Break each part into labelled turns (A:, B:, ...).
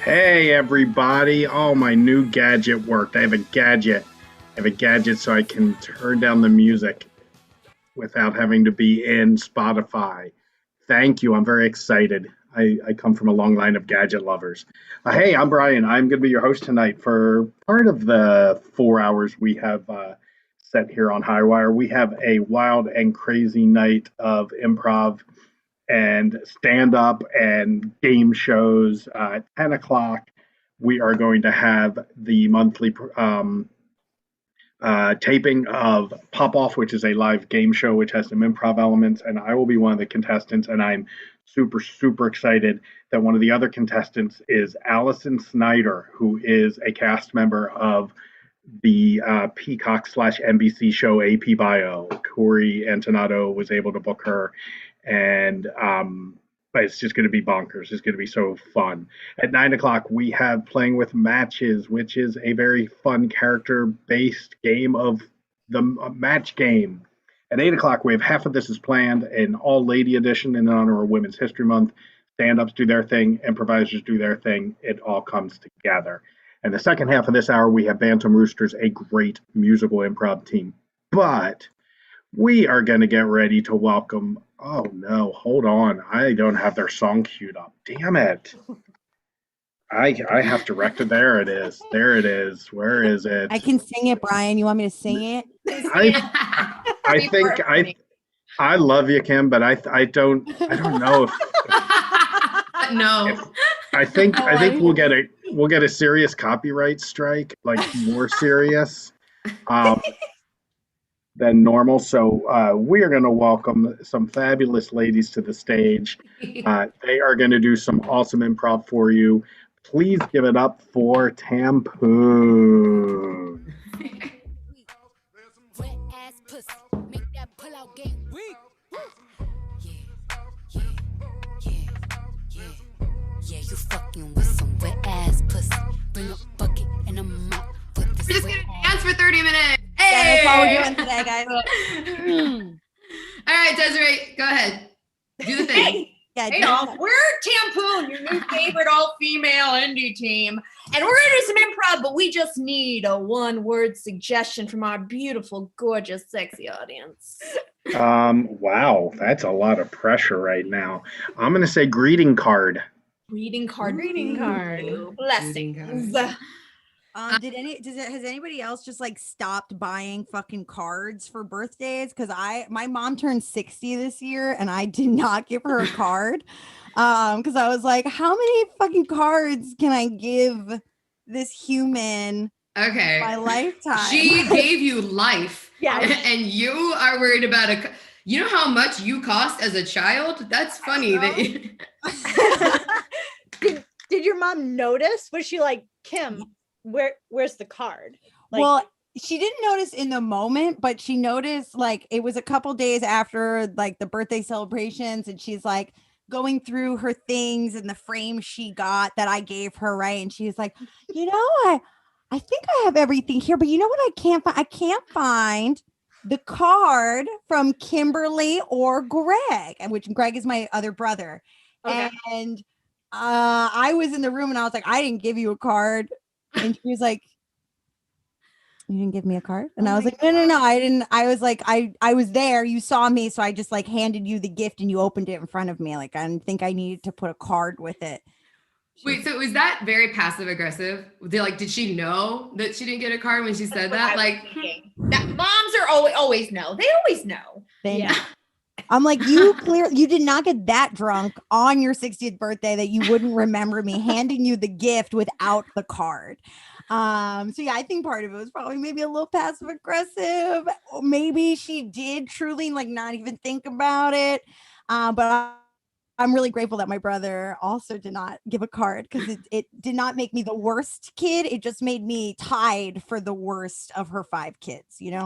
A: Hey everybody. Oh, my new gadget worked. I have a gadget. So I can turn down the music without having to be in Spotify. Thank you. I'm very excited. I come from a long line of gadget lovers. Hey, I'm Brian. I'm going to be your host tonight for part of the 4 hours we have set here on Highwire. We have a wild and crazy night of improv and stand up and game shows. At 10 o'clock, we are going to have the monthly taping of Pop Off, which is a live game show which has some improv elements, and I will be one of the contestants. And I'm super, super excited that one of the other contestants is Allison Snyder, who is a cast member of the Peacock / NBC show AP Bio. Corey Antonato was able to book her, and but it's just going to be bonkers. It's going to be so fun. At 9 o'clock, we have Playing with Matches, which is a very fun character-based game of the match game. At 8 o'clock, we have Half of This Is Planned, an all-lady edition in honor of Women's History Month. Stand-ups do their thing, improvisers do their thing. It all comes together. And the second half of this hour, we have Bantam Roosters, a great musical improv team. But we are going to get ready to welcome. Oh no, hold on. I don't have their song queued up. Damn it. I have to rect it. There it is. There it is. Where is it?
B: I can sing it, Brian. You want me to sing it?
A: I think I love you, Kim, but I don't know if
C: no.
A: I think we'll get a serious copyright strike, like more serious than normal. So we are going to welcome some fabulous ladies to the stage. They are going to do some awesome improv for you. Please give it up for Tampoon.
D: Yeah, you fucking with some wet ass pussy. Bring a bucket and a mop.
C: We're just gonna dance for 30 minutes. Hey!
B: Yeah, that's all we're doing today, guys.
C: All right, Desiree, go ahead. Do the thing.
B: Yeah,
E: Hey y'all, we're Tampoon, your new favorite all-female indie team. And we're gonna do some improv, but we just need a one-word suggestion from our beautiful, gorgeous, sexy audience.
A: Wow, that's a lot of pressure right now. I'm gonna say greeting card.
E: Greeting card. Blessings.
B: has anybody else just like stopped buying fucking cards for birthdays? Because my mom turned 60 this year and I did not give her a card. Because I was like, how many fucking cards can I give this human?
C: Okay.
B: My lifetime.
C: She gave you life.
E: Yeah.
C: And you are worried about you know how much you cost as a child? That's funny.
F: Did your mom notice? Was she like, Kim, where's the card? Like,
B: well, she didn't notice in the moment, but she noticed like it was a couple days after like the birthday celebrations, and she's like going through her things and the frame she got that I gave her, right? And she's like, I think I have everything here, but you know what I can't find? I can't find the card from Kimberly or Greg, which Greg is my other brother. Okay. And I was in the room and I was like, I didn't give you a card. And she was like, you didn't give me a card? And I was like, no, I didn't. I was like, I was there. You saw me. So I just like handed you the gift and you opened it in front of me. Like, I didn't think I needed to put a card with it.
C: Wait, so was that very passive aggressive? Did she know that she didn't get a card when she said that? Like,
E: that moms are always know. They always know.
B: They know. I'm like, you did not get that drunk on your 60th birthday that you wouldn't remember me handing you the gift without the card. So yeah, I think part of it was probably maybe a little passive aggressive. Maybe she did truly like not even think about it. But I'm really grateful that my brother also did not give a card, because it did not make me the worst kid. It just made me tied for the worst of her 5 kids,
F: Did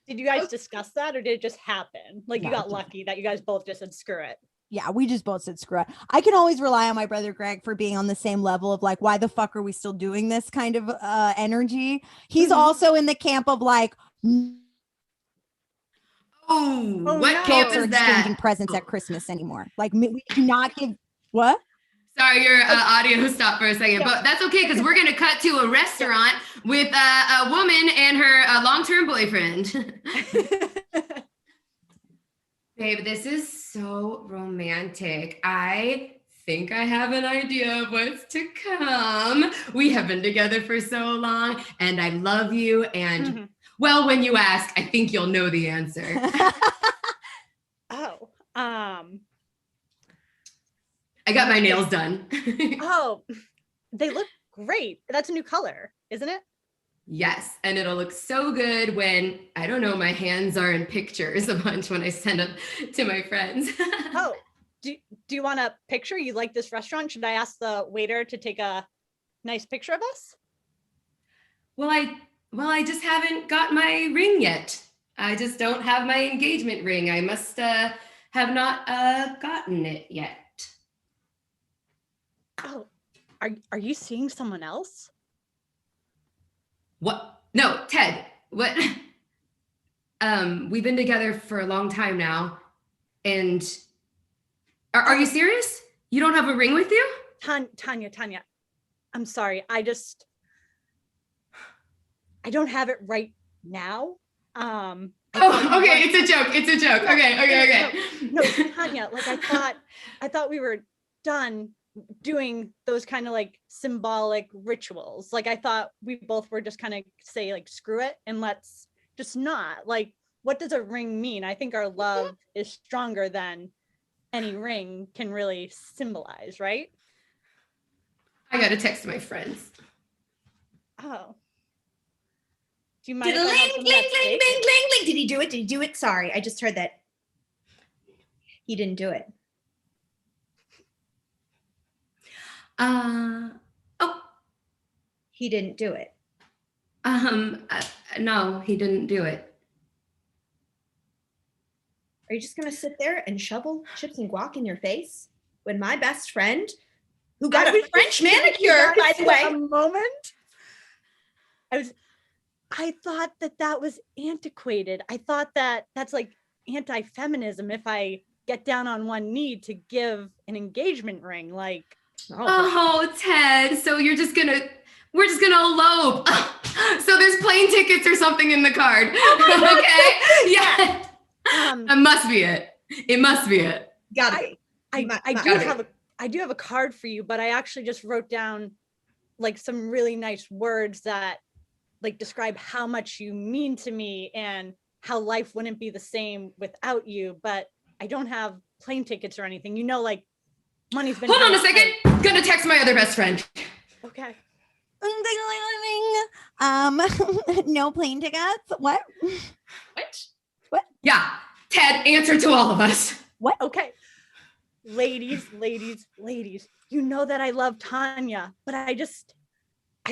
F: you guys discuss that, or did it just happen? Like, you got lucky that you guys both just said, screw it.
B: Yeah, we just both said screw it. I can always rely on my brother Greg for being on the same level of like, why the fuck are we still doing this kind of energy? He's also in the camp of like,
C: what camp is that?
B: Exchanging presents at Christmas anymore. Like, we do not give what?
C: Sorry, your audio stopped for a second, but that's okay because we're going to cut to a restaurant with a woman and her long-term boyfriend. Babe, this is so romantic. I think I have an idea of what's to come. We have been together for so long, and I love you. And well, when you ask, I think you'll know the answer.
F: Oh,
C: I got my nails done.
F: oh, they look great. That's a new color, isn't it?
C: Yes, and it'll look so good when, I don't know, my hands are in pictures a bunch when I send them to my friends.
F: Oh, do you want a picture? You like this restaurant? Should I ask the waiter to take a nice picture of us?
C: Well, I just haven't got my ring yet. I just don't have my engagement ring. I must have not gotten it yet.
F: Oh, are you seeing someone else?
C: What? No, Ted. What? We've been together for a long time now, and are you serious? You don't have a ring with you?
F: Tanya, I'm sorry. I don't have it right now.
C: Oh, okay. It's a joke. It's a joke. Okay.
F: No, Tanya, like I thought we were done doing those kind of like symbolic rituals. Like I thought we both were just kind of say like, screw it and let's just not. Like, what does a ring mean? I think our love is stronger than any ring can really symbolize, right?
C: I got to text my friends.
F: Oh. Do you mind?
E: Ding, ding, ding, ding. Did he do it? Did he do it? Sorry, I just heard that he didn't do it.
C: Oh.
E: He didn't do it.
C: No, he didn't do it.
E: Are you just gonna sit there and shovel chips and guac in your face when my best friend, who got a French manicure, by the way,
F: a moment? I thought that was antiquated. I thought that's like anti-feminism if I get down on one knee to give an engagement ring. Like,
C: oh, Ted. So we're just gonna elope. So there's plane tickets or something in the card. Okay. Yeah. That must be it. It must be it.
E: Gotta be.
F: I do have a card for you, but I actually just wrote down like some really nice words that like describe how much you mean to me and how life wouldn't be the same without you. But I don't have plane tickets or anything. You know, like money's been.
C: Hold on a second. Gonna text my other best friend.
F: Okay.
B: No plane tickets. What?
C: Yeah, Ted, answer to all of us.
F: What? Okay. Ladies, you know that I love Tanya, but I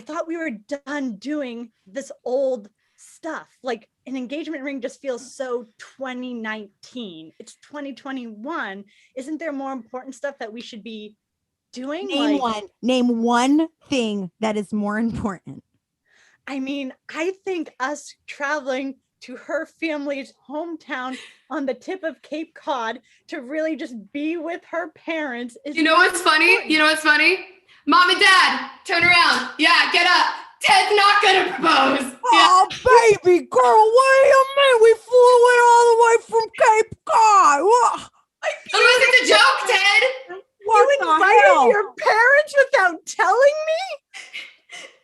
F: thought we were done doing this old stuff. Like an engagement ring just feels so 2019. It's 2021. Isn't there more important stuff that we should be doing?
B: Name one thing that is more important.
F: I mean, I think us traveling to her family's hometown on the tip of Cape Cod to really just be with her parents is.
C: You know what's funny? Mom and Dad, turn around. Yeah, get up. Ted's not gonna propose.
B: Oh, yeah. Baby girl, wait a minute. We flew in all the way from Cape Cod.
C: It was a joke, Ted.
F: You invited your parents without telling me?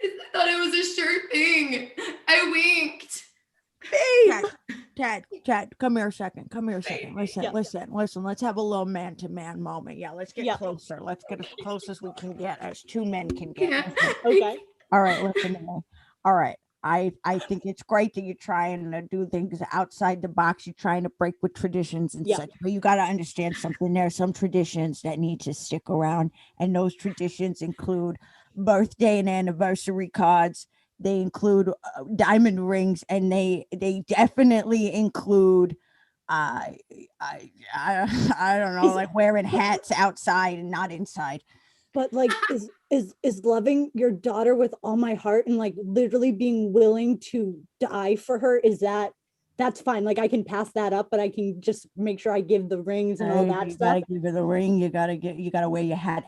C: I thought it was a sure thing. I winked.
B: Ted, come here a second. Listen. Let's have a little man-to-man moment. Yeah, let's get closer. Let's get as close as we can get, as two men can get.
C: Yeah.
F: Okay.
B: All right, listen to me. All right. I think it's great that you're trying to do things outside the box. You're trying to break with traditions and such, but you got to understand something. There are some traditions that need to stick around, and those traditions include birthday and anniversary cards. They include diamond rings, and they definitely include I don't know, like wearing hats outside and not inside.
F: But like, is loving your daughter with all my heart and like literally being willing to die for her, that's fine. Like I can pass that up, but I can just make sure I give the rings and all that
B: you
F: stuff.
B: You gotta give her the ring. You gotta wear your hat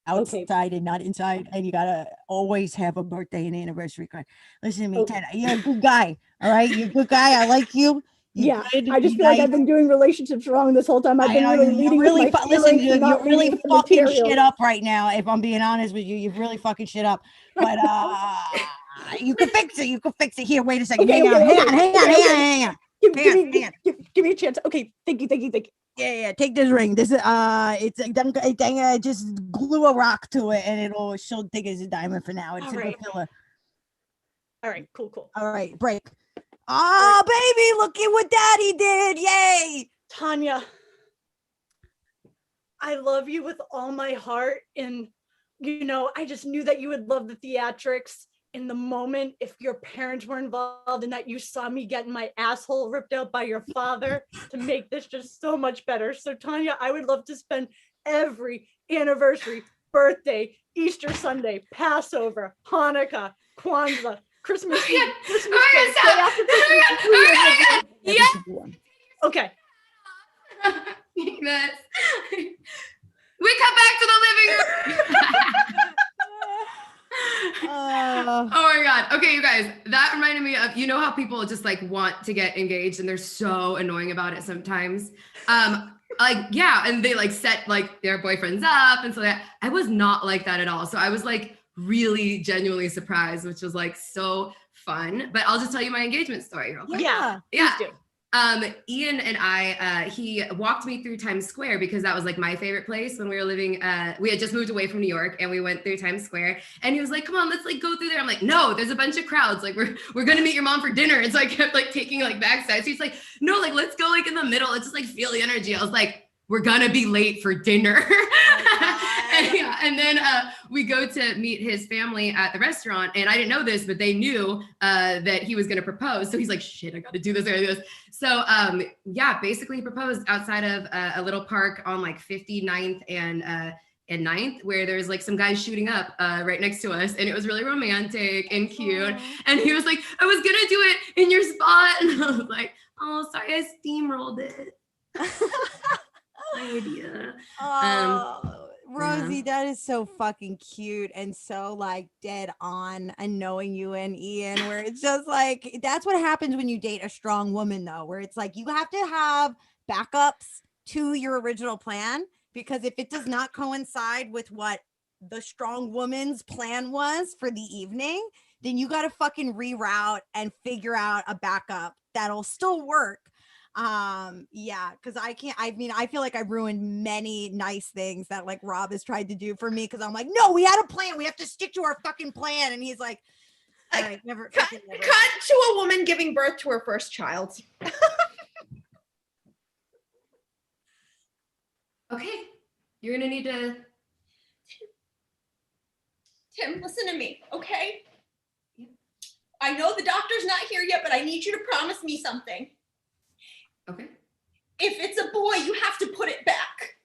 B: outside and not inside, and you gotta always have a birthday and anniversary card. Listen to me, Ted. You're a good guy. All right, you're a good guy. I like you. You're good,
F: I just
B: you're
F: feel like
B: nice.
F: I've been doing relationships wrong this whole time. I've been really leading with my
B: listen,
F: feelings and not
B: you're really
F: leading with the
B: fucking
F: material.
B: shit up right now. If I'm being honest with you, you've really fucking shit up. But you can fix it. You can fix it. Here, wait a second. Hang on.
F: Give me a chance. Okay, thank you.
B: Yeah. Take this ring. This is just glue a rock to it, and she'll think it's a diamond for now. It's a good filler.
F: All right, cool.
B: All right, break. Oh, baby, look at what Daddy did! Yay,
F: Tanya. I love you with all my heart, and I just knew that you would love the theatrics. In the moment, if your parents were involved and that you saw me getting my asshole ripped out by your father to make this just so much better. So Tanya, I would love to spend every anniversary, birthday, Easter Sunday, Passover, Hanukkah, Kwanzaa, Christmas Eve, Christmas Day, day after Christmas.
C: Yeah.
F: Okay.
C: Yes. We come back to the living room. Oh my God. Okay, you guys, that reminded me of, how people just like want to get engaged and they're so annoying about it sometimes. And they like set like their boyfriends up and so that I was not like that at all. So I was like really genuinely surprised, which was like so fun. But I'll just tell you my engagement story real quick.
F: Yeah.
C: Ian and I, he walked me through Times Square because that was like my favorite place when we were living. We had just moved away from New York and we went through Times Square and he was like, come on, let's like go through there. I'm like, no, there's a bunch of crowds. Like we're going to meet your mom for dinner. And so I kept like taking like backside. So he's like, no, like, let's go like in the middle. Let's just like feel the energy. I was like, we're going to be late for dinner. And then we go to meet his family at the restaurant. And I didn't know this, but they knew that he was going to propose. So he's like, shit, I got to do this. I gotta do this. So basically he proposed outside of a little park on like 59th and 9th, where there's like some guys shooting up right next to us. And it was really romantic and cute. Aww. And he was like, I was going to do it in your spot. And I was like, oh, sorry, I steamrolled it. My idea.
B: Rosie, that is so fucking cute and so like dead on, and knowing you and Ian, where it's just like, that's what happens when you date a strong woman though, where it's like, you have to have backups to your original plan, because if it does not coincide with what the strong woman's plan was for the evening, then you got to fucking reroute and figure out a backup that'll still work. Because I feel like I've ruined many nice things that like Rob has tried to do for me, because I'm like, no, we had a plan, we have to stick to our fucking plan, and he's like, all right, never
E: cut to a woman giving birth to her first child.
C: Okay, you're gonna need to
E: Tim, listen to me, okay? I know the doctor's not here yet, but I need you to promise me something.
C: Okay.
E: If it's a boy, you have to put it back.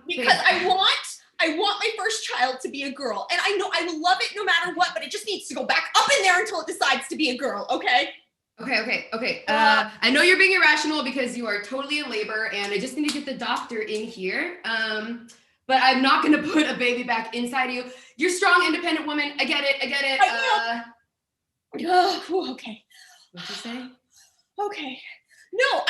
E: Because I want my first child to be a girl. And I know I will love it no matter what, but it just needs to go back up in there until it decides to be a girl, okay?
C: Okay. I know you're being irrational because you are totally in labor and I just need to get the doctor in here. But I'm not going to put a baby back inside of you. You're a strong, independent woman. I get it.
E: Okay.
C: What'd you say?
E: Okay. No,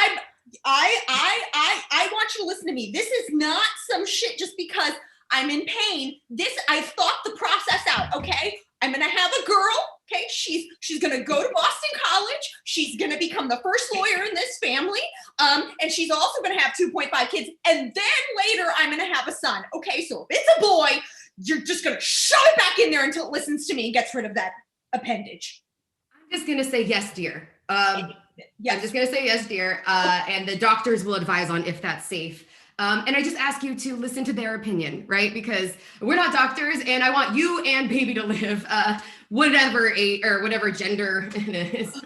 E: I want you to listen to me. This is not some shit just because I'm in pain. I've thought the process out, okay? I'm gonna have a girl, okay? She's gonna go to Boston College. She's gonna become the first lawyer in this family. And she's also gonna have 2.5 kids. And then later I'm gonna have a son. Okay, so if it's a boy, you're just gonna shove it back in there until it listens to me and gets rid of that appendage.
C: I'm just gonna say yes, dear.
E: Yes.
C: I'm just gonna say yes, dear. And the doctors will advise on if that's safe. And I just ask you to listen to their opinion, right? Because we're not doctors, and I want you and baby to live whatever age or whatever gender it is.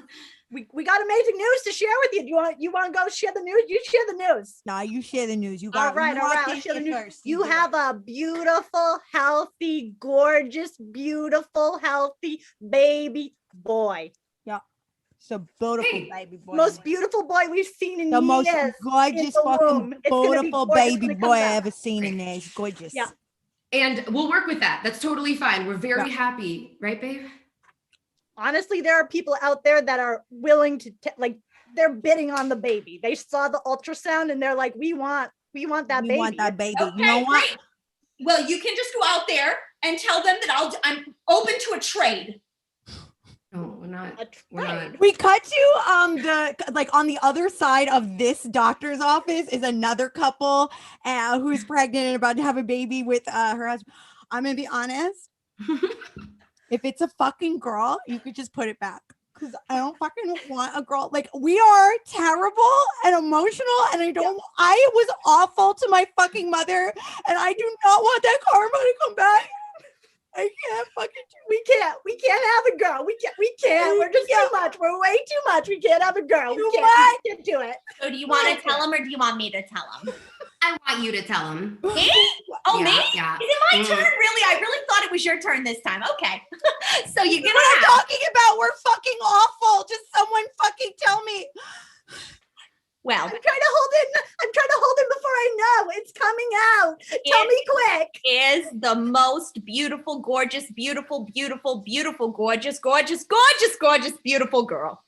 F: We got amazing news to share with you. You want to go share the news? You share the news.
B: Nah, you share the news. You
F: got all right. I'll share the news. First. You have a beautiful, healthy, gorgeous, beautiful, healthy baby boy.
B: Yeah. It's a beautiful
C: Hey,
B: baby boy.
F: Most beautiful boy we've seen in
B: the most
F: years.
B: gorgeous
F: the
B: fucking
F: womb. It's gonna be
B: beautiful
F: gorgeous
B: baby
F: when it
B: boy
F: comes
B: I
F: out.
B: ever seen in there. He's gorgeous.
F: Yeah.
C: And we'll work with that. That's totally fine. We're very happy, right, babe?
F: Honestly, there are people out there that are willing to like they're bidding on the baby. They saw the ultrasound and they're like, we want that
B: We
F: baby.
B: want that baby.
E: Okay,
B: You know what?
E: great. Well, you can just go out there and tell them that I'm open to a trade.
C: No, we're not. We're
F: Right.
C: not.
B: We cut to on the other side of this doctor's office is another couple who's pregnant and about to have a baby with her husband. I'm gonna be honest. If it's a fucking girl, you could just put it back. Because I don't fucking want a girl. Like, we are terrible and emotional, and I was awful to my fucking mother, and I do not want that karma to come back. I can't fucking
F: We can't have a girl. We can't. We're just too much. We're way too much. We can't have a girl. We can't do it.
E: So do you want to tell him or do you want me to tell him?
C: I want you to tell him.
E: Me? Oh,
C: Yeah,
E: me?
C: yeah.
E: Is it my turn? Really? I really thought it was your turn this time. Okay. So you're
B: What
E: gonna
B: I'm
E: have.
B: talking about, we're fucking awful. Just someone fucking tell me.
E: Well,
F: I'm trying to hold him before I know. It's coming out. Tell me quick.
E: is the most beautiful, gorgeous, beautiful, beautiful, beautiful, gorgeous, gorgeous, gorgeous, gorgeous, beautiful girl.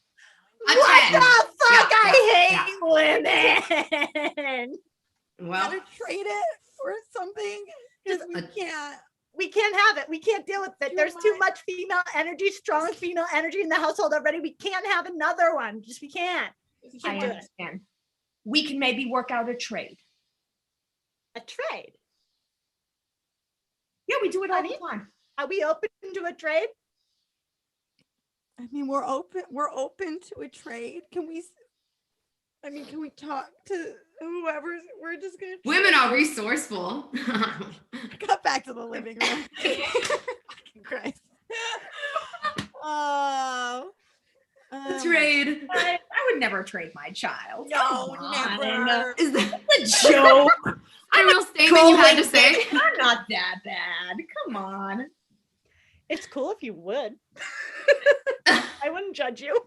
C: A
F: What
C: 10.
F: the fuck?
C: Yeah,
F: I hate women.
C: Well,
B: Gotta trade it for something. Just we can't.
F: We can't have it. We can't deal with it.
B: Too
F: There's too
B: much.
F: much female energy, strong female energy in the household already. We can't have another one. We can't. We
E: I
F: can't do it.
E: understand. We can maybe work out a trade.
F: A trade.
E: Yeah, we do it all
F: Honey?
E: the time.
F: Are we open to a trade?
B: I mean, we're open to a trade. Can we talk to whoever's, we're just gonna
C: women are resourceful.
B: cut back to the living room. Fucking Christ. Oh.
C: Trade.
E: I would never trade my child.
B: No,
E: Come on.
B: never.
C: Is that
E: It's a joke.
C: a real statement you had to say?
E: I'm not that bad. Come on.
F: It's cool if you would. I wouldn't judge you.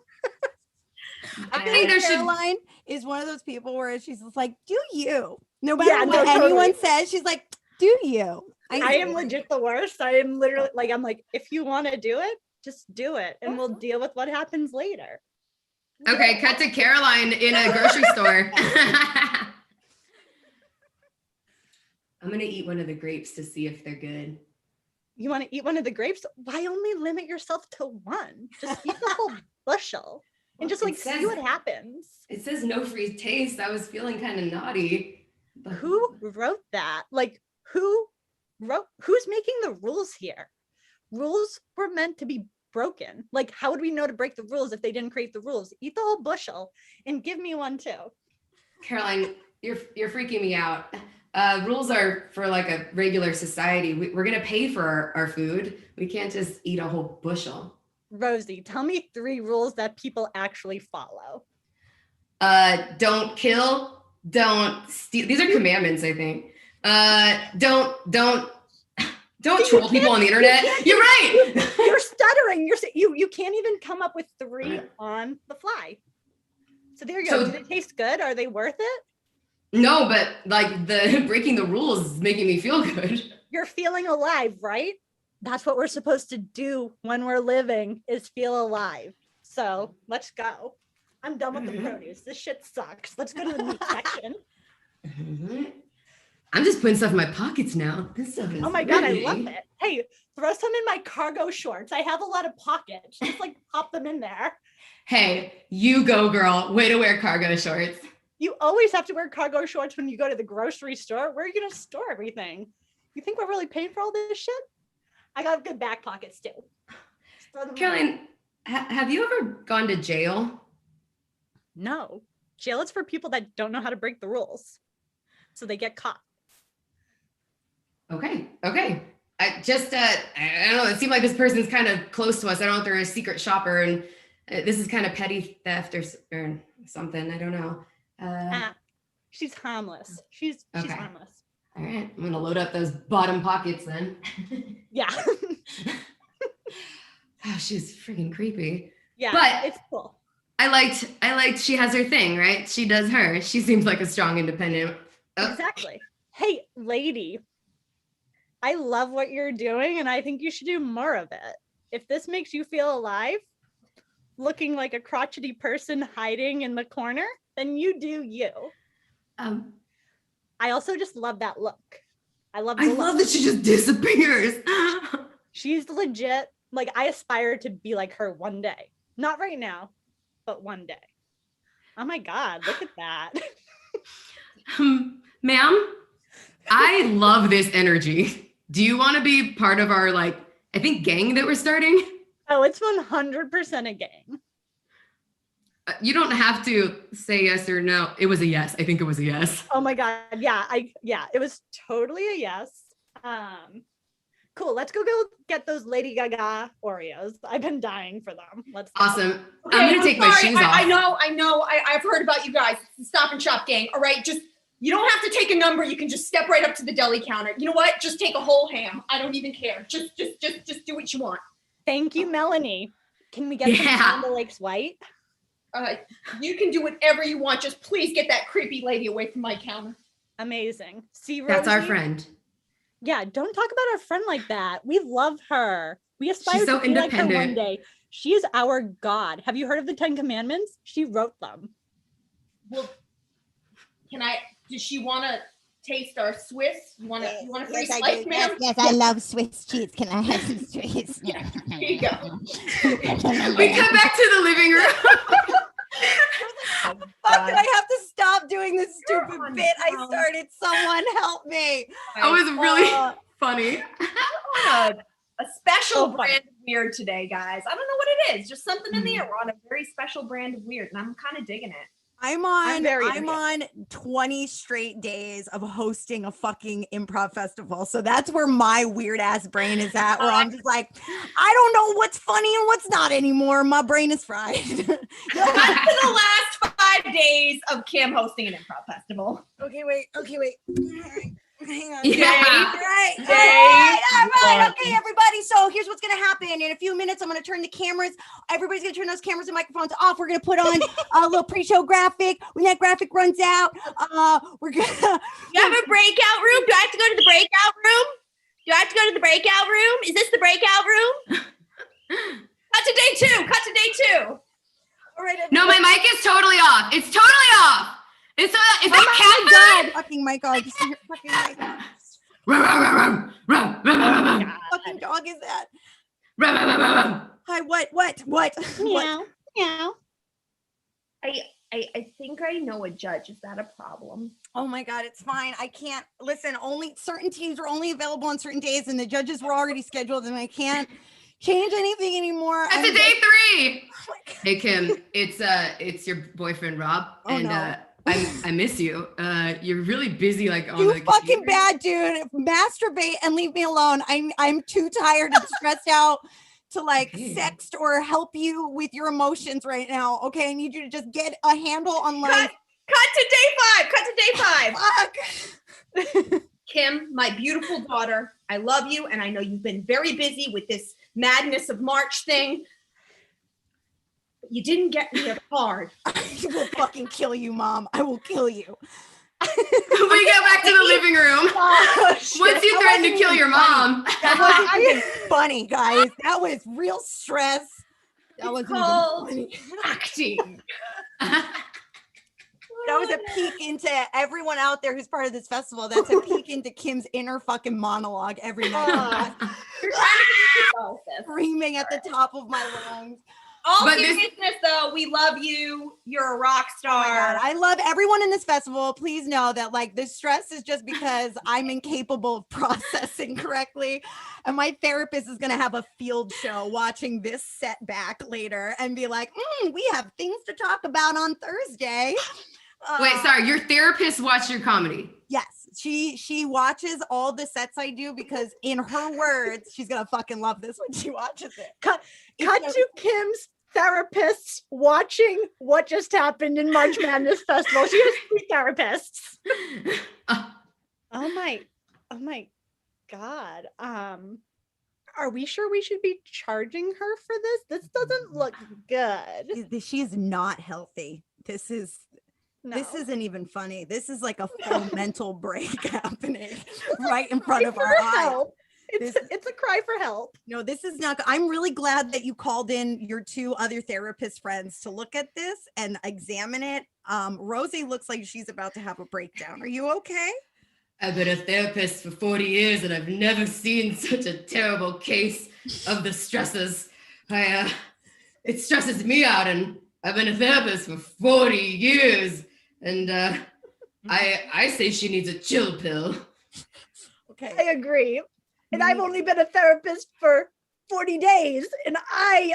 C: I think there should.
B: Caroline is one of those people where she's just like, do you? No matter
F: Yeah,
B: what
F: no,
B: anyone
F: totally.
B: says, she's like, do you?
F: I am legit the worst. I am literally like, I'm like, if you want to do it, just do it. And we'll deal with what happens later.
C: Okay, cut to Caroline in a grocery store. I'm gonna eat one of the grapes to see if they're good.
F: You want to eat one of the grapes? Why only limit yourself to one? Just eat the whole bushel and just
C: It
F: like see
C: says-
F: what happens.
C: It says no free taste. I was feeling kind of naughty. But
F: Who wrote that? Like who's making the rules here? Rules were meant to be broken. Like, how would we know to break the rules if they didn't create the rules? Eat the whole bushel and give me one too.
C: Caroline, you're freaking me out. Rules are for like a regular society. We're gonna pay for our food. We can't just eat a whole bushel.
F: Rosie, tell me 3 rules that people actually follow.
C: Don't kill. Don't steal. These are commandments, I think. Don't troll people on the internet. You're right.
F: You're stuttering. You can't even come up with 3 on the fly. So there you go.
C: So-
F: Do they taste good? Are they worth it?
C: No, but like the breaking the rules is making me feel good.
F: You're feeling alive, right? That's what we're supposed to do when we're living is feel alive. So let's go. I'm done with the produce. This shit sucks. Let's go to the meat section.
C: I'm just putting stuff in my pockets now. This stuff is
F: Oh my God, I
C: really-
F: love it. Hey, throw some in my cargo shorts. I have a lot of pockets. Just like pop them in there.
C: Hey, you go, girl. Way to wear cargo shorts.
F: You always have to wear cargo shorts when you go to the grocery store. Where are you going to store everything? You think we're really paying for all this shit? I got good back pockets too. Just throw them in.
C: Caroline, have you ever gone to jail?
F: No. Jail is for people that don't know how to break the rules. So they get caught.
C: Okay. I just, I don't know. It seemed like this person's kind of close to us. I don't know if they're a secret shopper, and this is kind of petty theft or something. I don't know.
F: She's harmless. She's
C: Okay.
F: harmless.
C: All right. I'm going to load up those bottom pockets then.
F: Yeah.
C: Oh, she's freaking creepy.
F: Yeah.
C: But-
F: it's cool.
C: I liked she has her thing, right? She does her. She seems like a strong, independent.
F: Exactly. Hey, lady, I love what you're doing, and I think you should do more of it. If this makes you feel alive, looking like a crotchety person hiding in the corner, then you do you. I also just love that look. I love
C: that she just disappears.
F: She's legit. Like, I aspire to be like her one day. Not right now, but one day. Oh my God, look at that.
C: Ma'am, I love this energy. Do you want to be part of our, like, I think gang that we're starting?
F: Oh, it's 100% a gang.
C: You don't have to say yes or no. It was a yes. I think it was a yes.
F: Oh my God. Yeah, it was totally a yes. Cool. Let's go get those Lady Gaga Oreos. I've been dying for them. Let's go.
C: Awesome.
E: Okay,
C: I'm gonna take my shoes off.
E: I know. I've heard about you guys. It's the Stop and Shop gang. All right, just you don't have to take a number. You can just step right up to the deli counter. You know what? Just take a whole ham. I don't even care. Just do what you want.
F: Thank you, Melanie. Can we get some Canada Lakes White?
E: You can do whatever you want. Just please get that creepy lady away from my counter.
F: Amazing. See, Rosie?
C: That's our friend.
F: Yeah, don't talk about our friend like that. We love her. We aspire
C: She's so
F: to be like her one
C: independent.
F: day. She is our God. Have you heard of the 10 Commandments? She wrote them.
E: Well, does she want to taste our Swiss? You want to free slice, ma'am?
B: Yes, I love Swiss cheese. Can I have some Swiss?
E: Yeah, here you go.
C: We come back to the living room.
B: Fuck, did I have to stop doing this stupid bit I started? Someone help me.
C: That was really funny.
E: A special brand of weird today, guys. I don't know what it is. Just something in the air. We're on a very special brand of weird, and I'm kind of digging it.
B: I'm on 20 straight days of hosting a fucking improv festival. So that's where my weird ass brain is at, where I'm just like, I don't know what's funny and what's not anymore. My brain is fried.
E: That's to the last 5 days of Kim hosting an improv festival.
B: Okay, wait. All right. Hang on.
C: Yeah.
B: All right. Okay, everybody. So here's what's going to happen. In a few minutes, I'm going to turn the cameras. Everybody's going to turn those cameras and microphones off. We're going to put on a little pre-show graphic. When that graphic runs out, we're going to...
E: You have a breakout room? Do I have to go to the breakout room? Is this the breakout room? Cut to day two.
B: All right.
C: No, my mic is totally off. It's totally off. Is that cat food?
B: Fucking mic on. Just your fucking mic on. Fucking dog is that? Hi, what?
F: Meow.
E: I think I know a judge. Is that a problem?
B: Oh my God, it's fine. I can't listen. Only certain teams are only available on certain days, and the judges were already scheduled, and I can't change anything anymore.
C: That's a day 3. Hey Kim, it's your boyfriend Rob, and I miss you. You're really busy, like on the
B: fucking
C: computer.
B: bad, dude. Masturbate and leave me alone. I'm too tired and stressed out to sext or help you with your emotions right now. Okay, I need you to just get a handle on life.
E: Cut to day 5. Fuck. Kim, my beautiful daughter, I love you, and I know you've been very busy with this madness of March thing. You didn't get me a card.
B: I will fucking kill you, Mom. I will kill you.
C: We go back to the living room. Once you threatened to kill your mom.
B: That wasn't even funny, guys. That was real stress. That was
E: called acting.
B: That was a peek into everyone out there who's part of this festival. That's a peek into Kim's inner fucking monologue every night.
E: You're trying to get
B: screaming at the top of my lungs.
E: All seriousness, though, we love you. You're a rock star.
B: Oh I love everyone in this festival. Please know that this stress is just because I'm incapable of processing correctly. And my therapist is going to have a field show watching this setback later and be like, we have things to talk about on Thursday.
C: Wait, sorry, your therapist watched your comedy?
B: Yes, she watches all the sets I do because in her words, she's going to fucking love this when she watches it.
F: Cut to Kim's therapists watching what just happened in March Madness Festival. She has 3 therapists. Oh my God. are we sure we should be charging her for this? This doesn't look good.
B: She is not healthy. This isn't even funny. This is like a full mental break happening right in front of our eyes.
F: It's a cry for help.
B: No, this is not. I'm really glad that you called in your 2 other therapist friends to look at this and examine it. Rosie looks like she's about to have a breakdown. Are you okay?
C: I've been a therapist for 40 years and I've never seen such a terrible case of the stresses. It stresses me out, and I've been a therapist for 40 years, and I say she needs a chill pill.
B: Okay.
F: I agree. And I've only been a therapist for 40 days, and I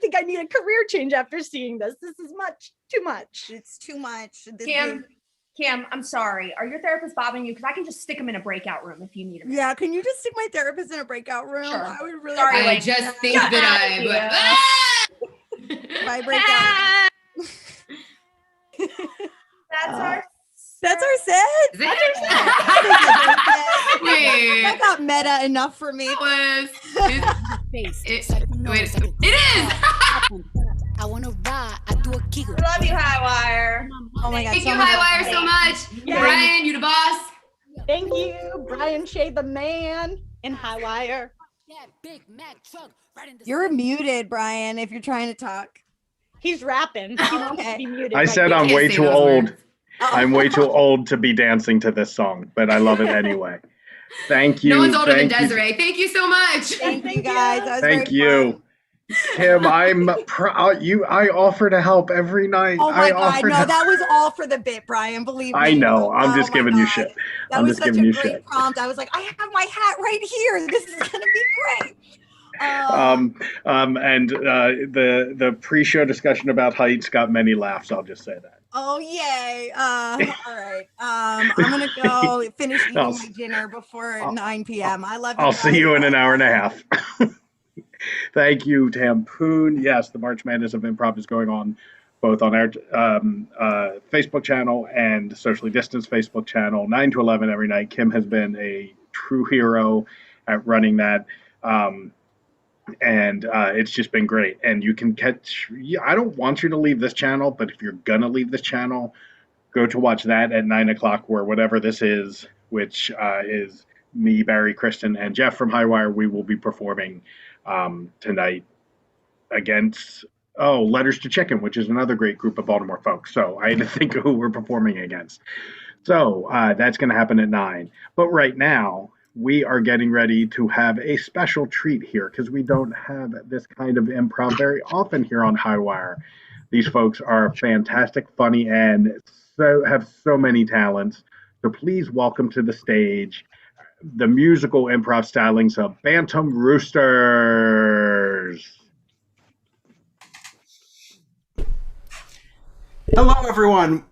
F: think I need a career change after seeing this. This is too much.
B: It's too much.
E: Kim, I'm sorry. Are your therapists bothering you? Because I can just stick them in a breakout room if you need them.
B: Yeah, can you just stick my therapist in a breakout room?
E: Sure.
B: I would really.
E: Sorry,
C: I just think that
B: my breakout. That's our set.
C: Wait.
B: That got meta enough for me.
C: It is.
D: I wanna ride, I do a giggle.
E: Love you, Highwire.
B: Oh my god.
C: Thank you, Highwire, so much.
F: Yay.
C: Brian, you the boss.
F: Thank you, Brian Shea, the man in Highwire.
D: That Big Mac truck right in the
B: You're muted, Brian, if you're trying to talk.
F: He's rapping. He wants to be muted.
A: I said
C: You
A: I'm
C: can't
A: way
C: say
A: too
C: those
A: old.
C: words.
A: I'm way too old to be dancing to this song, but I love it anyway. Thank you.
C: No one's older than
A: thank you.
C: Desiree. Thank you so much.
B: Thank you guys. That was
A: Thank
B: very
A: you.
B: fun.
A: Kim, I offer to help every night.
B: Oh my
A: I
B: god,
A: offer
B: no,
A: to-
B: that was all for the bit, Brian. Believe me.
A: I know. I'm
B: Oh
A: just
B: my
A: giving you
B: God.
A: shit.
B: That
A: I'm
B: was
A: just
B: such
A: giving
B: a
A: you
B: great
A: shit.
B: prompt. I was like, I have my hat right here. This is gonna be great.
A: And the pre-show discussion about heights got many laughs. I'll just say that.
B: Oh yay! All right. I'm gonna go finish eating
A: I'll-
B: my dinner before 9 p.m. I love you.
A: I'll see
B: guys.
A: you in an hour and a half. Thank you, Tampoon. Yes, the March Madness of Improv is going on both on our Facebook channel and socially distanced Facebook channel, 9 to 11 every night. Kim has been a true hero at running that. And it's just been great. And you can catch, I don't want you to leave this channel, but if you're going to leave this channel, go to watch that at 9 o'clock, where whatever this is, which is me, Barry, Kristen, and Jeff from Highwire, we will be performing tonight against, Letters to Chicken, which is another great group of Baltimore folks. So I had to think of who we're performing against. So that's going to happen at 9. But right now, we are getting ready to have a special treat here because we don't have this kind of improv very often here on Highwire. These folks are fantastic, funny, and have so many talents. So please welcome to the stage the musical improv stylings of Bantam Roosters.
G: Hello, everyone.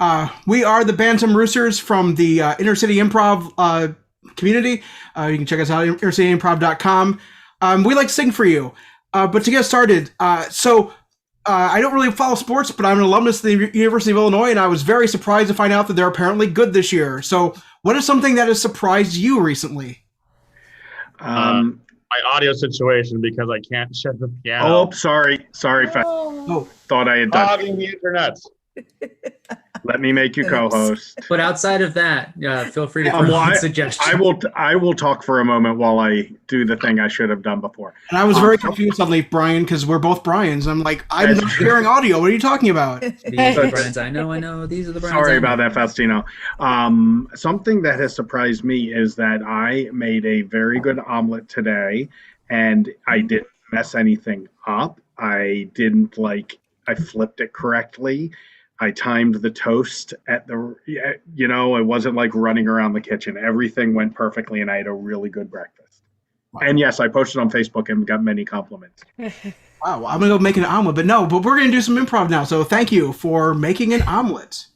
G: We are the Bantam Roosters from the Inner City Improv community. You can check us out at innercityimprov.com. We like to sing for you. But to get started, I don't really follow sports, but I'm an alumnus of the University of Illinois, and I was very surprised to find out that they're apparently good this year. So what is something that has surprised you recently?
H: My audio situation, because I can't shut the piano.
A: Oh, sorry. Thought I had done.
H: Hogging the internet.
A: Let me make you co-host.
I: But outside of that, feel free to throw in suggestions.
A: I will talk for a moment while I do the thing I should have done before.
G: And I was very confused suddenly, Brian, because we're both Brians. I'm like, I'm not sharing audio. What are you talking about?
I: These are the Brians I know. These are the Brians
A: Sorry
I: I know.
A: about that, Faustino. Something that has surprised me is that I made a very good omelet today, and I didn't mess anything up. I flipped it correctly. I timed the toast at it wasn't like running around the kitchen. Everything went perfectly, and I had a really good breakfast. Wow. And yes, I posted on Facebook and got many compliments.
G: Wow, I'm going to go make an omelet. But we're going to do some improv now. So thank you for making an omelet.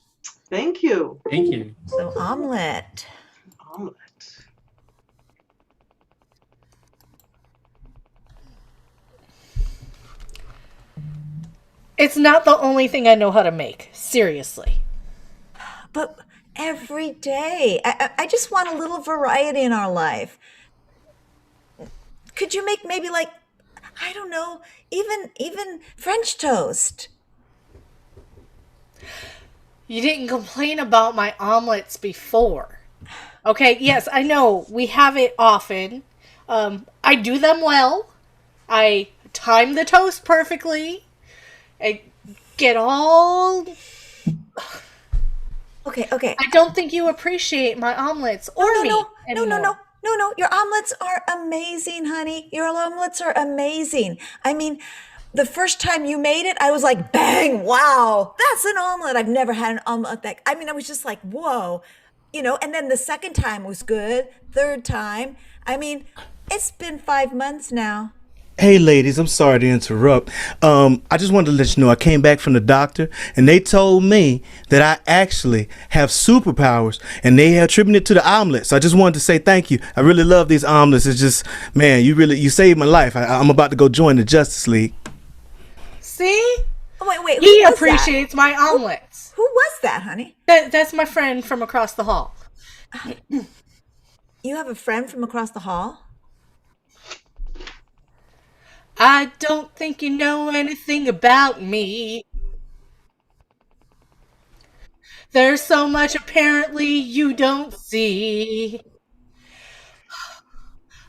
J: Thank you.
I: Thank you.
K: So omelet.
L: It's not the only thing I know how to make. Seriously.
K: But every day, I just want a little variety in our life. Could you make maybe like, I don't know, even French toast?
L: You didn't complain about my omelets before. Okay, yes, I know. We have it often. I do them well. I time the toast perfectly. I get all...
K: Okay.
L: I don't think you appreciate my omelets or me anymore.
K: No. Your omelets are amazing, honey. Your omelets are amazing. I mean, the first time you made it, I was like, bang, wow, that's an omelet. I've never had an omelet that, I mean, I was just like, whoa, and then the second time was good. Third time, I mean, it's been 5 months now.
J: Hey ladies, I'm sorry to interrupt. I just wanted to let you know I came back from the doctor and they told me that I actually have superpowers and they attributed it to the omelets. So I just wanted to say thank you. I really love these omelets. It's just, man, you saved my life. I'm about to go join the Justice League.
L: See?
K: Oh, wait.
L: He appreciates my omelets.
K: Who was that, honey?
L: That's my friend from across the hall.
K: You have a friend from across the hall?
L: I don't think you know anything about me. There's so much apparently you don't see.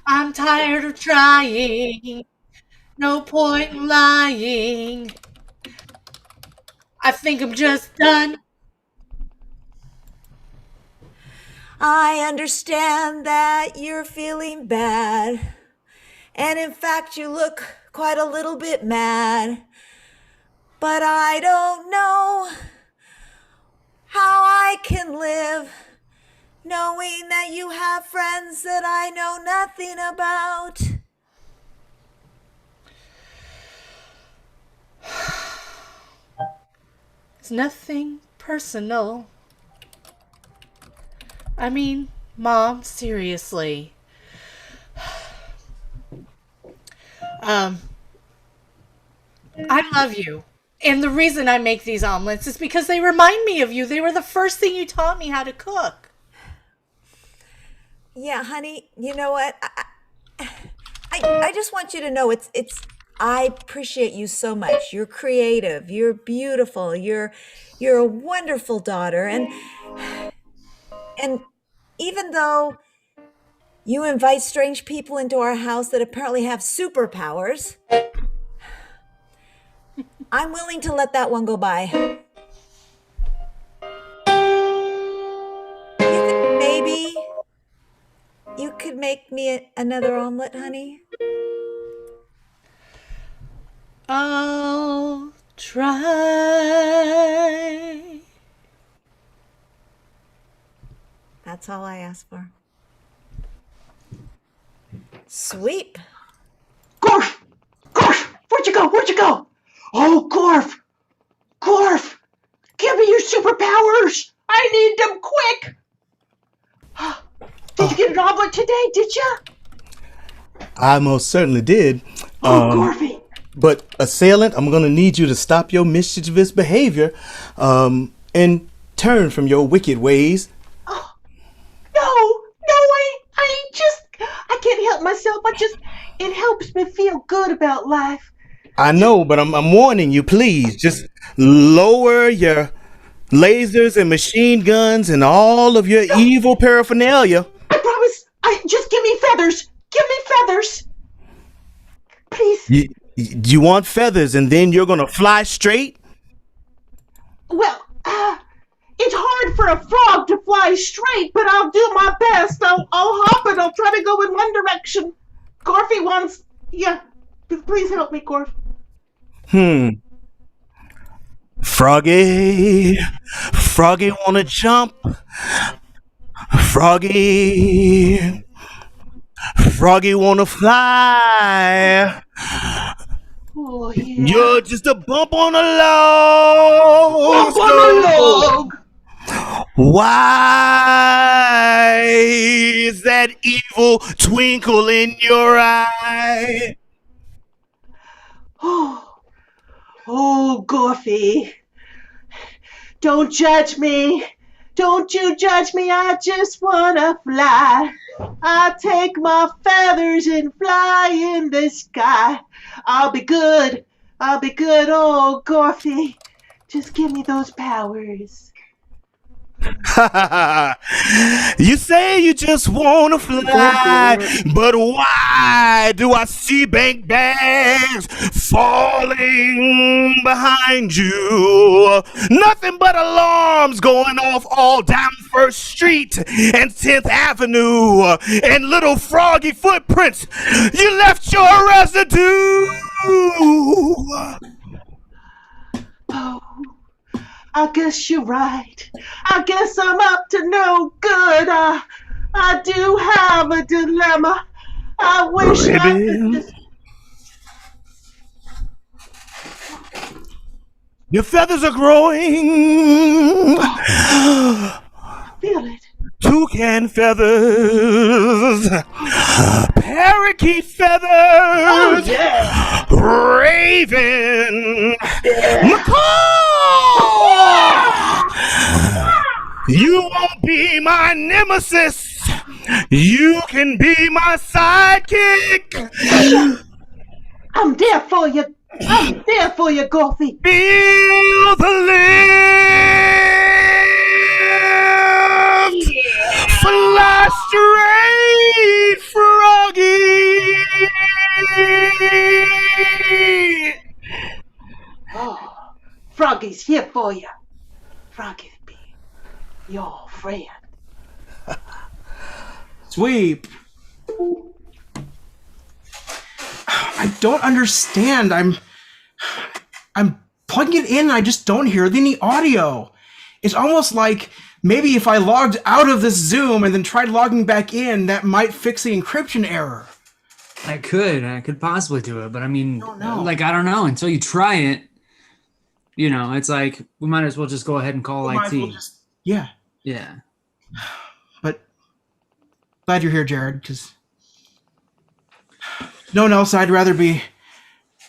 L: I'm tired of trying. No point in lying. I think I'm just done.
K: I understand that you're feeling bad. And in fact, you look quite a little bit mad. But I don't know how I can live knowing that you have friends that I know nothing about.
L: It's nothing personal. I mean, Mom, seriously. I love you. And the reason I make these omelets is because they remind me of you. They were the first thing you taught me how to cook.
K: Yeah, honey, you know what? I just want you to know I appreciate you so much. You're creative, you're beautiful, you're a wonderful daughter, and even though you invite strange people into our house that apparently have superpowers, I'm willing to let that one go by. You think maybe you could make me another omelet, honey?
L: I'll try.
K: That's all I ask for. Sweep.
M: Gorf! Gorf! Where'd you go? Oh, Gorf! Give me your superpowers! I need them quick! Did you get an omelet today, did you?
J: I most certainly did.
M: Gorfy!
J: But assailant, I'm gonna need you to stop your mischievous behavior, and turn from your wicked ways.
M: Oh, no, I can't help myself. It helps me feel good about life.
J: I know, but I'm warning you, please. Just lower your lasers and machine guns and all of your evil paraphernalia.
M: I promise. Just give me feathers. Give me feathers. Please.
J: You want feathers and then you're gonna fly straight?
M: Well, it's hard for a frog to fly straight, but I'll do my best. I'll hop and I'll try to go in one direction. Gorfy wants... Yeah, please help me, Gorf.
J: Froggy wanna jump. Froggy wanna fly.
M: Oh, yeah.
J: You're just a bump on a log.
M: Bump on a log.
J: Why is that evil twinkle in your eye?
M: Oh, Gorfy. Don't judge me. Don't you judge me, I just wanna fly. I take my feathers and fly in the sky. I'll be good, oh Gorfy. Just give me those powers.
J: You say you just wanna fly, but why do I see bank bags falling behind you? Nothing but alarms going off all down First Street and 10th Avenue, and little froggy footprints. You left your residue.
M: Oh, I guess you're right. I guess I'm up to no good. I do have a dilemma. I wish I could just...
J: Your feathers are growing.
M: Feel it.
J: Toucan feathers. Parakeet feathers.
M: Oh, yeah.
J: Raven. Macaw. You won't be my nemesis. You can be my sidekick.
M: I'm there for you. I'm there for you, Gorfy.
J: Feel the lift. Fly straight, Froggy.
M: Oh, Froggy's here for you. Froggy be your friend.
G: Sweep. I don't understand. I'm plugging it in and I just don't hear any audio. It's almost like maybe if I logged out of this Zoom and then tried logging back in, that might fix the encryption error.
I: I could possibly do it, but I mean,
G: I don't
I: know until you try it. You know, it's like we might as well just go ahead and call IT.
G: Yeah. But glad you're here, Jared, because no one else I'd rather be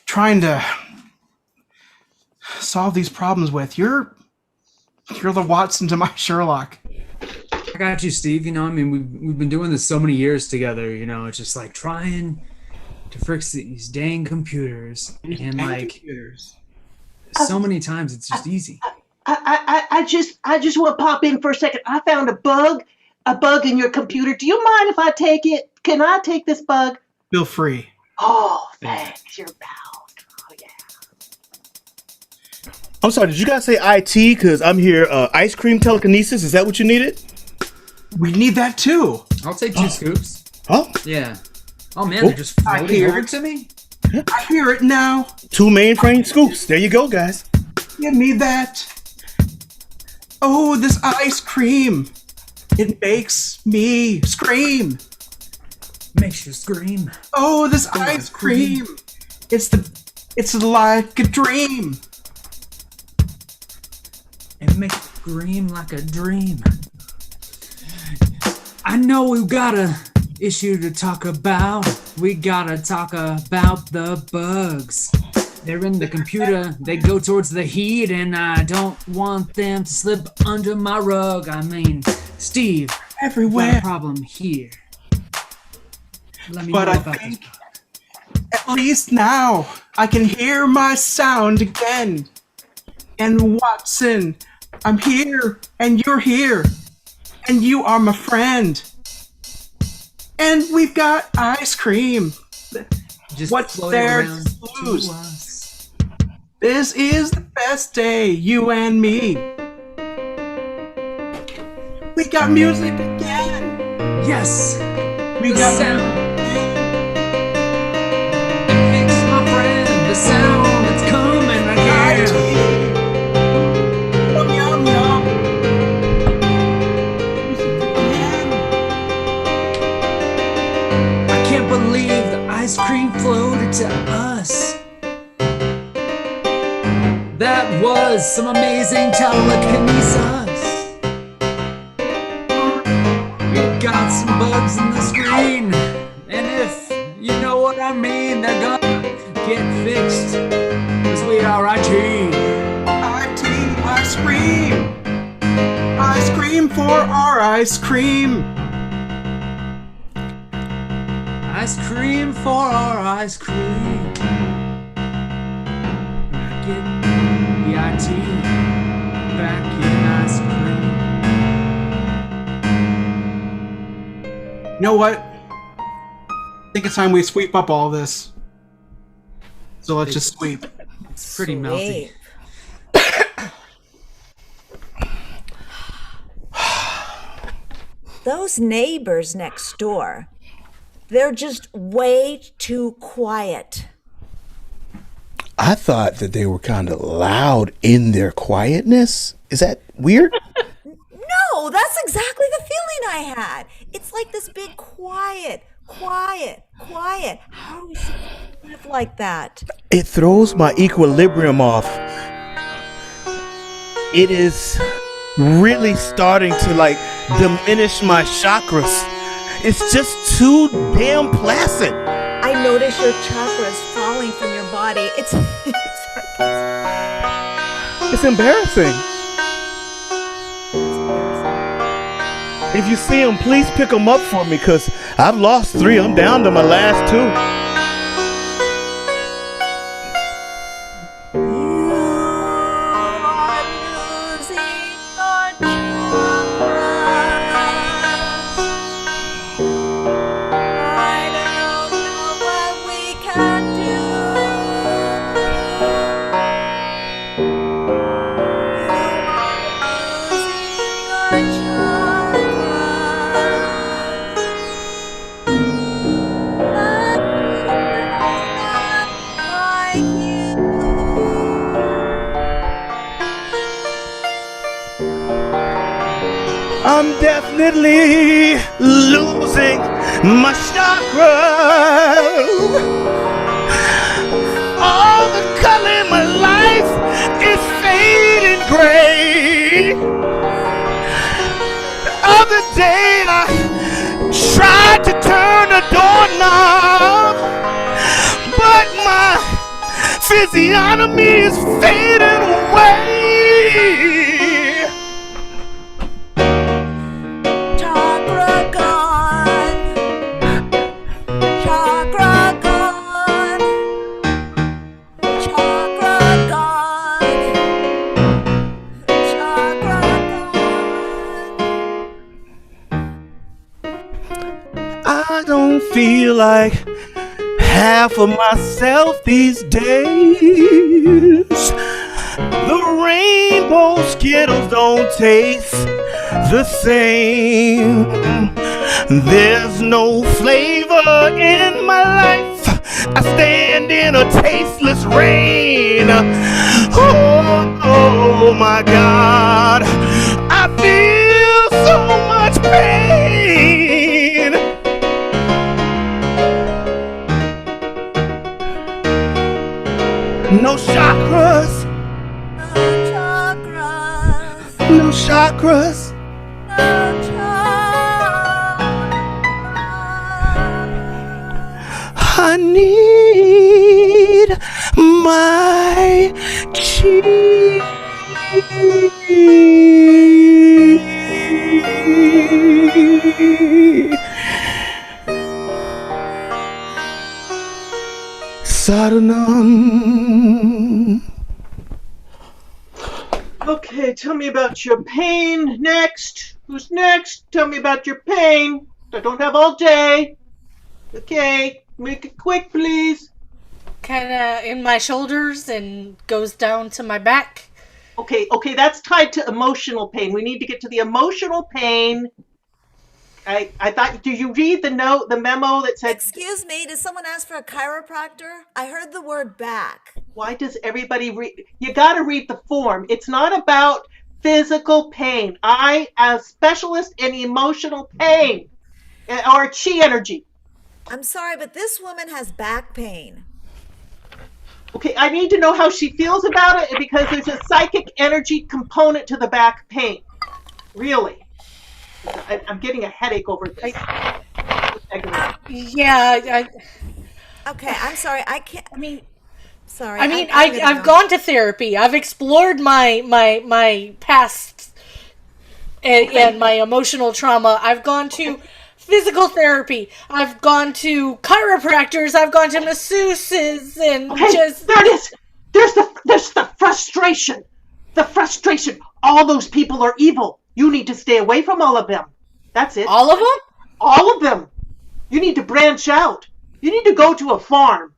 G: trying to solve these problems with. You're the Watson to my Sherlock.
I: I got you, Steve. You know, I mean, we've been doing this so many years together. You know, it's just like trying to fix these dang computers, and like so many times it's just easy.
M: I just want to pop in for a second. I found a bug in your computer. Do you mind if I take it? Can I take this bug?
G: Feel free.
M: Oh, thanks. You're bound. Oh, yeah.
J: I'm sorry, did you guys say IT? Because I'm here. Ice cream telekinesis, is that what you needed?
G: We need that too.
I: I'll take 2 scoops.
J: Oh?
I: Yeah. Oh, man, they're just floating over to me?
G: I hear it now.
J: 2 mainframe scoops. There you go, guys.
G: Give me that. Oh, this ice cream. It makes me scream.
I: Makes you scream.
G: Oh, this ice cream. It's like a dream.
I: It makes you scream like a dream. I know we've got a issue to talk about. We gotta talk about the bugs. They're in the computer, they go towards the heat, and I don't want them to slip under my rug. I mean, Steve,
G: everywhere.
I: Got a problem here. Let me know about this.
G: At least now I can hear my sound again. And Watson, I'm here, and you're here, and you are my friend. And we've got ice cream.
I: Just
G: what's there to lose? This is the best day, you and me. We got music again.
I: Yes.
G: We got sound.
I: Thanks, my friend. The sound that's coming again.
G: Yum, yum, yum.
I: I can't believe the ice cream floated to us. That was some amazing telekinesis. We got some bugs in the screen, and if you know what I mean, they're gonna get fixed, cause we are IT.
G: IT, ice cream. Ice cream cream for our ice cream.
I: Ice cream for our ice cream. Get the IT back in ice cream.
G: You know what? I think it's time we sweep up all this. So let's just sweep.
I: It's pretty melty.
K: Those neighbors next door, they're just way too quiet.
J: I thought that they were kind of loud in their quietness. Is that weird?
K: No, that's exactly the feeling I had. It's like this big quiet. How are we supposed to live like that?
J: It throws my equilibrium off. It is really starting to like diminish my chakras. It's just too damn placid.
K: I notice your chakras falling from your body. It's
J: It's embarrassing. If you see them, please pick them up for me, because I've lost 3. I'm down to my last 2. I'm definitely losing my chakras. All the color in my life is fading gray. The other day I tried to turn a doorknob, but my physiognomy is fading away. I don't feel like half of myself these days. The rainbow Skittles don't taste the same. There's no flavor in my life. I stand in a tasteless rain. Oh my God, I feel so much pain. No chakras. No chakras. I need my chi. Saranam.
M: Okay, tell me about your pain. Next. Who's next? Tell me about your pain. I don't have all day. Okay, make it quick, please.
L: Kind of in my shoulders and goes down to my back.
M: Okay, that's tied to emotional pain. We need to get to the emotional pain. I thought, did you read the memo that said...
K: Excuse me, did someone ask for a chiropractor? I heard the word back.
M: Why does everybody read? You gotta read the form. It's not about physical pain. I am a specialist in emotional pain. Or chi energy.
K: I'm sorry, but this woman has back pain.
M: Okay, I need to know how she feels about it, because there's a psychic energy component to the back pain. Really. I'm getting a headache over this.
L: Yeah.
K: Okay, I'm sorry. I can't. Sorry.
L: I've gone to therapy. I've explored my past and my emotional trauma. I've gone to physical therapy. I've gone to chiropractors. I've gone to masseuses, and just
M: there it is. There's the frustration. The frustration. All those people are evil. You need to stay away from all of them. That's it.
L: All of them?
M: All of them. You need to branch out. You need to go to a farm.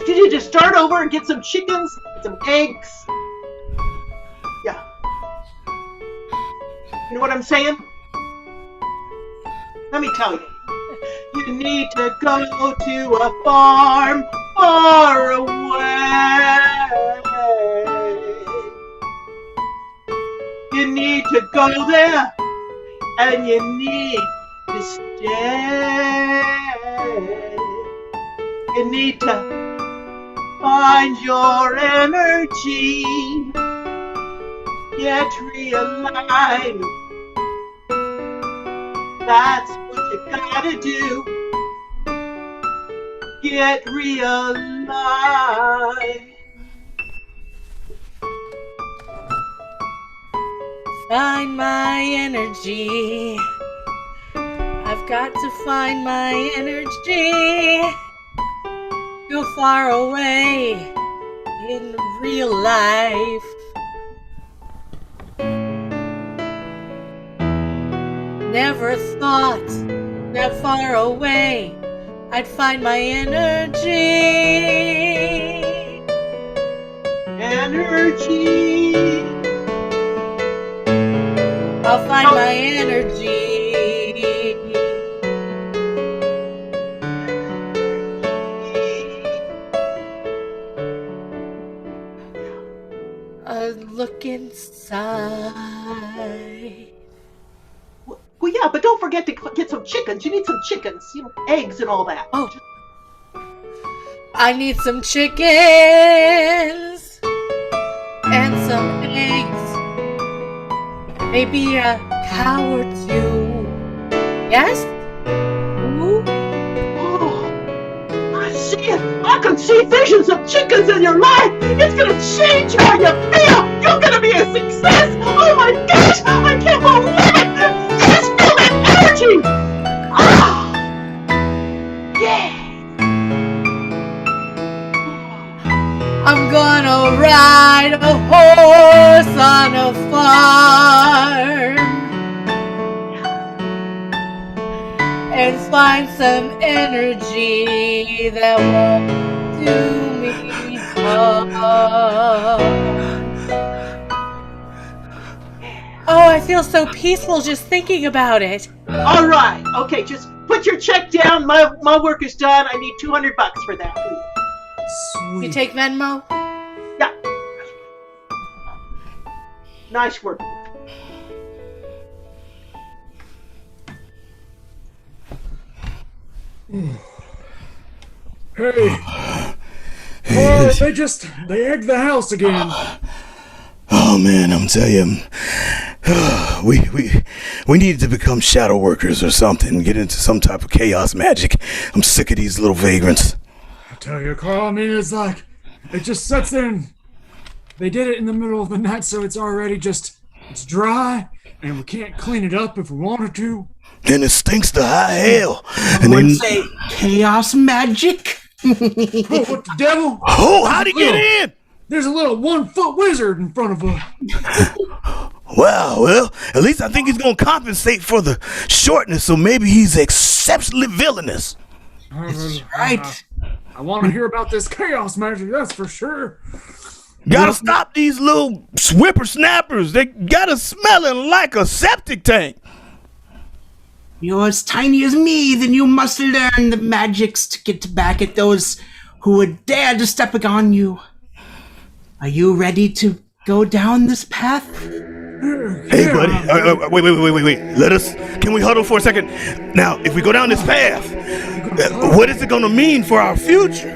M: You need to start over and get some chickens, some eggs. Yeah. You know what I'm saying? Let me tell you. You need to go to a farm far away. You need to go there, and you need to stay. You need to find your energy. Get realigned. That's what you gotta do. Get realigned.
L: Find my energy. I've got to find my energy. Go far away in real life. Never thought that far away I'd find my energy.
M: Energy.
L: I'll find my energy. Look inside.
M: Well, yeah, but don't forget to get some chickens. You need some chickens, you know, eggs and all that.
L: Oh. I need some chickens and some eggs. Maybe a cow or two. Yes? Ooh.
M: Oh, I see it. I can see visions of chickens in your life. It's gonna change how you feel. You're gonna be a success. Oh my gosh, I can't believe it. Just feel that energy. Ah, yeah.
L: I'm gonna ride a horse on a farm and find some energy that won't do me harm. Oh, I feel so peaceful just thinking about it.
M: All right. Okay, just put your check down. My work is done. I need $200 for that, please.
I: Sweet.
L: You take Venmo?
M: Yeah. Nice work.
I: Hey. Oh, they egged the house again.
J: Oh man, I'm telling you, we need to become shadow workers or something. Get into some type of chaos magic. I'm sick of these little vagrants.
I: I tell you, Carl. I mean, it's like it just sets in. They did it in the middle of the night, so it's already it's dry, and we can't clean it up if we wanted to.
J: And it stinks to high hell.
G: And they say chaos magic.
I: Oh, what the devil?
J: Oh, how'd he get in?
I: There's a little 1-foot wizard in front of us.
J: Wow, well, at least I think he's gonna compensate for the shortness, so maybe he's exceptionally villainous.
G: That's right.
I: I want to hear about this chaos magic, that's for sure.
J: Gotta stop these little whippersnappers. They gotta smelling like a septic tank.
G: You're as tiny as me, then you must learn the magics to get back at those who would dare to step on you. Are you ready to go down this path?
J: Hey, buddy. Wait. Can we huddle for a second? Now, if we go down this path, what is it going to mean for our future?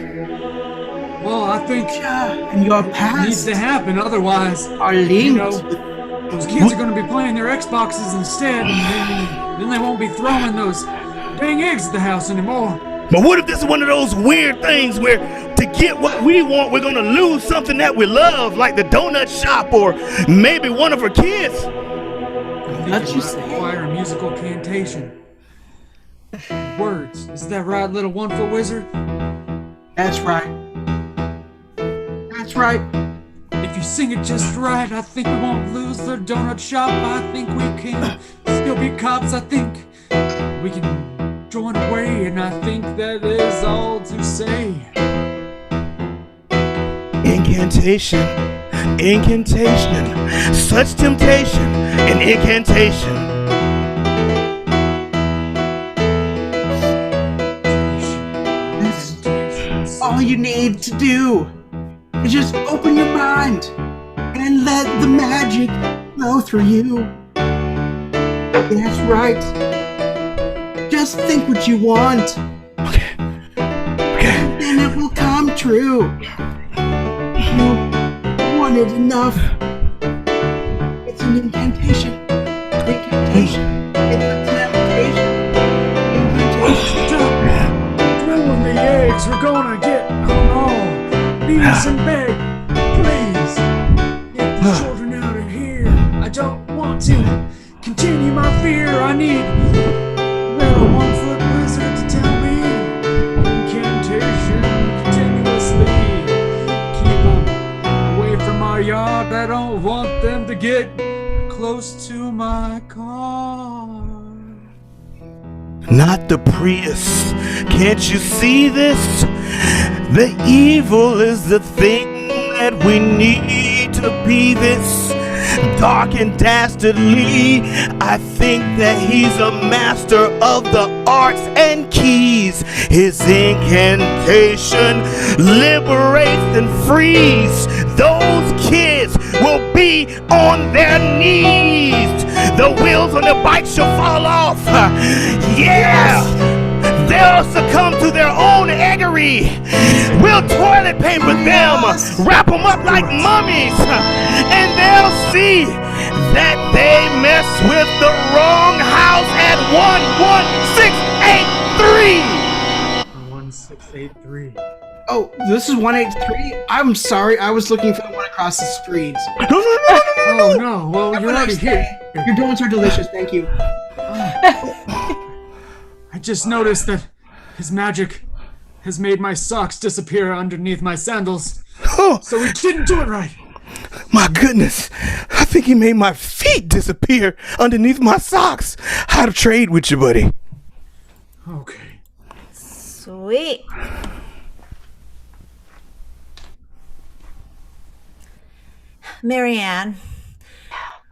I: Well, I think
G: and your past
I: needs to happen. Otherwise,
G: are linked.
I: You know, those kids are going to be playing their Xboxes instead, and then they won't be throwing those dang eggs at the house anymore.
J: But what if this is one of those weird things where to get what we want, we're gonna lose something that we love, like the donut shop or maybe one of our kids?
G: What you say?
I: Require a musical cantation. Words. Is that right, little 1-foot wizard?
G: That's right. That's right.
I: If you sing it just right, I think we won't lose the donut shop. I think we can still be cops. I think we can join away, and I think that is all to say.
J: Incantation, incantation, such temptation, an incantation.
G: That's all you need to do. Is just open your mind and let the magic flow through you. That's right. Just think what you want.
J: Okay.
G: And then it will come true. You want it enough. It's an incantation. Incantation. It's a temptation. Incantation.
I: Throwing the eggs, we're gonna get them all. Beavis and beg, please. Get the children out of here. I don't want to continue my fear. I need little 1-foot wizard to tell me incantation continuously. Keep them away from my yard. I don't want them to get close to my car.
J: Not the Prius. Can't you see this? The evil is the thing that we need to be this dark and dastardly. I think that he's a master of the arts and keys. His incantation liberates and frees. Those kids will be on their knees. The wheels on the bike shall fall off. Yeah! They'll succumb to their own eggery. We'll toilet paper them, wrap them up like mummies, and they'll see that they mess with the wrong house at 11683.
I: 1683.
G: Oh, this is 183? I'm sorry, I was looking for the one across the street.
J: No.
I: Oh no, well,
G: Have
I: you're
G: a
I: already
G: nice
I: here.
G: day. Your donuts are delicious, thank you.
I: I just noticed that his magic has made my socks disappear underneath my sandals. So he didn't do it right.
J: My goodness, I think he made my feet disappear underneath my socks. How to trade with you, buddy?
I: Okay.
K: Sweet. Marianne,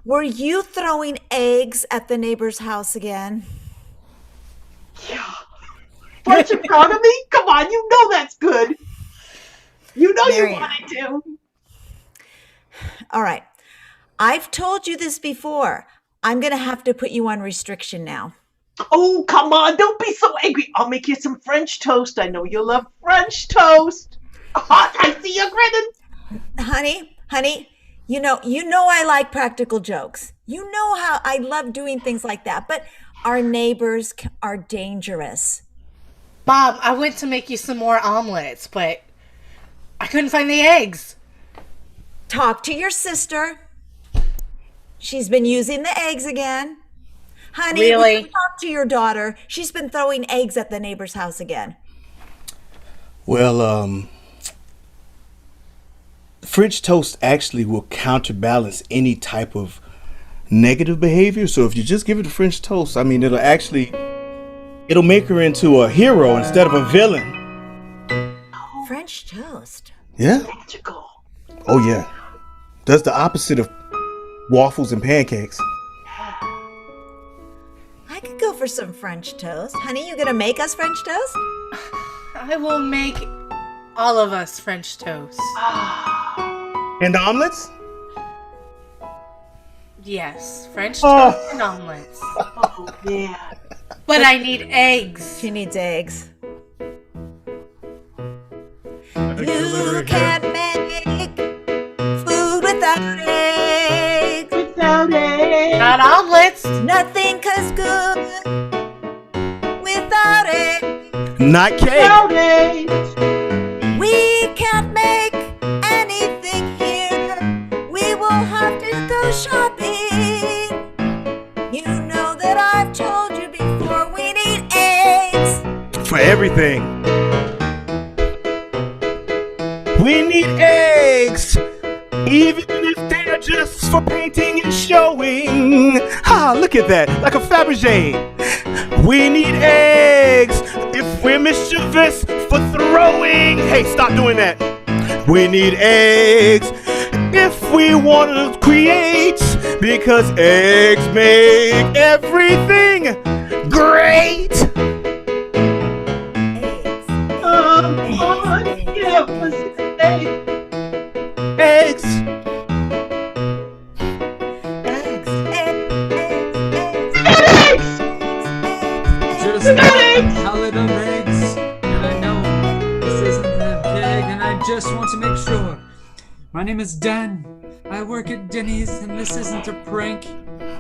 K: were you throwing eggs at the neighbor's house again?
M: Yeah. Aren't you proud of me? Come on, you know that's good. You know
K: Marianne.
M: you wanted to.
K: All right. I've told you this before. I'm going to have to put you on restriction now.
M: Oh, come on. Don't be so angry. I'll make you some French toast. I know you love French toast. Hot, I see you grinning.
K: Honey, you know I like practical jokes. You know how I love doing things like that, but our neighbors are dangerous.
L: Mom, I went to make you some more omelets, but I couldn't find the eggs.
K: Talk to your sister. She's been using the eggs again. Honey,
L: Really?
K: will you talk to your daughter? She's been throwing eggs at the neighbor's house again.
J: Well, French toast actually will counterbalance any type of negative behavior. So if you just give it a French toast, I mean, it'll make her into a hero instead of a villain.
K: French toast.
J: Yeah?
M: Magical.
J: Oh, yeah. Does the opposite of waffles and pancakes.
K: I could go for some French toast. Honey, you gonna make us French toast?
L: I will make all of us French toast.
J: And omelets?
L: Yes, French toast and omelets.
M: Oh, yeah.
L: But I need eggs.
K: She needs eggs. You can't make food without eggs.
M: Without eggs.
L: Not omelets.
K: Nothing 'cause good without eggs.
J: Not cake.
M: Without eggs.
K: We can't make anything here. We will have to go shopping.
J: We need eggs, even if they're just for painting and showing. Ah, look at that, like a Fabergé. We need eggs if we're mischievous for throwing. Hey, stop doing that. We need eggs if we want to create, because eggs make everything great. Eggs.
I: Just a little eggs, and I know this isn't that big, and I just want to make sure. My name is Dan. I work at Denny's, and this isn't a prank.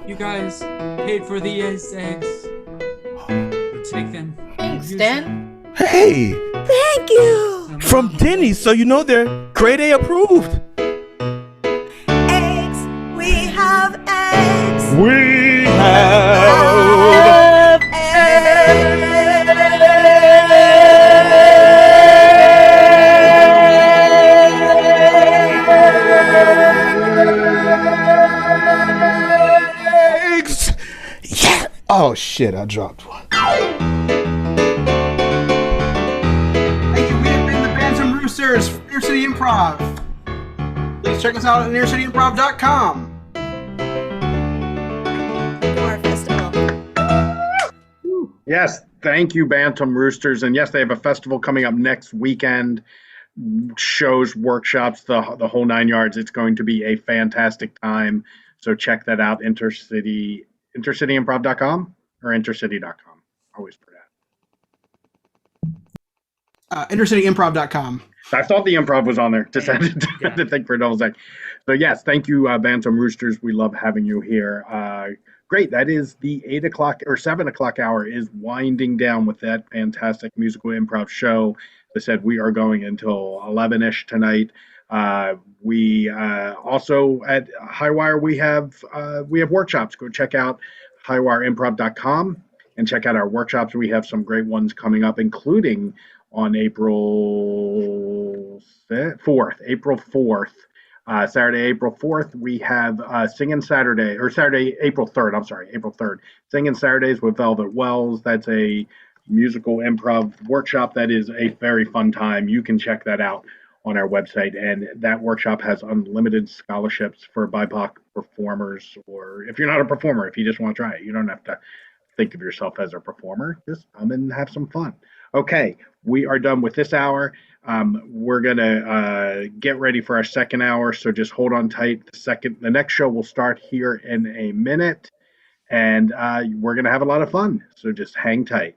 I: You guys paid for these eggs. Take them.
L: Thanks, Dan.
J: Hey,
K: Thank you.
J: from Denny's, so you know they're grade A approved.
K: Eggs. We have eggs.
J: We have eggs. Yeah. Oh shit! I dropped one.
G: Thank you. We have been the Bantam Roosters from Inner City Improv. Please check us out at innercityimprov.com.
K: Our festival.
A: Yes, thank you, Bantam Roosters. And yes, they have a festival coming up next weekend. Shows, workshops, the whole 9 yards. It's going to be a fantastic time. So check that out, intercityimprov.com or intercity.com. Always for that.
G: Innercityimprov.com.
A: I thought the improv was on there. Just had to think for a double second. So yes, thank you, Bantam Roosters. We love having you here. Great. That is the 8 o'clock or 7 o'clock hour is winding down with that fantastic musical improv show. As I said, we are going until 11-ish tonight. We also at Highwire we have workshops. Go check out highwireimprov.com and check out our workshops. We have some great ones coming up, including on April 4th. Saturday, April 4th, we have Singing Saturday, or Saturday, April 3rd. I'm sorry, April 3rd. Singing Saturdays with Velvet Wells. That's a musical improv workshop that is a very fun time. You can check that out on our website. And that workshop has unlimited scholarships for BIPOC performers, or if you're not a performer, if you just want to try it, you don't have to think of yourself as a performer. Just come and have some fun. Okay, we are done with this hour. We're gonna get ready for our second hour, so just hold on tight. The next show will start here in a minute, and we're gonna have a lot of fun. So just hang tight.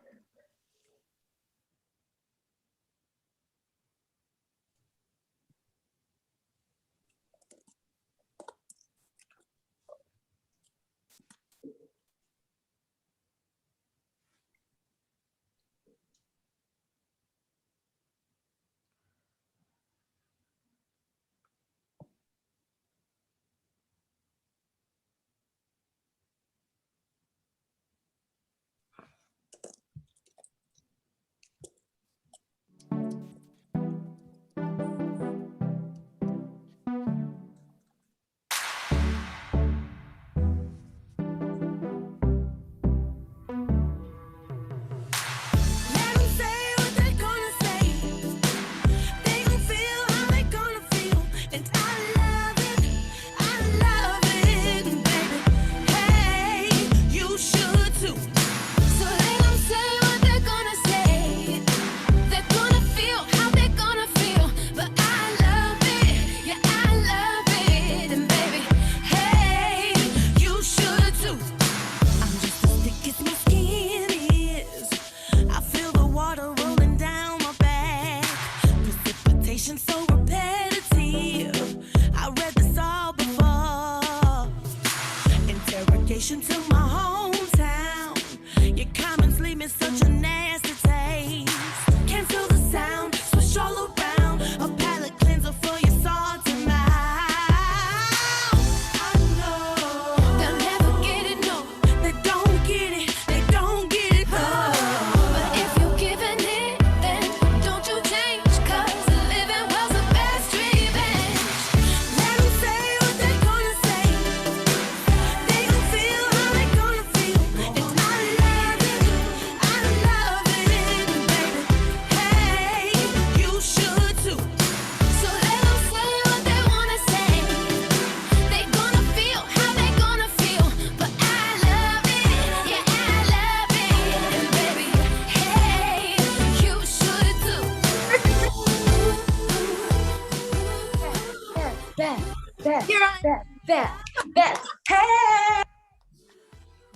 N: Beth,
B: Here I-
N: Beth, Beth, Beth. Hey!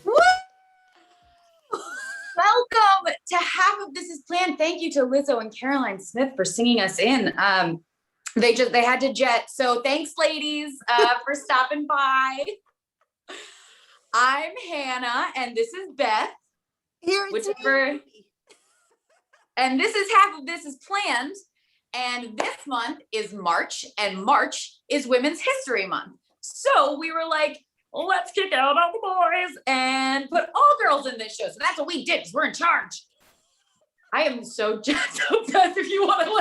N: Woo! Welcome to Half of This Is Planned. Thank you to Lizzo and Caroline Smith for singing us in. They had to jet. So thanks, ladies, for stopping by. I'm Hannah, and this is Beth.
B: Here
N: and this is Half of This Is Planned. And this month is March, and March is Women's History Month. So we were like, well, let's kick out all the boys and put all girls in this show. So that's what we did, because we're in charge. I am so jacked up, Beth, if you want to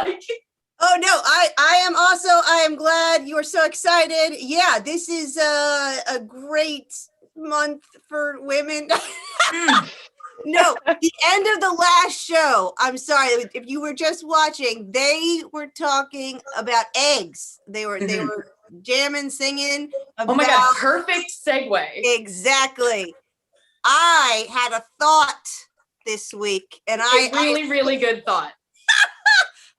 B: Oh no, I am glad you are so excited. Yeah, this is a great month for women. No, the end of the last show. I'm sorry if you were just watching. They were talking about eggs. They were jamming, singing.
N: Oh my God! Perfect segue.
B: Exactly. I had a thought this week, and
N: really good thought.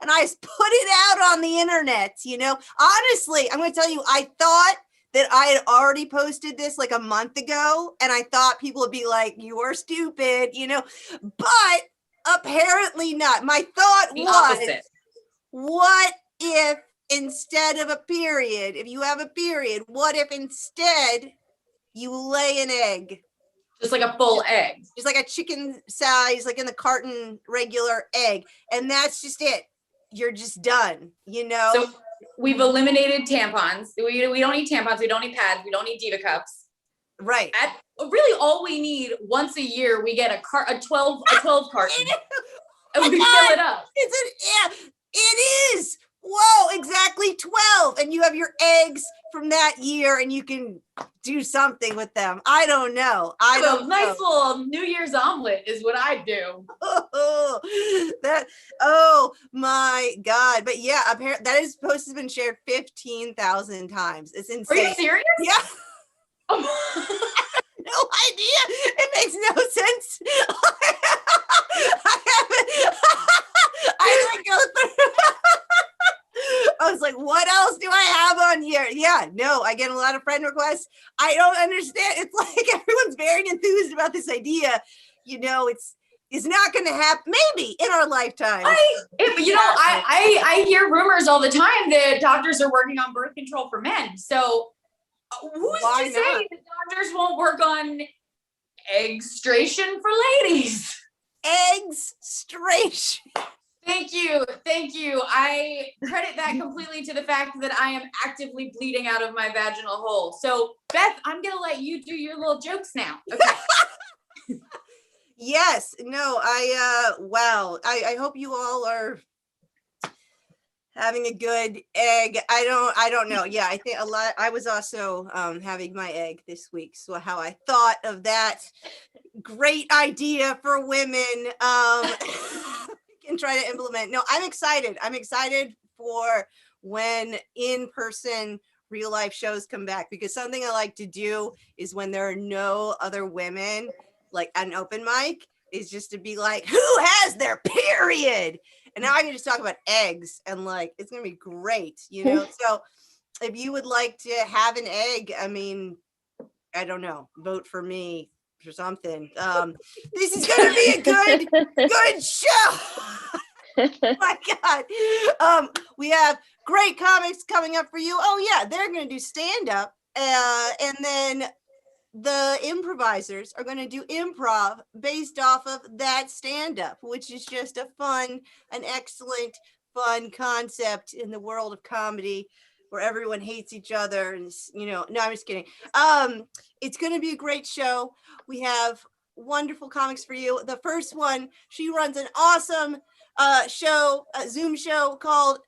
B: And I put it out on the internet. You know, honestly, I'm going to tell you, I thought that I had already posted this like a month ago, and I thought people would be like, you are stupid, you know, but apparently not. My thought was,
N: opposite.
B: What if instead of a period, if you have a period, what if instead you lay an egg?
N: Just like a full egg.
B: Just like a chicken size, like in the carton, regular egg. And that's just it. You're just done, you know?
N: So we've eliminated tampons. We don't need tampons. We don't need pads. We don't need Diva cups.
B: Right.
N: Really, all we need once a year, we get a 12 carton, and we fill it up.
B: It is. Whoa, exactly 12, and you have your eggs from that year, and you can do something with them. I don't know.
N: Nice little New Year's omelet is what I do.
B: Oh my God! But yeah, apparently that post has been shared 15,000 times. It's insane.
N: Are you serious?
B: Yeah. No idea. It makes no sense. I like go through. I was like, what else do I have on here? Yeah, no, I get a lot of friend requests. I don't understand. It's like everyone's very enthused about this idea. You know, it's not going to happen. Maybe in our lifetime.
N: I hear rumors all the time that doctors are working on birth control for men. So who's to say that doctors won't work on eggstration for ladies?
B: Eggstration.
N: Thank you. I credit that completely to the fact that I am actively bleeding out of my vaginal hole. So, Beth, I'm going to let you do your little jokes now. Okay.
B: Yes. No, wow. I hope you all are having a good egg. I don't know. Yeah, I think a lot. I was also having my egg this week. So how I thought of that great idea for women. Can try to implement. No, I'm excited. I'm excited for when in-person real life shows come back, because something I like to do is when there are no other women, like at an open mic, is just to be like, who has their period? And now I can just talk about eggs, and like, it's going to be great, you know? So if you would like to have an egg, I mean, I don't know, vote for me or something. This is gonna be a good show. My God. We have great comics coming up for you. Oh yeah, they're gonna do stand-up, and then the improvisers are gonna do improv based off of that stand-up, which is just an excellent fun concept in the world of comedy, where everyone hates each other, and you know, no, I'm just kidding. It's going to be a great show. We have wonderful comics for you. The first one, she runs an awesome show, a Zoom show called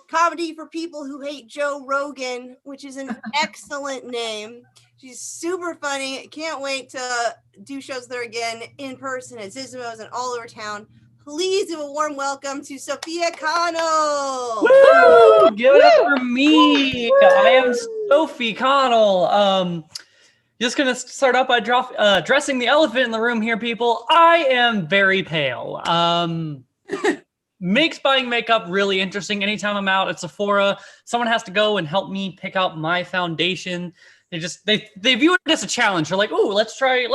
B: Comedy for People Who Hate Joe Rogan, which is an excellent name. She's super funny. Can't wait to do shows there again in person at Zizimo's and all over town. Please give a warm welcome to Sophia Connell.
O: Woo! Give it up for me. I am Sophie Connell. Just gonna start out by dressing the elephant in the room here, people. I am very pale. makes buying makeup really interesting. Anytime I'm out at Sephora, someone has to go and help me pick out my foundation. They view it as a challenge. They're like, "Oh, let's try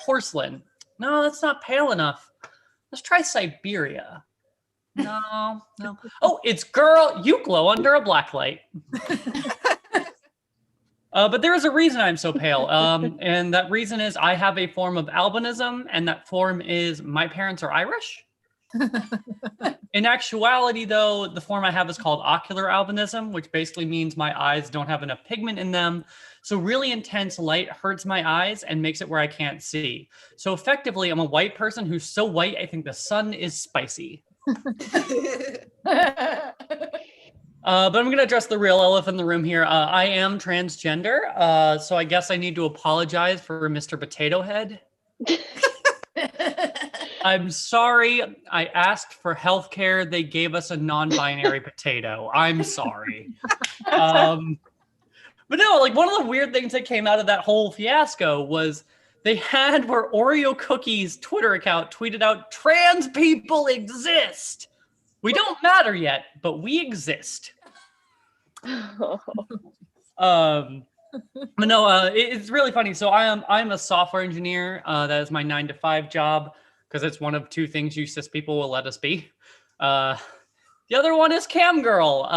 O: porcelain." No, that's not pale enough. Let's try Siberia. No. Oh, it's girl. You glow under a black light. But there is a reason I'm so pale. And that reason is I have a form of albinism, and that form is my parents are Irish. In actuality, though, the form I have is called ocular albinism, which basically means my eyes don't have enough pigment in them. So really intense light hurts my eyes and makes it where I can't see. So effectively, I'm a white person who's so white, I think the sun is spicy. But I'm going to address the real elephant in the room here. I am transgender, so I guess I need to apologize for Mr. Potato Head. I'm sorry. I asked for healthcare. They gave us a non-binary potato. I'm sorry. But no, like one of the weird things that came out of that whole fiasco was they had where Oreo Cookies' Twitter account tweeted out, "Trans people exist. We don't matter yet, but we exist." But no, it's really funny. So I'm a software engineer. That is my 9-to-5 job because it's one of two things you cis people will let us be. The other one is cam girl.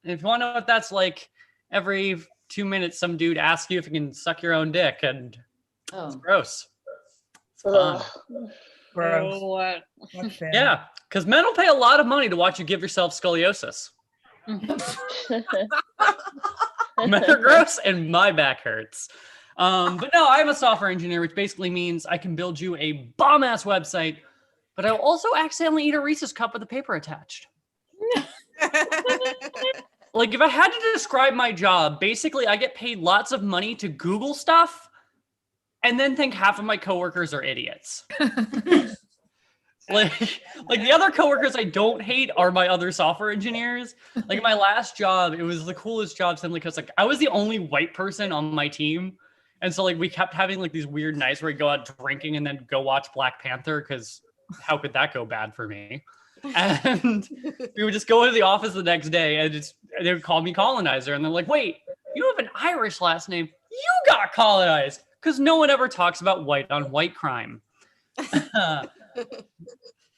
O: If you want to know what that's like, every 2 minutes some dude asks you if you can suck your own dick, and it's gross. It's fun.
F: Gross.
P: What?
O: Yeah, because men will pay a lot of money to watch you give yourself scoliosis. Men are gross and my back hurts. But no, I'm a software engineer, which basically means I can build you a bomb-ass website, but I'll also accidentally eat a Reese's cup with the paper attached. Like if I had to describe my job, basically I get paid lots of money to Google stuff and then think half of my coworkers are idiots. Like the other coworkers I don't hate are my other software engineers. Like my last job, it was the coolest job simply because like I was the only white person on my team. And so like we kept having like these weird nights where we go out drinking and then go watch Black Panther because how could that go bad for me? And we would just go into the office the next day and they would call me colonizer. And they're like, "Wait, you have an Irish last name. You got colonized." Because no one ever talks about white on white crime. But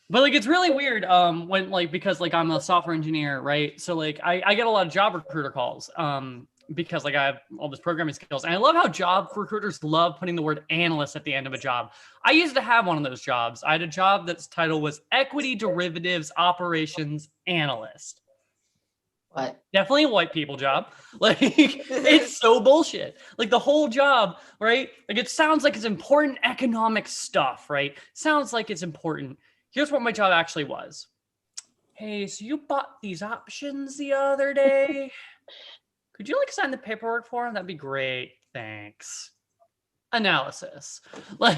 O: like it's really weird when like because like I'm a software engineer, right? So like I get a lot of job recruiter calls because like I have all this programming skills, and I love how job recruiters love putting the word analyst at the end of a job. I used to have one of those jobs. I had a job that's title was Equity Derivatives Operations Analyst.
N: What?
O: Definitely a white people job. Like it's so bullshit. Like the whole job, right? Like it sounds like it's important economic stuff, right? Sounds like it's important. Here's what my job actually was. "Hey, so you bought these options the other day. Could you like sign the paperwork for them? That'd be great. Thanks." Analysis. My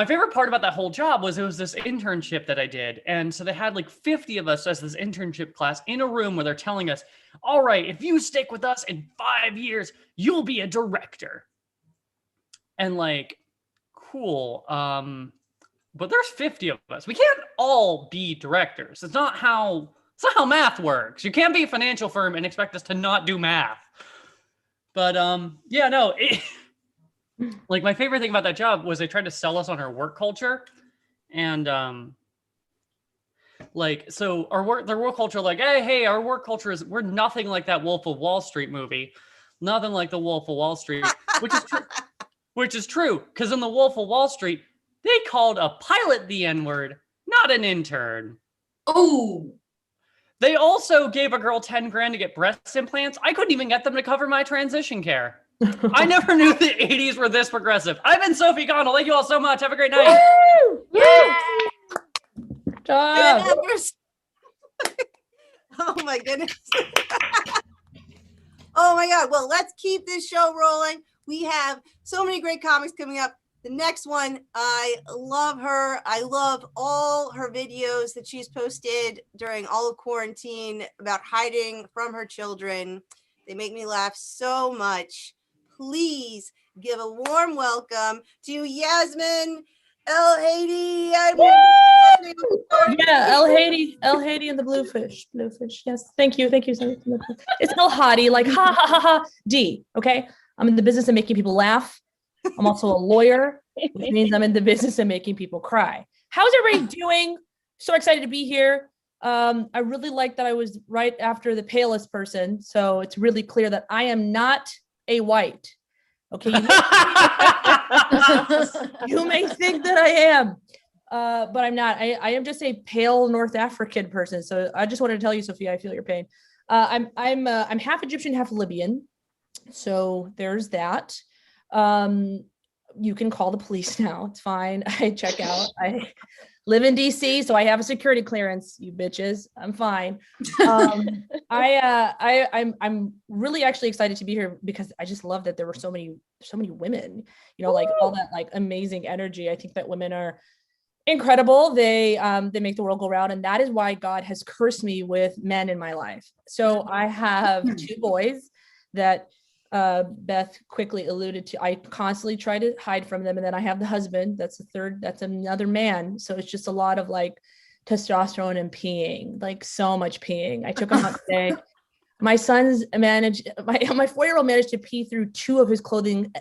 O: favorite part about that whole job was it was this internship that I did. And so they had like 50 of us as this internship class in a room where they're telling us, "All right, if you stick with us in 5 years, you'll be a director." And like, cool. But there's 50 of us. We can't all be directors. It's not how math works. You can't be a financial firm and expect us to not do math. But yeah, no. Like my favorite thing about that job was they tried to sell us on our work culture, and their work culture, like, hey, our work culture is we're nothing like that Wolf of Wall Street movie, nothing like the Wolf of Wall Street, which is true because in the Wolf of Wall Street they called a pilot the N-word, not an intern.
N: Oh.
O: They also gave a girl 10 grand to get breast implants. I couldn't even get them to cover my transition care. I never knew the 80s were this progressive. I've been Sophie Connell. Thank you all so much. Have a great night.
P: Woo! Job.
Q: Oh my goodness. Oh my God. Well, let's keep this show rolling. We have so many great comics coming up. The next one, I love her. I love all her videos that she's posted during all of quarantine about hiding from her children. They make me laugh so much. Please give a warm welcome to Yasmin El Haiti.
P: Yeah, El Haiti, and the bluefish. Yes, thank you. It's El Hadi, like ha ha ha ha D. Okay, I'm in the business of making people laugh. I'm also a lawyer, which means I'm in the business of making people cry. How's everybody doing? So excited to be here. I really like that I was right after the palest person, so it's really clear that I am not a white. Okay, you may think that I am, but I'm not. I am just a pale North African person. So I just wanted to tell you, Sophia, I feel your pain. I'm half Egyptian, half Libyan. So there's that. You can call the police now. It's fine. I check out. I live in DC, so I have a security clearance, you bitches. I'm fine. I'm really actually excited to be here because I just love that there were so many women, like all that like amazing energy. I think that women are incredible. They make the world go round, and that is why God has cursed me with men in my life. So I have two boys that Beth quickly alluded to. I constantly try to hide from them, and then I have the husband. That's another man. So it's just a lot of like testosterone and peeing, like so much peeing. I took him out today. My son's managed, my 4-year-old managed to pee through 2 of his clothing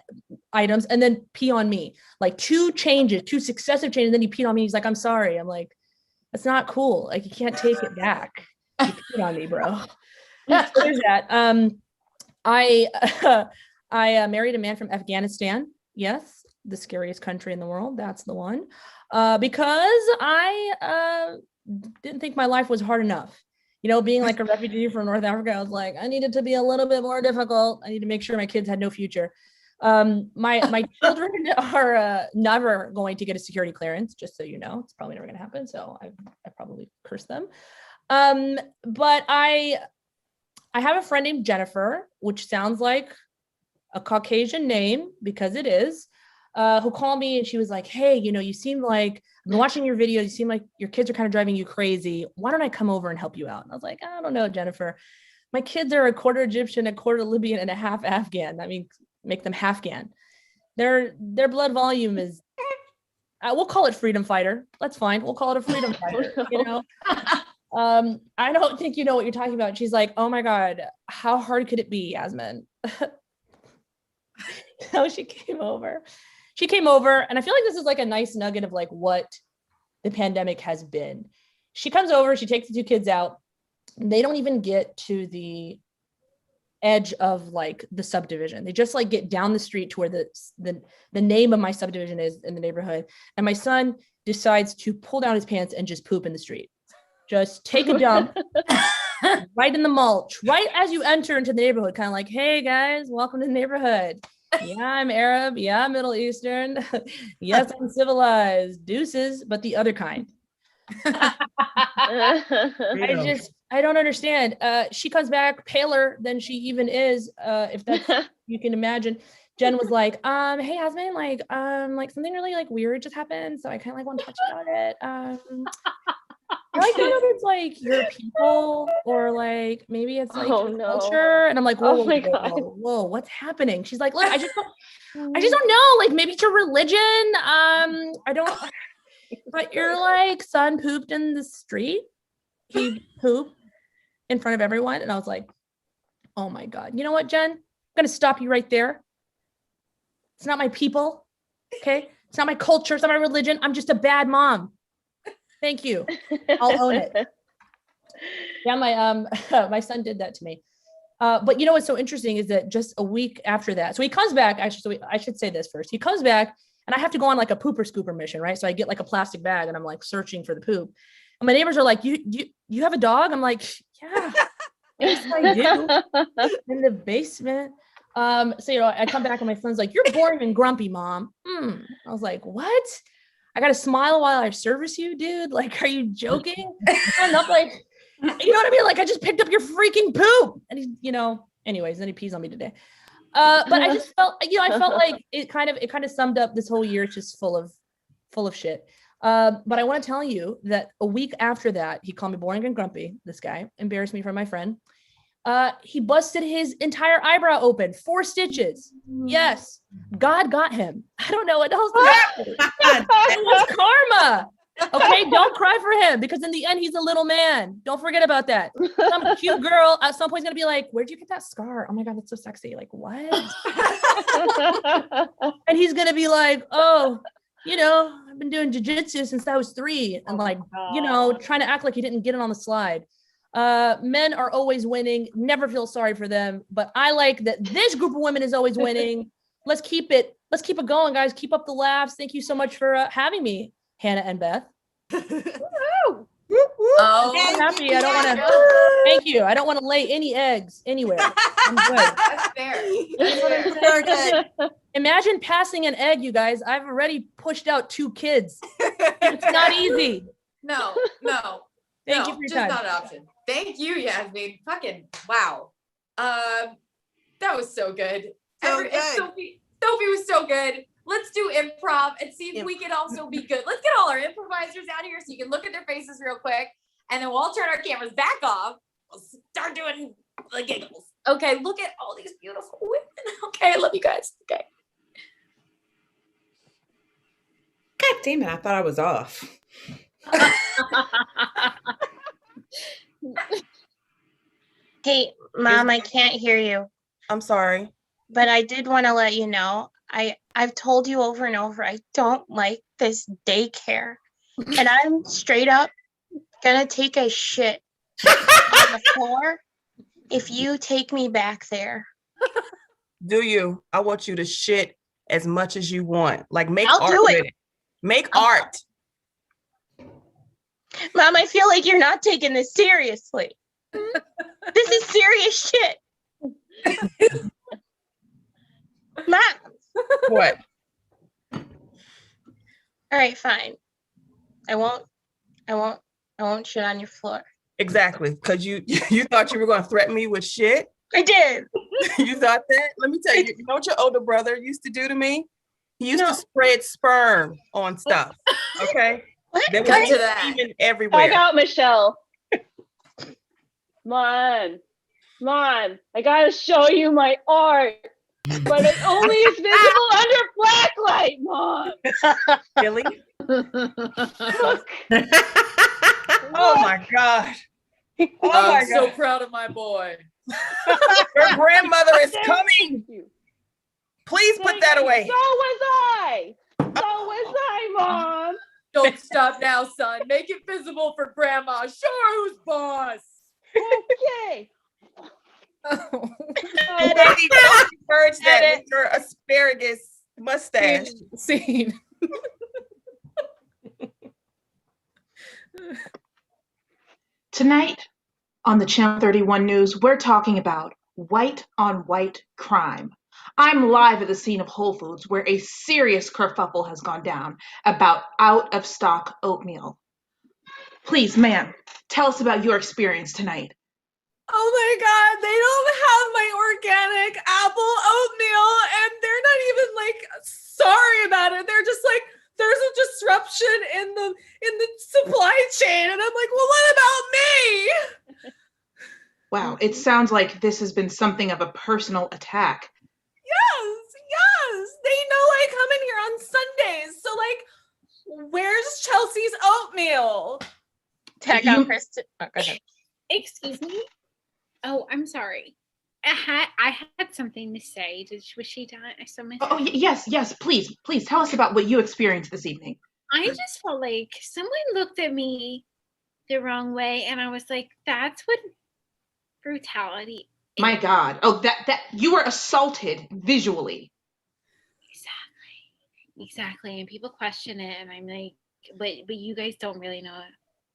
P: items and then pee on me, like 2 successive changes. And then he peed on me. He's like, I'm sorry. I'm like, that's not cool. Like, you can't take it back. You peed on me, bro. So there's that. I married a man from Afghanistan. Yes, the scariest country in the world. That's the one. Because I didn't think my life was hard enough. Being like a refugee from North Africa, I was like, I needed to be a little bit more difficult. I need to make sure my kids had no future. My children are never going to get a security clearance, just so you know. It's probably never going to happen. So I probably cursed them. But I have a friend named Jennifer, which sounds like a Caucasian name because it is, who called me and she was like, hey, you seem like, I've been watching your videos. You seem like your kids are kind of driving you crazy. Why don't I come over and help you out? And I was like, I don't know, Jennifer. My kids are a quarter Egyptian, a quarter Libyan, and a half Afghan. I mean, make them Halfghan. Their blood volume is, we'll call it freedom fighter. That's fine. We'll call it a freedom fighter, I don't think you know what you're talking about. She's like, oh my God, how hard could it be, Yasmin? So she came over, and I feel like this is like a nice nugget of like what the pandemic has been. She comes over, she takes the 2 kids out. They don't even get to the edge of like the subdivision. They just like get down the street to where the name of my subdivision is in the neighborhood. And my son decides to pull down his pants and just poop in the street. Just take a dump right in the mulch, right as you enter into the neighborhood, kind of like, hey guys, welcome to the neighborhood. Yeah, I'm Arab. Yeah, I'm Middle Eastern. Yes, I'm civilized. Deuces, but the other kind. I don't understand. She comes back paler than she even is, if that's you can imagine. Jen was like, hey Yasmin, like something really like weird just happened. So I kind of like want to talk about it. I like to know if it's like your people or like maybe it's like your culture. And I'm like, whoa, what's happening? She's like, look, I just don't know. Like maybe it's your religion. I don't. But your like son pooped in the street. He pooped in front of everyone, and I was like, oh my God. You know what, Jen? I'm gonna stop you right there. It's not my people. Okay, it's not my culture. It's not my religion. I'm just a bad mom. Thank you. I'll own it. Yeah, my son did that to me. But you know what's so interesting is that just a week after that, so he comes back. Actually, I should say this first. He comes back, and I have to go on like a pooper scooper mission, right? So I get like a plastic bag, and I'm like searching for the poop. And my neighbors are like, "You have a dog?" I'm like, "Yeah, yes I do." In the basement. So I come back, and my son's like, "You're boring and grumpy, Mom." I was like, "What?" I got to smile while I service you, dude. Like, are you joking? I'm not like, you know what I mean? Like, I just picked up your freaking poop. And he, anyways, then he pees on me today. But I just felt, I felt like it kind of summed up this whole year. It's just full of shit. But I want to tell you that a week after that, he called me boring and grumpy. This guy embarrassed me in front of my friend. He busted his entire eyebrow open, 4 stitches. Yes, God got him. I don't know what else to say. It was karma. Okay, don't cry for him because in the end, he's a little man. Don't forget about that. Some cute girl at some point is gonna be like, "Where'd you get that scar? Oh my God, that's so sexy." Like, what? And he's gonna be like, "Oh, I've been doing jujitsu since I was 3," and trying to act like he didn't get it on the slide. Men are always winning. Never feel sorry for them. But I like that this group of women is always winning. Let's keep it going, guys. Keep up the laughs. Thank you so much for having me, Hannah and Beth.
N: Oh,
P: I'm happy. I don't want to. Thank you. I don't want to lay any eggs anywhere. I'm good.
N: That's fair.
Q: Very good.
P: Imagine passing an egg, you guys. I've already pushed out 2 kids. It's not easy.
N: No.
P: Thank you for your
N: just
P: time.
N: not an option. Thank you, Yasmin. Fucking wow. That was so good.
Q: Good.
N: Sophie was so good. Let's do improv and see if we can also be good. Let's get all our improvisers out here so you can look at their faces real quick, and then we'll all turn our cameras back off. We'll start doing the giggles. Okay, look at all these beautiful women. Okay, I love you guys. Okay.
R: God damn it, I thought I was off.
S: Hey, Mom, I can't hear you.
R: I'm sorry.
S: But I did want to let you know, I've told you over and over, I don't like this daycare. And I'm straight up gonna take a shit on the floor if you take me back there.
R: Do you? I want you to shit as much as you want. Like, make
S: I'll
R: art
S: do it.
R: with it. Make art.
S: Mom, I feel like you're not taking this seriously. This is serious shit. Mom.
R: What?
S: All right, fine. I won't shit on your floor.
R: Exactly. Because you thought you were going to threaten me with shit?
S: I did.
R: You thought that? Let me tell you, you know what your older brother used to do to me? He used to spread sperm on stuff. Okay? There was semen everywhere.
T: Back out, Michelle. Mom, I gotta show you my art, but it only is visible under blacklight, Mom.
R: Really? Oh my God. Oh my
N: I'm so
R: God.
N: proud of my boy.
R: Your grandmother is coming. Please put that away.
T: So was I, Mom.
N: Don't stop now, son. Make it visible for Grandma. Show her who's boss.
T: Okay.
R: Daddy, don't encourage that with your asparagus mustache.
P: Scene.
M: Tonight on the Channel 31 News, we're talking about white on white crime. I'm live at the scene of Whole Foods where a serious kerfuffle has gone down about out of stock oatmeal. Please, ma'am, tell us about your experience tonight.
U: Oh my God, they don't have my organic apple oatmeal and they're not even like sorry about it. They're just like, there's a disruption in the supply chain. And I'm like, well, what about me?
M: Wow, it sounds like this has been something of a personal attack.
U: Yes. They know I come in here on Sundays. So like, where's Chelsea's oatmeal?
S: Tag on Kristen. Oh, go ahead.
V: Excuse me? Oh, I'm sorry. I had something to say. Was she done? I still missed
M: Oh, yes, please tell us about what you experienced this evening.
V: I just felt like someone looked at me the wrong way, and I was like, that's what brutality is.
M: My God. Oh, that you were assaulted visually.
V: Exactly. And people question it, and I'm like, but you guys don't really know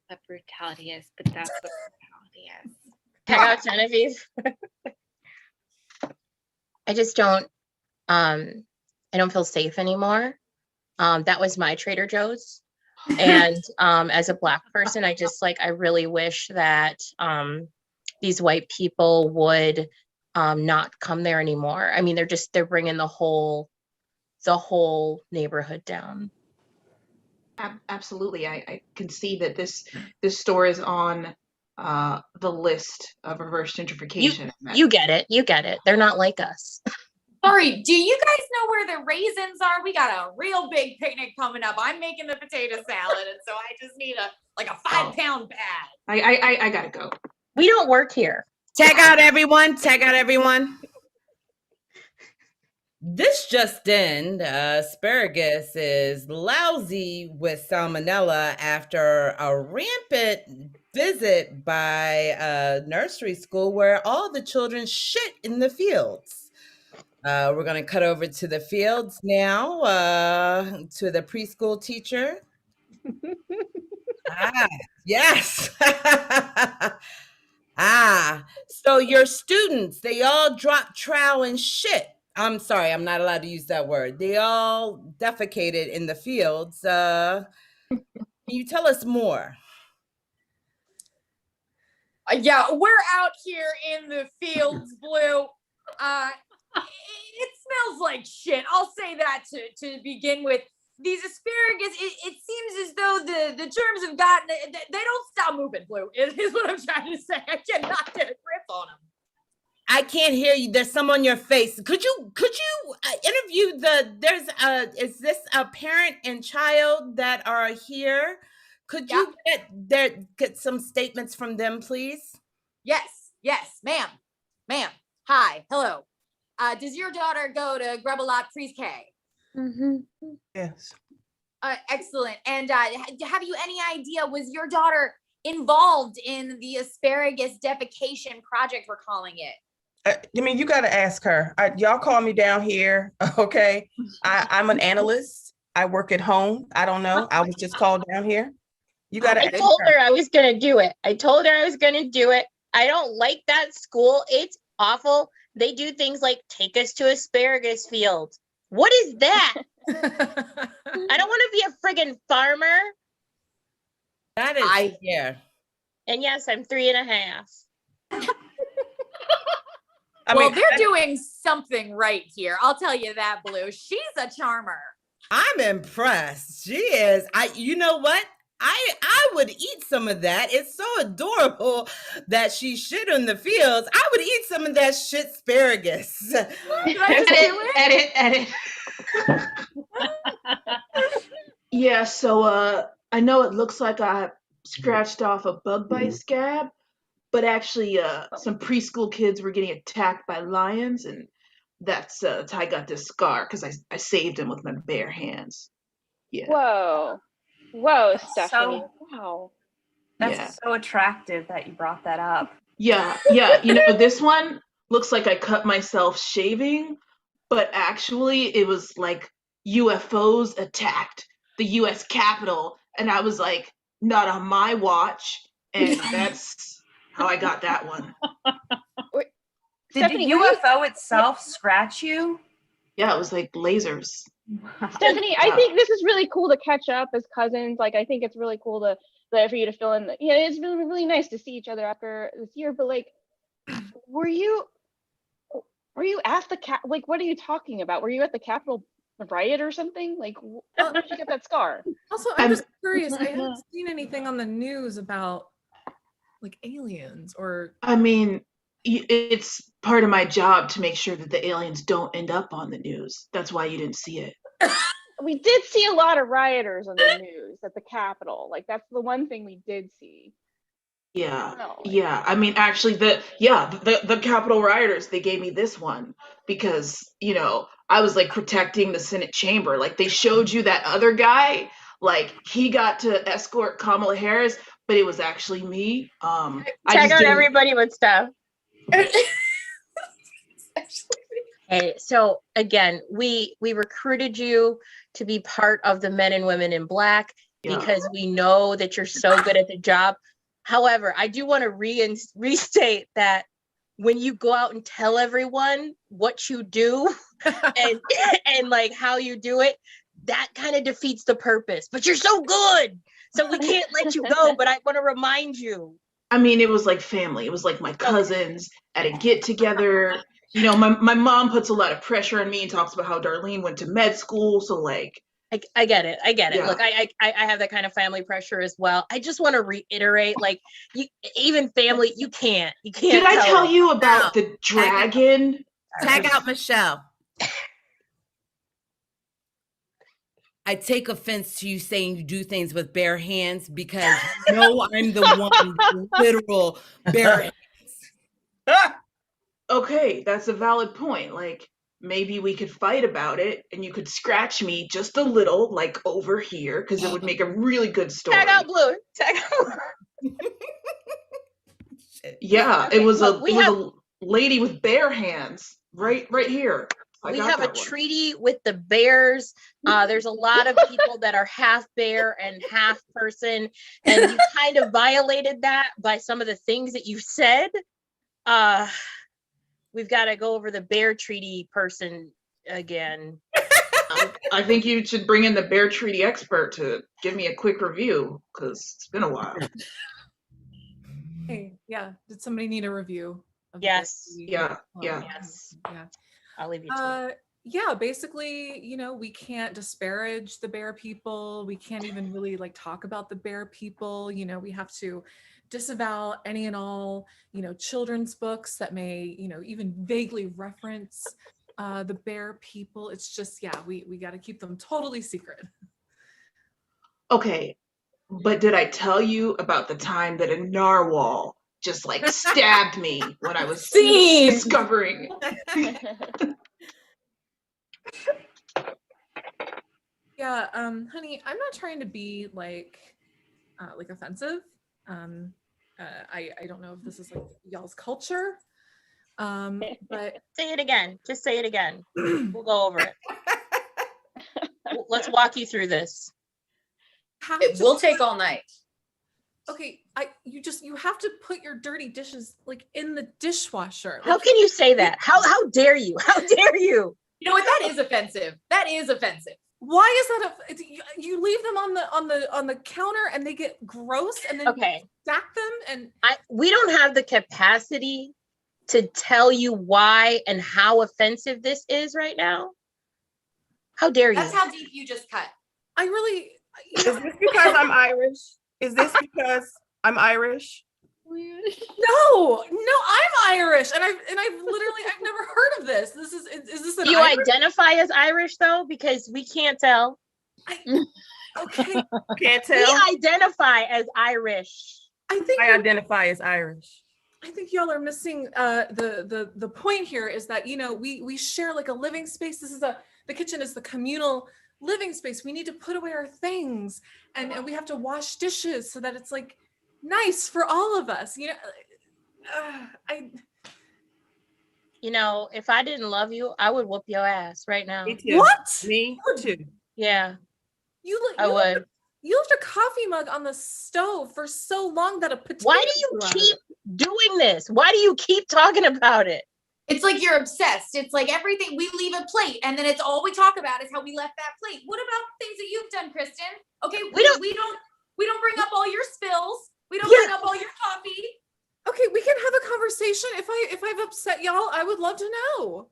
V: what brutality is, but that's what brutality is.
S: Tag out Genevieve. I just don't I don't feel safe anymore. That was my Trader Joe's. And as a Black person, I just I really wish that these white people would not come there anymore. I mean, they're bringing the whole neighborhood down.
M: Absolutely. I can see that this store is on the list of reverse gentrification.
S: You get it. You get it. They're not like us.
N: Sorry, do you guys know where the raisins are? We got a real big picnic coming up. I'm making the potato salad, and so I just need a 5-pound bag.
M: I gotta go.
S: We don't work here.
D: Tag out everyone. Tag out everyone. This just in, asparagus is lousy with salmonella after a rampant visit by a nursery school where all the children shit in the fields. We're going to cut over to the fields now, to the preschool teacher. Yes. So your students, they all dropped trowel and shit. I'm sorry, I'm not allowed to use that word. They all defecated in the fields. Can you tell us more?
N: Yeah, we're out here in the fields, Blue. It smells like shit. I'll say that to begin with. These asparagus, it seems as though the germs have gotten, they don't stop moving, Blue, is what I'm trying to say. I cannot get a grip on them.
D: I can't hear you. There's some on your face. Could you interview is this a parent and child that are here? Could you get some statements from them, please?
N: Yes, ma'am. Hi, hello. Does your daughter go to Grub-a-Lot Pre-K?
L: Mm-hmm.
D: Yes.
N: Excellent. And have you any idea, was your daughter involved in the asparagus defecation project, we're calling it?
R: I mean, you got to ask her. Y'all call me down here, okay? I'm an analyst. I work at home. I don't know. I was just called down here. You got to
S: I told her I was going to do it. I don't like that school. It's awful. They do things like take us to asparagus fields. What is that? I don't want to be a friggin' farmer.
D: That is, yeah.
S: And yes, I'm 3.5.
N: They're doing something right here. I'll tell you that, Blue. She's a charmer.
D: I'm impressed. She is. You know what? I would eat some of that. It's so adorable that she shit in the fields. I would eat some of that shit asparagus.
M: Edit. Yeah, so I know it looks like I scratched off a bug bite scab, but actually some preschool kids were getting attacked by lions, and that's how I got this scar, because I saved them with my bare hands. Yeah.
T: Whoa, Stephanie. Wow.
E: That's so attractive that you brought that up.
M: Yeah. You know, this one looks like I cut myself shaving, but actually it was like UFOs attacked the US Capitol, and I was like, not on my watch, and that's how I got that one.
E: Did Stephanie, the UFO itself scratch you?
M: Yeah, it was like lasers.
T: Stephanie, I think this is really cool to catch up as cousins. Like, I think it's really cool for you to fill in. It's really, really nice to see each other after this year. But like, were you at the like, what are you talking about? Were you at the Capitol riot or something? Like, how did you get that scar?
U: Also, I'm just curious. I haven't seen anything on the news about like aliens or.
M: I mean, it's part of my job to make sure that the aliens don't end up on the news. That's why you didn't see it.
T: We did see a lot of rioters on the news at the Capitol. Like, that's the one thing we did see.
M: Yeah. I mean, actually, the Capitol rioters, they gave me this one because, you know, I was like protecting the Senate chamber. Like, they showed you that other guy, like he got to escort Kamala Harris, but it was actually me.
S: Check out everybody with stuff. Hey, so again, we recruited you to be part of the Men and Women in Black because we know that you're so good at the job. However, I do want to restate that when you go out and tell everyone what you do and like how you do it, that kind of defeats the purpose. But you're so good, so we can't let you go. But I want to remind you.
M: I mean, it was like family. It was like my cousins at a get together. You know, my mom puts a lot of pressure on me and talks about how Darlene went to med school. So like,
S: I get it. I get it.
M: Yeah.
S: Look, I have that kind of family pressure as well. I just want to reiterate, like, you, even family, you can't.
M: Did I tell you about the dragon?
D: Tag out Michelle. I take offense to you saying you do things with bare hands because you know I'm the one with literal bare hands.
M: Okay, that's a valid point. Like, maybe we could fight about it and you could scratch me just a little, like over here, because it would make a really good story.
S: Tag out Blue. Tag out Blue.
M: Yeah,
S: Okay,
M: it was
S: look,
M: a lady with bare hands right here.
S: We have a treaty with the bears. There's a lot of people that are half bear and half person, and you kind of violated that by some of the things that you said. We've got to go over the bear treaty person again.
M: I think you should bring in the bear treaty expert to give me a quick review, because it's been a while.
U: Hey, yeah. Did somebody need a review?
S: Yes.
M: Yeah.
S: Yes.
U: Yeah.
S: I'll leave you to it.
U: Yeah, basically, we can't disparage the bear people. We can't even really like talk about the bear people. We have to disavow any and all, children's books that may, even vaguely reference the bear people. It's just, yeah, we got to keep them totally secret.
M: Okay, but did I tell you about the time that a narwhal just like stabbed me when I was discovering?
U: Yeah, honey, I'm not trying to be like offensive. I don't know if this is like y'all's culture. But
S: say it again. Just say it again. We'll go over it. Let's walk you through this.
N: It will take all night.
U: Okay, you have to put your dirty dishes like in the dishwasher.
S: How can you say that? How dare you? How dare you?
N: You know what? That is offensive. That is offensive.
U: Why is that? You leave them on the counter and they get gross, and then you stack them. And
S: we don't have the capacity to tell you why and how offensive this is right now. How dare you?
N: That's how deep you just cut.
U: I really.
R: Is this because I'm Irish? Is this because I'm Irish?
U: No, I'm Irish, and I've never heard of this. Is this an
S: Do you
U: Irish?
S: identify as Irish though? Because we can't tell.
U: Okay.
R: Can't tell.
S: We identify as Irish.
R: I identify as Irish.
U: I think y'all are missing the point here is that we share like a living space. The kitchen is the communal living space. We need to put away our things and we have to wash dishes so that it's like nice for all of us.
S: If I didn't love you, I would whoop your ass right now.
R: Me too.
U: What?
R: Me too.
S: Yeah.
U: I
S: would.
U: You left a coffee mug on the stove for so long that a potato.
S: Why do you keep doing this? Why do you keep talking about it?
N: It's like you're obsessed. It's like everything we leave a plate, and then it's all we talk about is how we left that plate. What about things that you've done, Kristen? Okay, we don't bring up all your spills. We don't bring up all your coffee.
U: Okay, we can have a conversation. If I've upset y'all, I would love to know.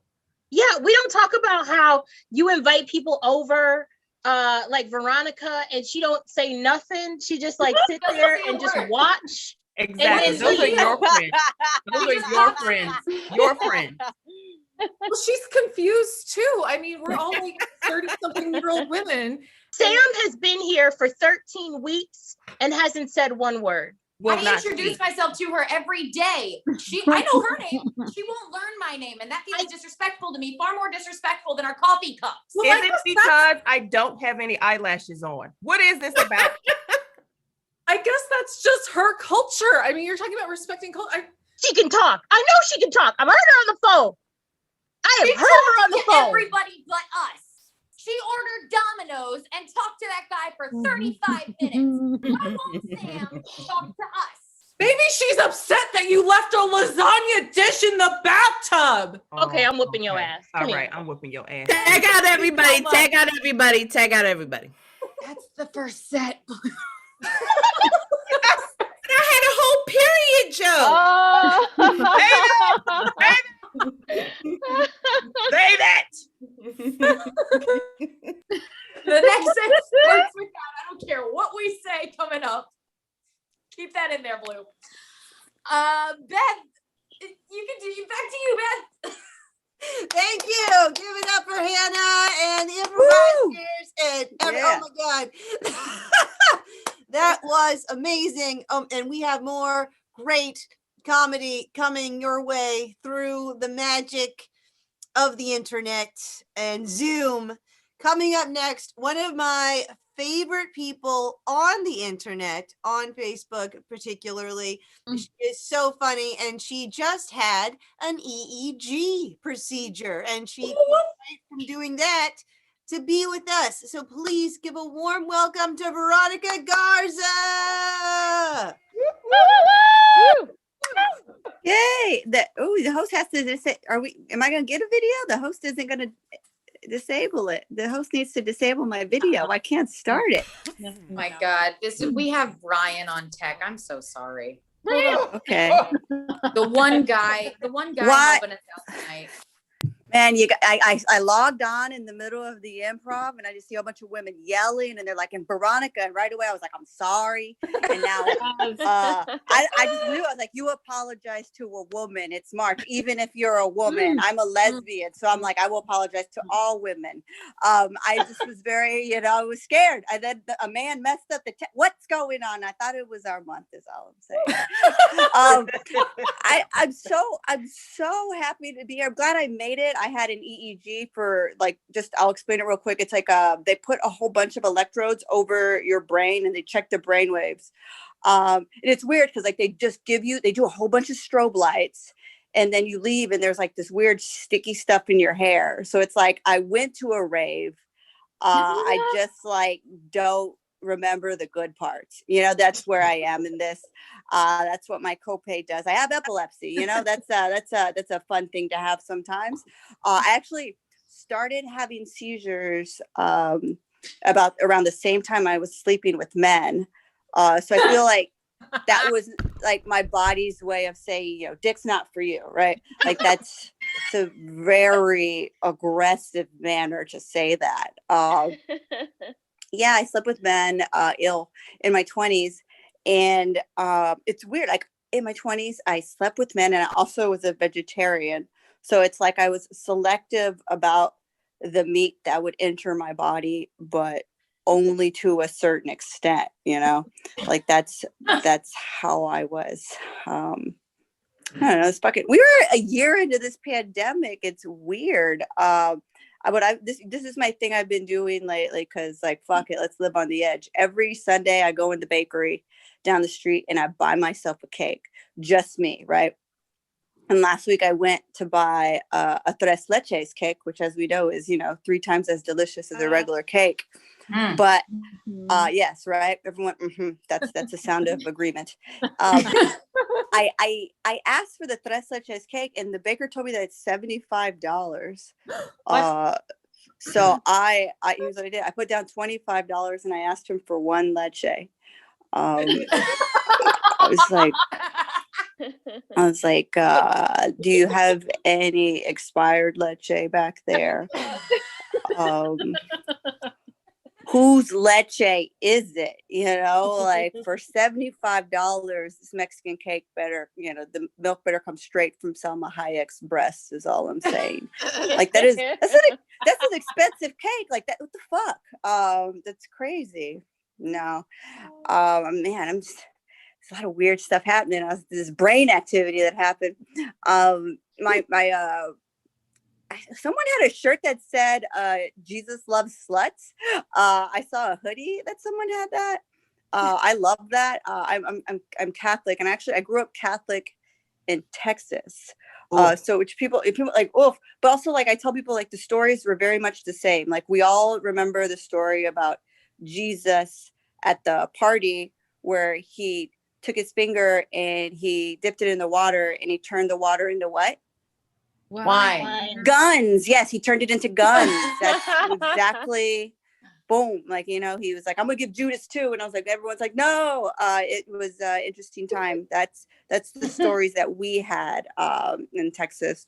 S: Yeah, we don't talk about how you invite people over, like Veronica, and she don't say nothing. She just like sit there and just watch.
R: Exactly. Those are your friends. Those are your friends. Your friends.
U: Well, she's confused too. I mean, we're all like 30-something-year-old women.
S: Sam has been here for 13 weeks and hasn't said one word.
N: I introduce myself to her every day. I know her name. She won't learn my name, and that feels disrespectful to me. Far more disrespectful than our coffee cups.
R: Is it because I don't have any eyelashes on? What is this about?
U: I guess that's just her culture. I mean, you're talking about respecting culture.
S: She can talk. I know she can talk. I've heard her on the phone. I have heard her on the phone.
N: Everybody but us. She ordered Domino's and talked to that guy for 35 minutes. Why won't Sam talk to us?
U: Maybe she's upset that you left a lasagna dish in the bathtub.
S: Okay, I'm whooping your ass.
R: All right, I'm whooping your ass.
D: Tag out everybody. Tag out everybody. Tag out everybody.
N: That's the first set.
D: I had a whole period joke.
R: Say that.
N: The next Beth, you can do back to you, Beth.
Q: Thank you. Give it up for Hannah and the improvisers. And oh my God. That was amazing. And we have more great comedy coming your way through the magic of the internet and Zoom. Coming up next, one of my favorite people on the internet, on Facebook particularly. She is so funny, and she just had an EEG procedure, and she came right from doing that to be with us. So please give a warm welcome to Veronica Garza.
C: Yay! The host has to say, am I going to get a video? The host isn't going to disable it. The host needs to disable my video. I can't start it.
N: Oh my God, we have Ryan on tech. I'm so sorry.
C: Okay.
N: The one guy helping us out tonight.
C: Man, I logged on in the middle of the improv, and I just see a bunch of women yelling, and they're like, and Veronica, and right away I was like, I'm sorry. And now I just knew, I was like, you apologize to a woman. It's March, even if you're a woman. I'm a lesbian, so I'm like, I will apologize to all women. I just was very, I was scared. And then a man messed up what's going on? I thought it was our month, is all I'm saying. I'm so happy to be here. I'm glad I made it. I had an EEG for I'll explain it real quick. It's like they put a whole bunch of electrodes over your brain and they check the brain waves. And it's weird because they just they do a whole bunch of strobe lights and then you leave and there's this weird sticky stuff in your hair. So it's like I went to a rave. I just don't remember the good parts. That's where I am in this. That's what my copay does. I have epilepsy. That's a fun thing to have sometimes. I actually started having seizures about around the same time I was sleeping with men. So I feel like that was my body's way of saying, dick's not for you, right? It's a very aggressive manner to say that. Yeah, I slept with men ill in my 20s. And it's weird. In my 20s, I slept with men and I also was a vegetarian. So it's like I was selective about the meat that would enter my body, but only to a certain extent, that's how I was. I don't know. It's fucking, we were a year into this pandemic. It's weird. This is my thing I've been doing lately because fuck it, let's live on the edge. Every Sunday I go in the bakery down the street and I buy myself a cake, just me, right? And last week I went to buy a tres leches cake, which as we know is 3 times as delicious as a regular cake. But yes, right, everyone, that's the sound of agreement. I asked for the tres leches cake and the baker told me that it's $75. So I usually did. I put down $25 and I asked him for 1 leche. I was like, do you have any expired leche back there? Whose leche is it? For $75, this Mexican cake better, the milk better come straight from Salma Hayek's breasts is all I'm saying. That's an expensive cake. What the fuck? That's crazy. No. Man, there's a lot of weird stuff happening. This brain activity that happened. Someone had a shirt that said Jesus loves sluts. I saw a hoodie that someone had that. I love that. I'm Catholic, and actually I grew up Catholic in Texas. So which people but also I tell people the stories were very much the same. We all remember the story about Jesus at the party where he took his finger and he dipped it in the water and he turned the water into what?
N: Wine.
C: Guns. Yes, he turned it into guns. That's exactly. Boom. He was like, I'm gonna give Judas 2, and I was like, everyone's like, no. It was an interesting time. That's the stories that we had in Texas,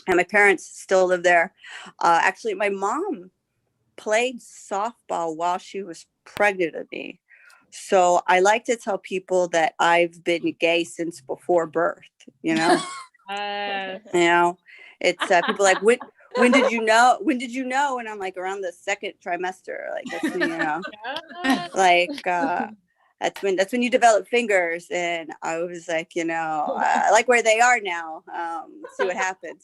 C: and my parents still live there. Actually, my mom played softball while she was pregnant with me. So I like to tell people that I've been gay since before birth, you know? You know, it's people like, when did you know? When did you know? And I'm like, around the second trimester. Like, that's when, you know, like, that's when you develop fingers. And I was like, you know, I like where they are now. Let's see what happens.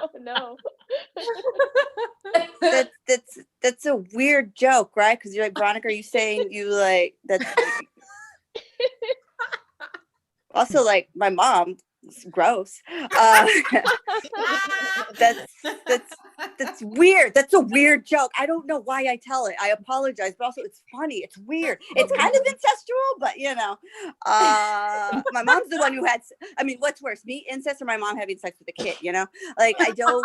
T: Oh no.
C: That's a weird joke, right? Because you're like, Veronica, are you saying you like that's also like my mom? It's gross. That's weird. That's a weird joke. I don't know why I tell it. I apologize, but also it's funny. It's weird. It's kind of incestual, but you know, my mom's the one who had. I mean, what's worse, me incest or my mom having sex with a kid? You know, like I don't.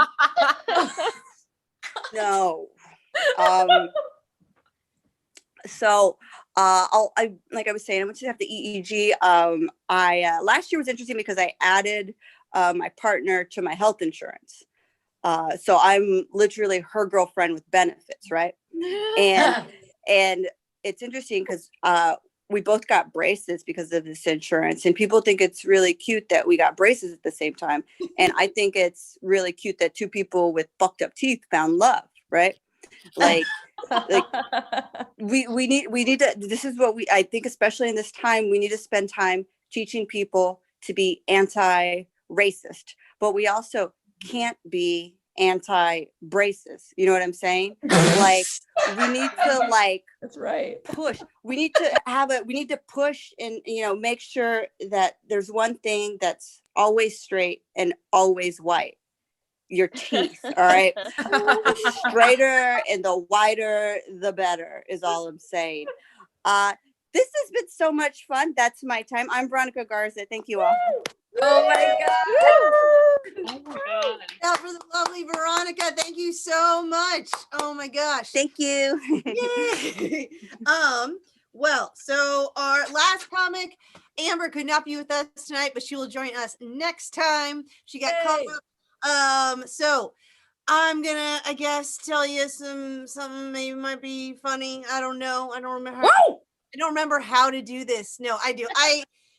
C: No. So I like I was saying, I went to have the EEG. I last year was interesting because I added my partner to my health insurance. So I'm literally her girlfriend with benefits, right? And it's interesting because we both got braces because of this insurance, and people think it's really cute that we got braces at the same time. And I think it's really cute that two people with fucked up teeth found love, right? Like we need to, this is what I think, especially in this time, we need to spend time teaching people to be anti-racist, but we also can't be anti-braces. You know what I'm saying? Like we need to
P: that's right.
C: Push. We need to push and, you know, make sure that there's one thing that's always straight and always white. Your teeth, all right? The straighter and the whiter, the better is all I'm saying. This has been so much fun. That's my time. I'm Veronica Garza. Thank you all.
N: Oh my God.
Q: Oh my God. Out for the lovely Veronica. Thank you so much. Oh my gosh.
C: Thank you.
Q: Yay. Well, so our last comic, Amber, could not be with us tonight, but she will join us next time. She got caught up. So I'm gonna, I guess, tell you something maybe might be funny. I don't know. I don't remember how to do this. No, I do.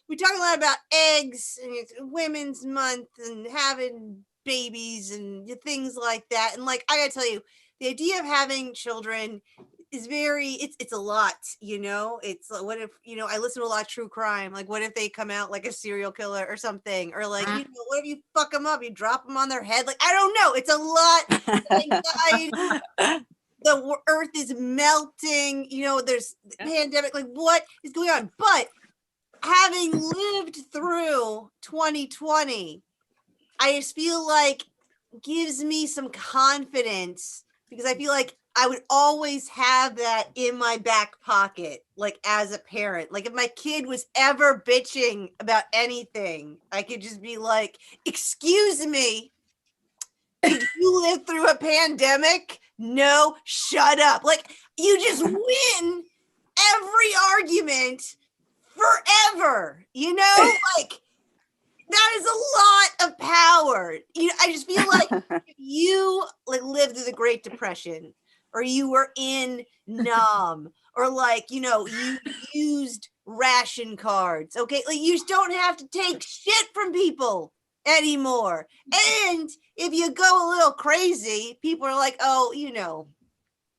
Q: We talk a lot about eggs and it's Women's Month and having babies and things like that. And like, I gotta tell you, the idea of having children is it's a lot, you know. It's like, what if, you know, I listen to a lot of true crime. Like, what if they come out like a serial killer or something? Or like, you know, what if you fuck them up? You drop them on their head? Like, I don't know. It's a lot of anxiety. The earth is melting. You know, there's the pandemic. Like, what is going on? But having lived through 2020, I just feel like gives me some confidence because I feel like I would always have that in my back pocket, like as a parent. Like if my kid was ever bitching about anything, I could just be like, excuse me, did you live through a pandemic? No, shut up. Like you just win every argument forever, you know? Like that is a lot of power. You know, I just feel like if you like lived through the Great Depression or you were in Nam or like, you know, you used ration cards, okay? Like you just don't have to take shit from people anymore. And if you go a little crazy, people are like, oh, you know,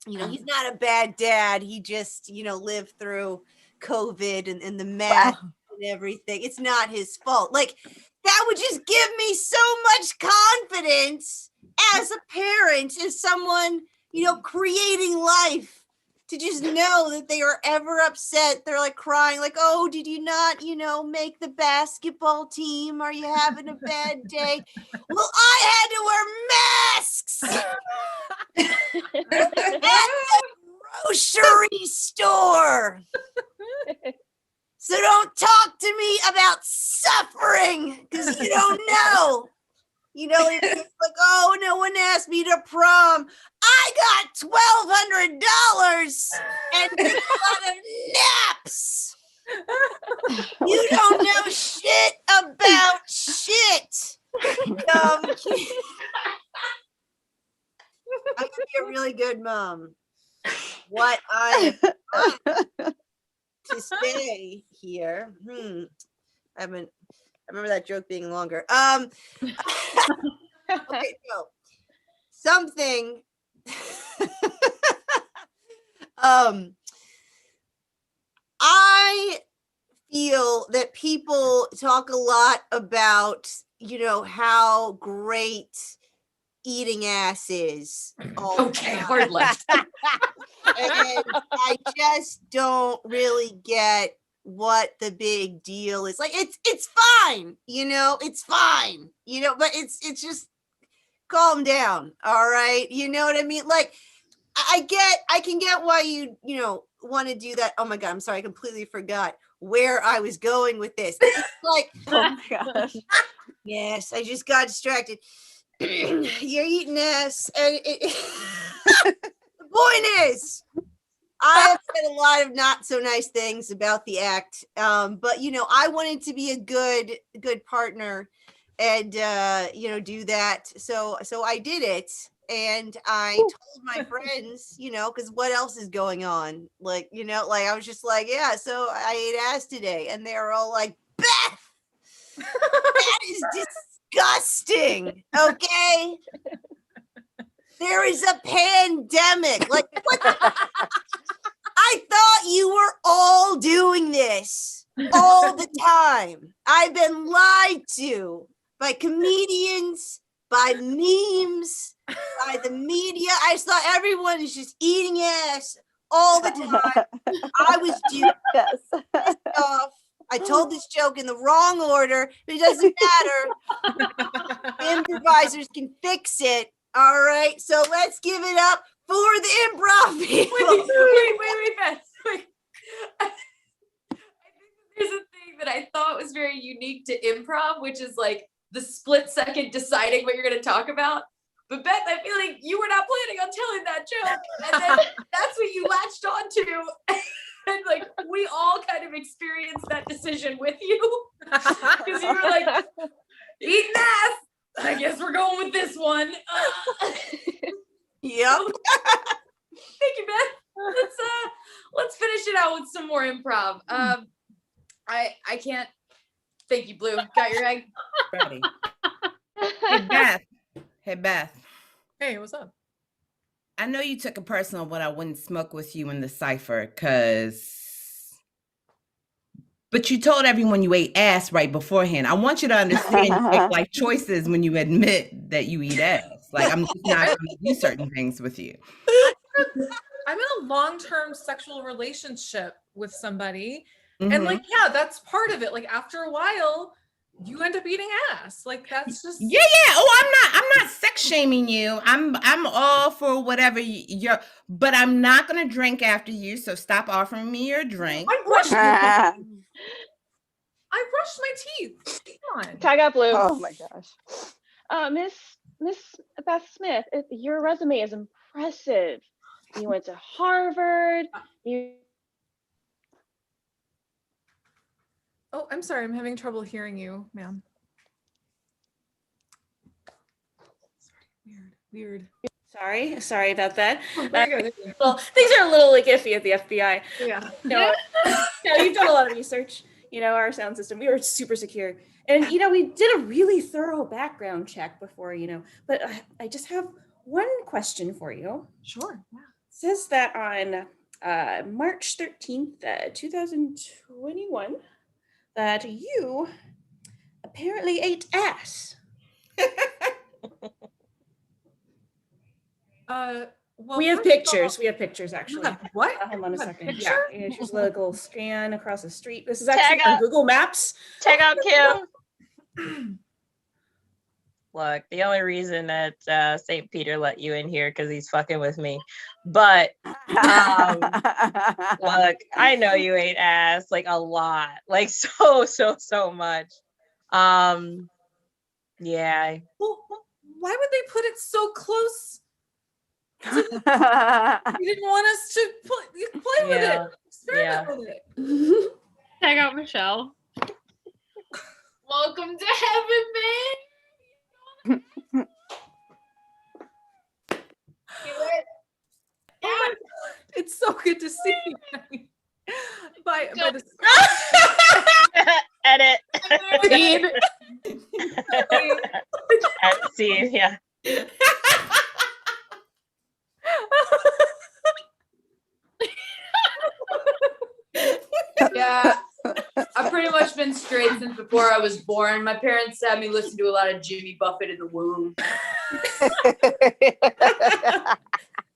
Q: he's not a bad dad. He just, you know, lived through COVID and the math and everything. It's not his fault. Like that would just give me so much confidence as a parent, as someone, you know, creating life, to just know that they are ever upset. They're like crying, like, oh, did you not, you know, make the basketball team? Are you having a bad day? Well, I had to wear masks at the grocery store. So don't talk to me about suffering because you don't know. You know, it's like, oh, no one asked me to prom. I got $1,200 and a lot of naps. You don't know shit about shit. I'm gonna be a really good mom. What I to say here. I remember that joke being longer. Okay, so something. I feel that people talk a lot about, how great eating ass is.
N: Okay, hard left.
Q: And I just don't really get what the big deal is. Like it's fine, it's fine, but it's just calm down, all right? You know what I mean? Like I can get why you want to do that. Oh my god, I'm sorry, I completely forgot where I was going with this. It's like, oh my gosh. Yes, I just got distracted. You're eating ass, and the point is, I have said a lot of not so nice things about the act, but I wanted to be a good partner, and do that. So I did it, and I told my friends, because what else is going on? Like, I was just like, yeah. So I ate ass today, and they were all like, Beth, that is disgusting. Okay. There is a pandemic. Like, what? I thought you were all doing this all the time. I've been lied to by comedians, by memes, by the media. I just thought everyone is just eating ass all the time. I was pissed off. I told this joke in the wrong order, but it doesn't matter. Improvisers can fix it. All right, so let's give it up for the improv people.
N: Wait, Beth. Wait. I think there's a thing that I thought was very unique to improv, which is like the split second deciding what you're going to talk about. But Beth, I feel like you were not planning on telling that joke, and then that's what you latched onto. And like we all kind of experienced that decision with you, because you were like, eating ass. I guess we're going with this one.
Q: Yep.
N: Thank you, Beth. Let's finish it out with some more improv. I can't. Thank you, Blue. Got your egg?
D: Ready. Hey, Beth.
U: Hey, what's up?
D: I know you took it personal when I wouldn't smoke with you in the cipher, but you told everyone you ate ass right beforehand. I want you to understand you make life choices when you admit that you eat ass. Like, I'm just not going to do certain things with you.
U: I'm in a long-term sexual relationship with somebody. And like, yeah, that's part of it. Like after a while, you end up eating ass. Like that's just
D: yeah. Oh, I'm not sex shaming you. I'm all for whatever you're, but I'm not gonna drink after you. So stop offering me your drink.
U: I brushed my teeth. Come on.
T: Tag out Blue.
Q: Oh my gosh.
T: Miss Beth Smith, your resume is impressive. You went to Harvard.
U: Oh, I'm sorry. I'm having trouble hearing you, ma'am. Weird.
T: Sorry about that.
U: There you go.
T: Well, things are a little like iffy at the FBI.
U: Yeah.
T: No, you've done a lot of research. Our sound system, we were super secure. And, we did a really thorough background check before, but I just have one question for you.
U: Sure. Yeah.
T: It says that on March 13th, 2021, that you apparently ate ass.
U: Well,
T: we have pictures. We have pictures, actually.
U: What?
T: Hold on a second.
U: Picture?
T: Yeah, she's a little scan across the street. This is actually on Google Maps.
S: Check out Kim. Look, the only reason that St. Peter let you in here because he's fucking with me. But look, I know you ate ass like a lot, like so much. Yeah.
U: Well, why would they put it so close? You didn't want us to play with it. Experiment with it.
V: Tag out Michelle. Welcome to heaven, man.
U: It's so good to see you. By the
S: Edit.
U: Scene.
S: Scene, yeah.
N: Yeah, I've pretty much been straight since before I was born. My parents had me listen to a lot of Jimmy Buffett in the womb.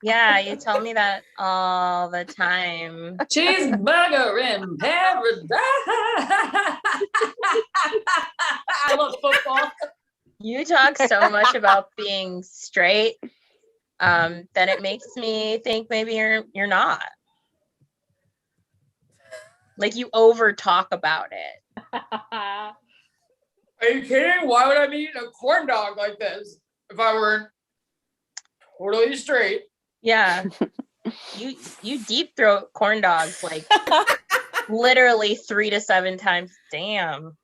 S: Yeah, you tell me that all the time.
N: Cheeseburger in paradise. I love football.
S: You talk so much about being straight, that it makes me think maybe you're not. Like you over talk about it.
N: Are you kidding? Why would I be eating a corn dog like this if I weren't totally straight?
S: Yeah. You deep throat corn dogs like literally 3 to 7 times. Damn.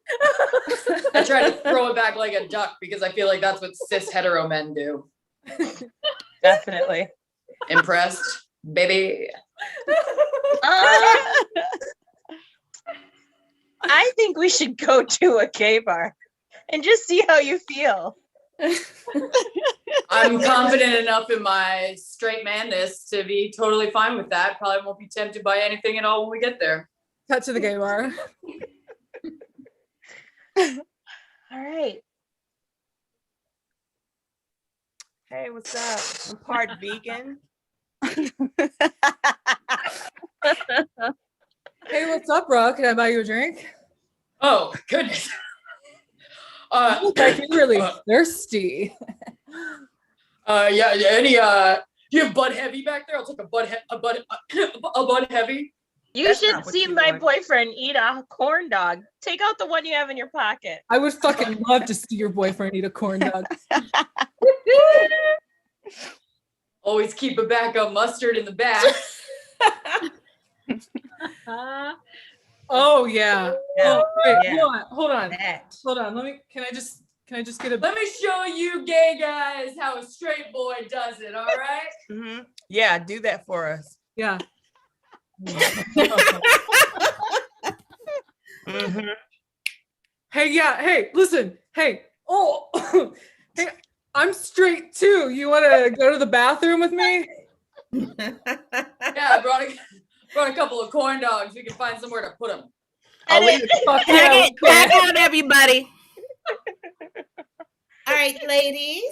N: I try to throw it back like a duck because I feel like that's what cis hetero men do.
S: Definitely.
N: Impressed, baby.
S: I think we should go to a gay bar and just see how you feel.
N: I'm confident enough in my straight manness to be totally fine with that. Probably won't be tempted by anything at all when we get there.
U: Cut to the gay bar.
S: All right.
R: Hey, what's up? I'm part vegan.
U: Hey, what's up, bro? Can I buy you a drink?
N: Oh, goodness.
U: You look like you're really thirsty.
N: Yeah, any do you have Bud Heavy back there? I'll take a Bud Heavy.
S: You should see my boyfriend eat a corn dog. Take out the one you have in your pocket.
U: I would fucking love to see your boyfriend eat a corn dog.
N: Always keep a backup mustard in the back.
U: Oh yeah.
R: Yeah.
U: Oh, wait,
R: Yeah.
U: hold on. Let me. Can I just get a?
N: Let me show you gay guys how a straight boy does it. All right.
R: Mm-hmm. Yeah, do that for us.
U: Yeah.
R: Mm-hmm.
U: Hey, yeah. Hey, listen. Hey. Oh. Hey, I'm straight too. You want to go to the bathroom with me?
N: Yeah, I brought a couple of corn dogs. We can find somewhere to put them.
D: I'll leave it. Tag out, everybody. All right, ladies.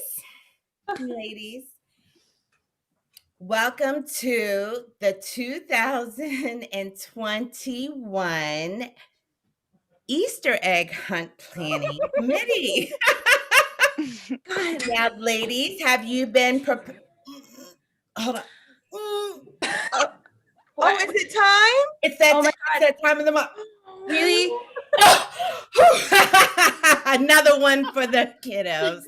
D: Welcome to the 2021 Easter egg hunt planning committee. Now, ladies, have you been prepared? Hold on.
R: Oh, is it time?
D: It's that time of the month.
U: Really?
D: Another one for the kiddos.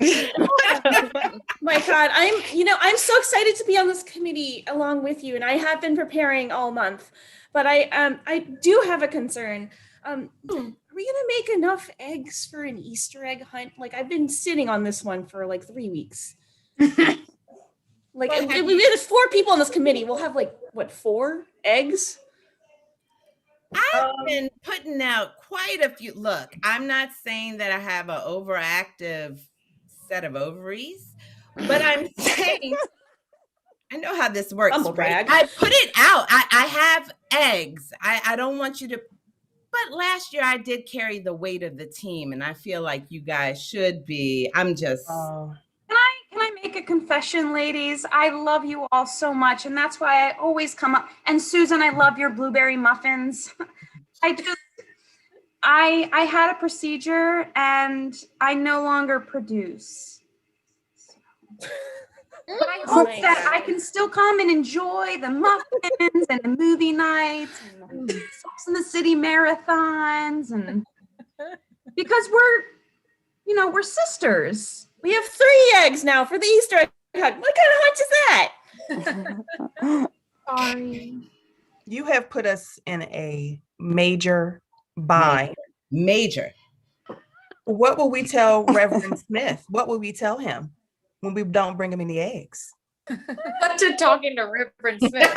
P: My God, I'm so excited to be on this committee along with you, and I have been preparing all month. But I do have a concern. Are we gonna make enough eggs for an Easter egg hunt? Like I've been sitting on this one for like 3 weeks. Like if we had 4 people on this committee, we'll have like what 4 eggs?
D: I've been putting out quite a few. Look, I'm not saying that I have an overactive set of ovaries, but I'm saying I know how this works. Right? I put it out. I have eggs. I don't want you to. But last year I did carry the weight of the team, and I feel like you guys should be. I'm just.
B: Can I make a confession, ladies? I love you all so much, and that's why I always come up. And Susan, I love your blueberry muffins. I had a procedure, and I no longer produce. But I hope that I can still come and enjoy the muffins and the movie nights and the Sex and the City marathons, and because we're sisters.
P: We have 3 eggs now for the Easter egg hunt. What kind of hunt is that?
B: Sorry.
R: You have put us in a major bind.
D: Major.
R: What will we tell Reverend Smith? What will we tell him when we don't bring him any eggs?
N: Cut to talking to Reverend Smith.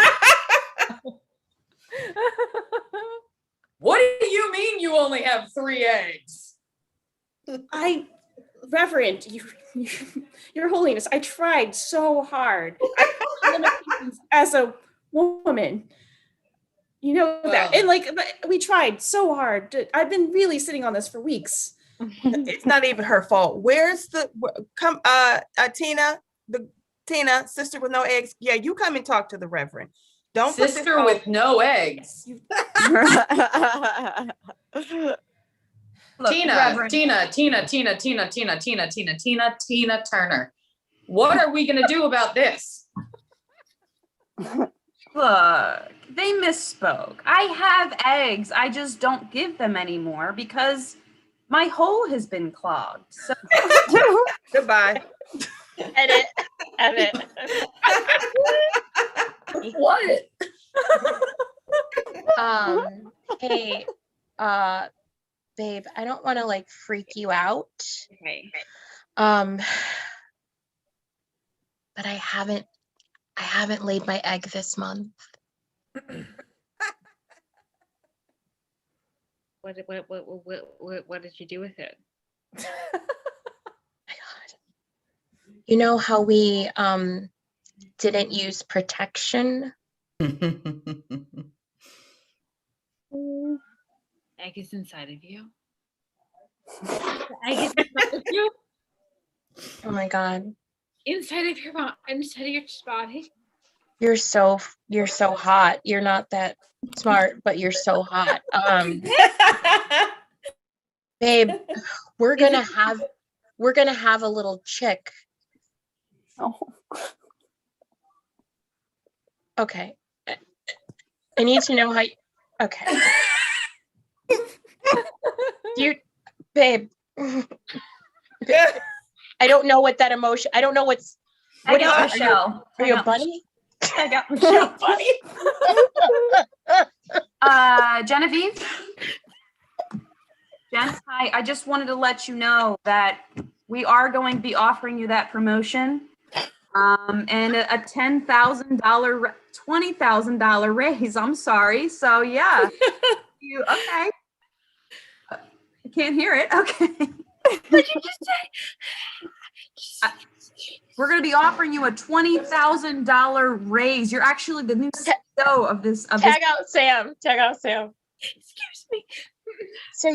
N: What do you mean you only have 3 eggs?
H: Reverend, Your Holiness, I tried so hard. As a woman, you know that, and like we tried so hard. I've been really sitting on this for weeks.
R: It's not even her fault. Where's the Tina, sister with no eggs? Yeah, you come and talk to the Reverend. Don't
N: Sister with no eggs.
E: Look,
N: Tina Turner. What are we gonna do about this?
E: Look, they misspoke. I have eggs. I just don't give them anymore because my hole has been clogged. So
R: goodbye.
S: Edit.
N: What?
S: Hey, babe, I don't want to like freak you out.
V: Okay.
S: But I haven't laid my egg this month.
V: What did you do with it?
S: You know how we didn't use protection?
V: Egg is inside of you. Egg is inside of you.
S: Oh my God.
V: Inside of your body.
S: You're so hot. You're not that smart, but you're so hot. Babe, we're gonna have a little chick.
I: Oh.
S: Okay. I need to know how okay. Babe. I don't know what that emotion. I don't know what's.
E: Tag out Michelle.
S: Are you a bunny?
E: Tag out Michelle. Bunny. Genevieve. Jen, hi. I just wanted to let you know that we are going to be offering you that promotion, and a $10,000, $20,000 raise. I'm sorry. So yeah. You okay? I can't hear it. Okay.
V: What did you just say?
E: We're going to be offering you a $20,000 raise. You're actually the new CEO of this.
S: Tag out Sam.
V: Excuse me.
S: So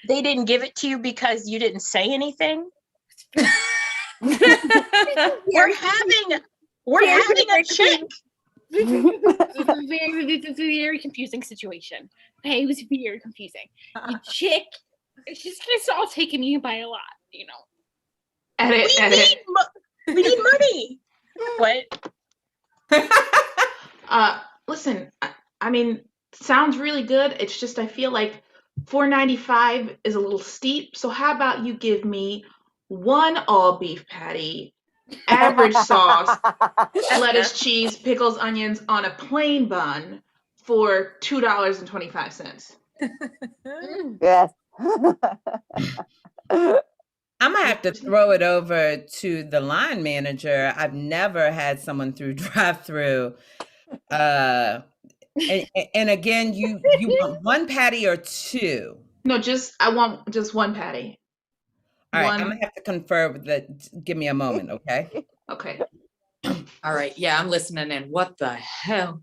S: they didn't give it to you because you didn't say anything? We're having a chick.
V: This is a very confusing situation. Okay, it was very confusing. The chick, it's all taking you by a lot, you know.
S: We need money. What?
W: Listen, I mean, sounds really good. It's just I feel like $4.95 is a little steep. So how about you give me one all beef patty, average sauce, lettuce, cheese, pickles, onions on a plain bun for $2.25.
I: Yes.
D: I'm gonna have to throw it over to the line manager. I've never had someone through drive-through. And again, you want one patty or two?
W: No, I want just one patty.
D: All right, I'm gonna have to confer with that. Give me a moment, okay?
W: Okay.
N: All right. Yeah, I'm listening in. What the hell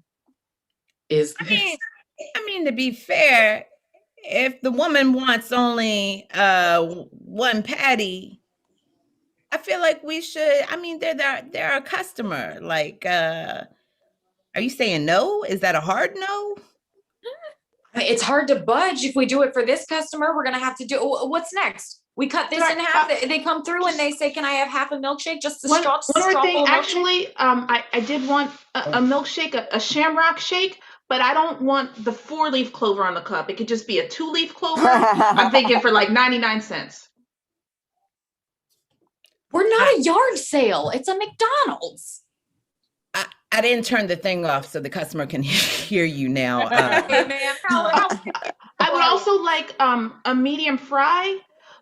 N: is this?
D: I mean, to be fair, if the woman wants only one patty, I feel like we should. I mean, they're a customer. Like, are you saying no? Is that a hard no?
N: It's hard to budge. If we do it for this customer, we're gonna have to do. What's next? We cut this in half. They come through and they say, "Can I have half a milkshake?" Just the
W: One more thing,
N: milkshake?
W: actually, I did want a milkshake, a shamrock shake, but I don't want the 4-leaf clover on the cup. It could just be a 2-leaf clover. I'm thinking for like 99 cents.
N: We're not a yard sale. It's a McDonald's.
D: I didn't turn the thing off so the customer can hear you now.
N: Hey, man,
W: I would also like a medium fry,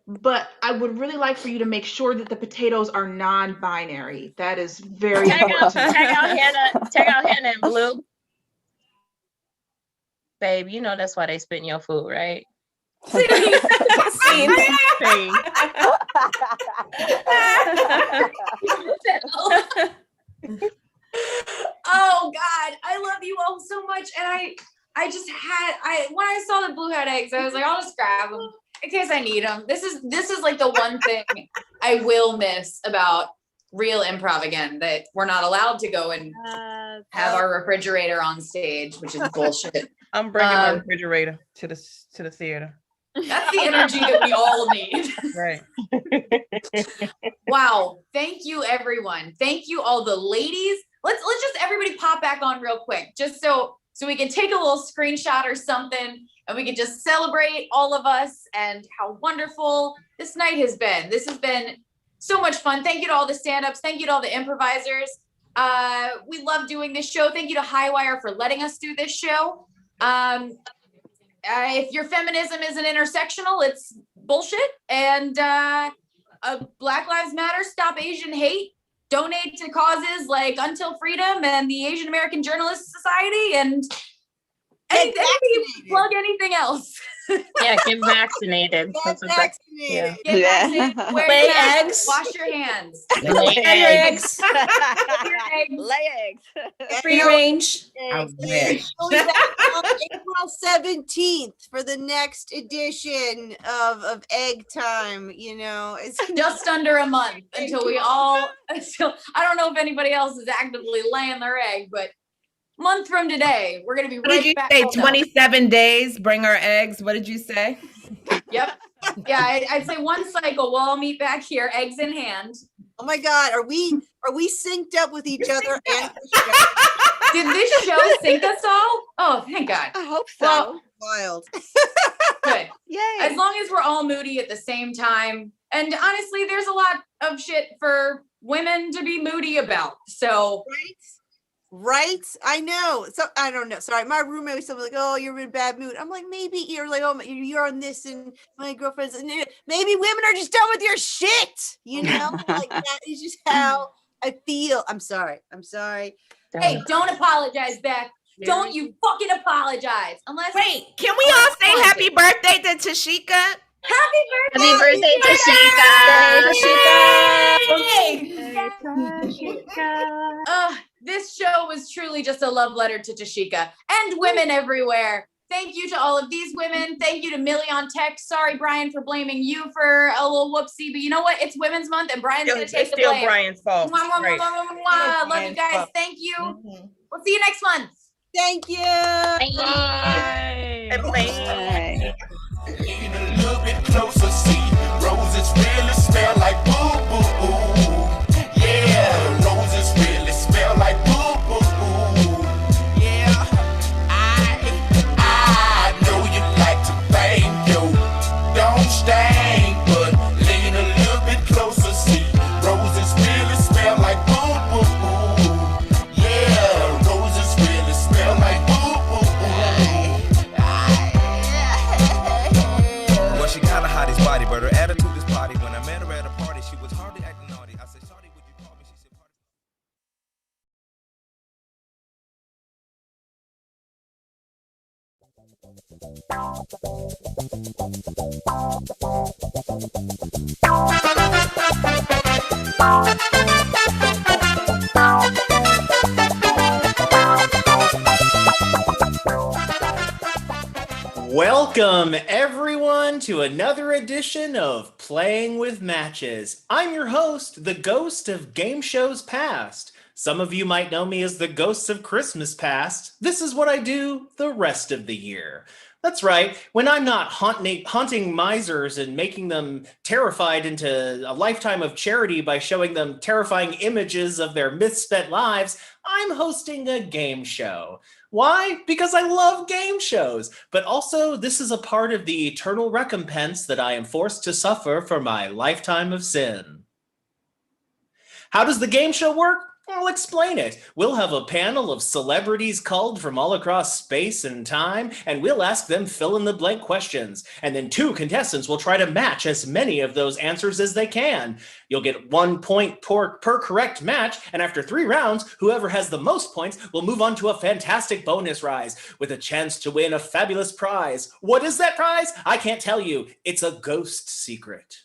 W: but I would really like for you to make sure that the potatoes are non-binary. That is very important.
S: Tag out Hannah and Blue. Babe, you know that's why they spit in your food, right?
U: Scene.
N: Oh God, I love you all so much, and I just had when I saw the blue hat eggs, I was like, I'll just grab them in case I need them. This is like the one thing I will miss about real improv again, that we're not allowed to go and have our refrigerator on stage, which is bullshit.
R: I'm bringing my refrigerator to the theater.
N: That's the energy that we all need.
R: Right.
N: Wow. Thank you, everyone. Thank you, all the ladies. Let's just everybody pop back on real quick, just so we can take a little screenshot or something, and we can just celebrate all of us and how wonderful this night has been. This has been so much fun. Thank you to all the stand-ups. Thank you to all the improvisers. We love doing this show. Thank you to Highwire for letting us do this show. If your feminism isn't intersectional, it's bullshit. And Black Lives Matter, stop Asian hate, donate to causes like Until Freedom and the Asian American Journalists Society, and plug anything else.
S: Yeah, get vaccinated.
N: Get vaccinated. Wear
F: Lay
N: your mask.
F: eggs.
N: Wash your hands.
F: Lay eggs.
N: Lay eggs.
F: Free range.
D: I wish.
Q: April 17th for the next edition of Egg Time. You know, it's
N: Just under a month until I don't know if anybody else is actively laying their egg, but month from today, we're gonna be
D: What did you say? 27 days, bring our eggs. What did you say?
N: Yep. Yeah, I'd say one cycle. We'll all meet back here, eggs in hand.
Q: Oh my God, are we synced up with each other? And
N: Did this show sync us all? Oh, thank God.
C: I hope so.
N: Well,
Q: wild.
N: Good.
C: Yay.
N: As long as we're all moody at the same time. And honestly, there's a lot of shit for women to be moody about. So
Q: Right? I know. So I don't know. Sorry, my roommate was something like, "Oh, you're in a bad mood." I'm like, maybe you're like, "Oh, you're on this," and my girlfriend's, and maybe women are just done with your shit. You know, like that is just how I feel. I'm sorry.
N: hey, don't apologize, Beth. Don't you fucking apologize. Unless
D: Wait, can we all say happy birthday to Tashika?
N: Happy birthday!
S: Happy birthday,
N: Tashika! This show was truly just a love letter to Tashika and women everywhere. Thank you to all of these women. Thank you to Millie on text. Sorry, Brian, for blaming you for a little whoopsie, but you know what? It's Women's Month, and Brian's going to take the blame.
R: It's still Brian's fault.
N: Mwah, mwah,
R: Right.
N: mwah, mwah, mwah, mwah. Love you guys. Thank you. We'll see you next month.
Q: Thank you.
R: Bye. Bye.
G: Lean a little bit closer, see roses really smell like boo boo boo. Yeah, roses really smell like boo boo boo. Yeah, I know you like to bang, yo. Don't stain, but lean a little bit closer, see roses really smell like boo boo boo. Yeah, roses really smell like boo boo boo.
J: Well, she kinda hot his body, but her attitude is potty. When I met her at a party, she was hardly acting naughty. I said, "Shawty, would you call me?" She said,
K: Welcome, everyone, to another edition of Playing with Matches. I'm your host, the ghost of game shows past. Some of you might know me as the ghosts of Christmas past. This is what I do the rest of the year. That's right, when I'm not haunting misers and making them terrified into a lifetime of charity by showing them terrifying images of their misspent lives, I'm hosting a game show. Why? Because I love game shows, but also this is a part of the eternal recompense that I am forced to suffer for my lifetime of sin. How does the game show work? I'll explain it. We'll have a panel of celebrities culled from all across space and time, and we'll ask them fill-in-the-blank questions. And then 2 contestants will try to match as many of those answers as they can. You'll get 1 point per correct match, and after 3 rounds, whoever has the most points will move on to a fantastic bonus prize with a chance to win a fabulous prize. What is that prize? I can't tell you. It's a ghost secret.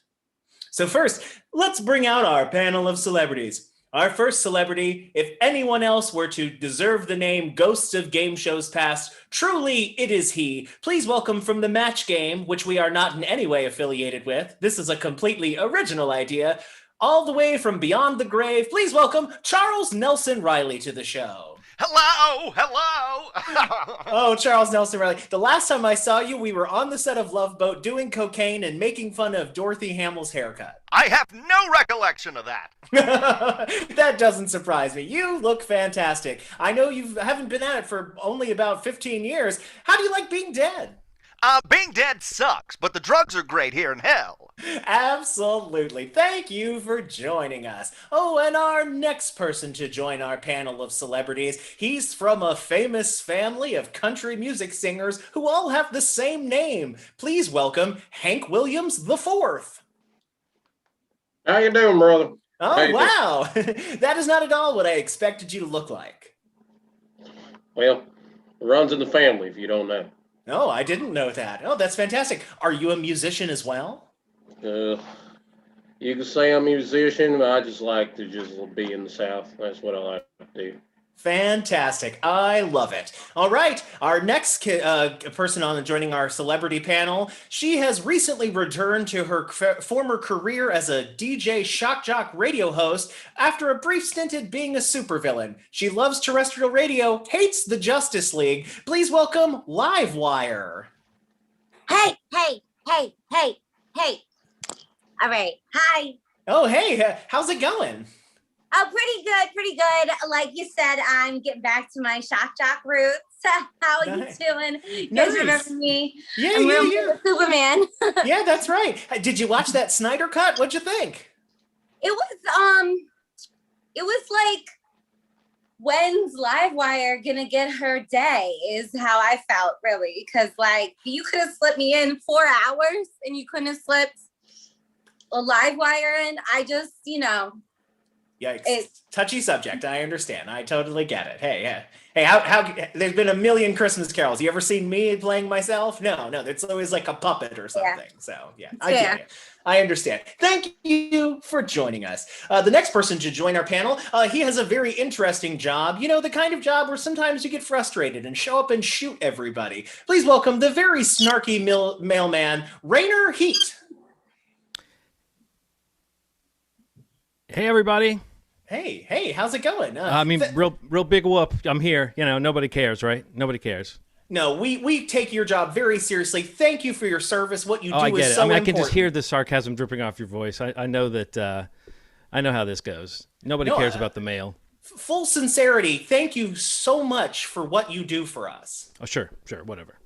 K: So first, let's bring out our panel of celebrities. Our first celebrity, if anyone else were to deserve the name Ghosts of Game Shows Past, truly it is he. Please welcome from the Match Game, which we are not in any way affiliated with. This is a completely original idea. All the way from beyond the grave, please welcome Charles Nelson Riley to the show.
A: Hello.
K: Oh, Charles Nelson Riley. The last time I saw you, we were on the set of Love Boat doing cocaine and making fun of Dorothy Hamill's haircut.
A: I have no recollection of that.
K: That doesn't surprise me. You look fantastic. I know you haven't been at it for only about 15 years. How do you like being dead?
A: Being dead sucks, but the drugs are great here in hell.
K: Absolutely. Thank you for joining us. Oh, and our next person to join our panel of celebrities, he's from a famous family of country music singers who all have the same name. Please welcome Hank Williams IV.
L: How you doing, brother?
K: Oh, wow. That is not at all what I expected you to look like.
L: Well, it runs in the family, if you don't know.
K: Oh, I didn't know that. Oh, that's fantastic. Are you a musician as well?
L: You can say I'm a musician, but I just like to just be in the South. That's what I like to do.
K: Fantastic. I love it. All right. Our next person on joining our celebrity panel, she has recently returned to her former career as a DJ shock jock radio host after a brief stint at being a supervillain. She loves terrestrial radio, hates the Justice League. Please welcome Livewire.
O: Hey. All right. Hi.
K: Oh, hey. How's it going?
O: Oh, pretty good. Like you said, I'm getting back to my shock jock roots. How are you doing? You guys remember me?
K: Yeah,
O: I'm Superman.
K: Yeah, that's right. Did you watch that Snyder Cut? What'd you think?
O: It was like, when's Livewire gonna get her day is how I felt, really. Because like you could have slipped me in 4 hours and you couldn't have slipped a Livewire in. I just,
K: Yikes. Touchy subject. I understand. I totally get it. Hey, how there's been a million Christmas carols. You ever seen me playing myself? No, it's always like a puppet or something. Yeah. So yeah, I get it. I understand. Thank you for joining us. The next person to join our panel, he has a very interesting job. You know, the kind of job where sometimes you get frustrated and show up and shoot everybody. Please welcome the very snarky mailman, Rainer Heat.
X: Hey, everybody.
K: Hey, how's it going?
X: Real big whoop. I'm here. Nobody cares, right? Nobody cares.
K: No, we take your job very seriously. Thank you for your service. What you do
X: I get
K: is
X: it.
K: so important.
X: I can just hear the sarcasm dripping off your voice. I know that. I know how this goes. Nobody cares about the mail.
K: Full sincerity. Thank you so much for what you do for us.
X: Oh, sure, whatever.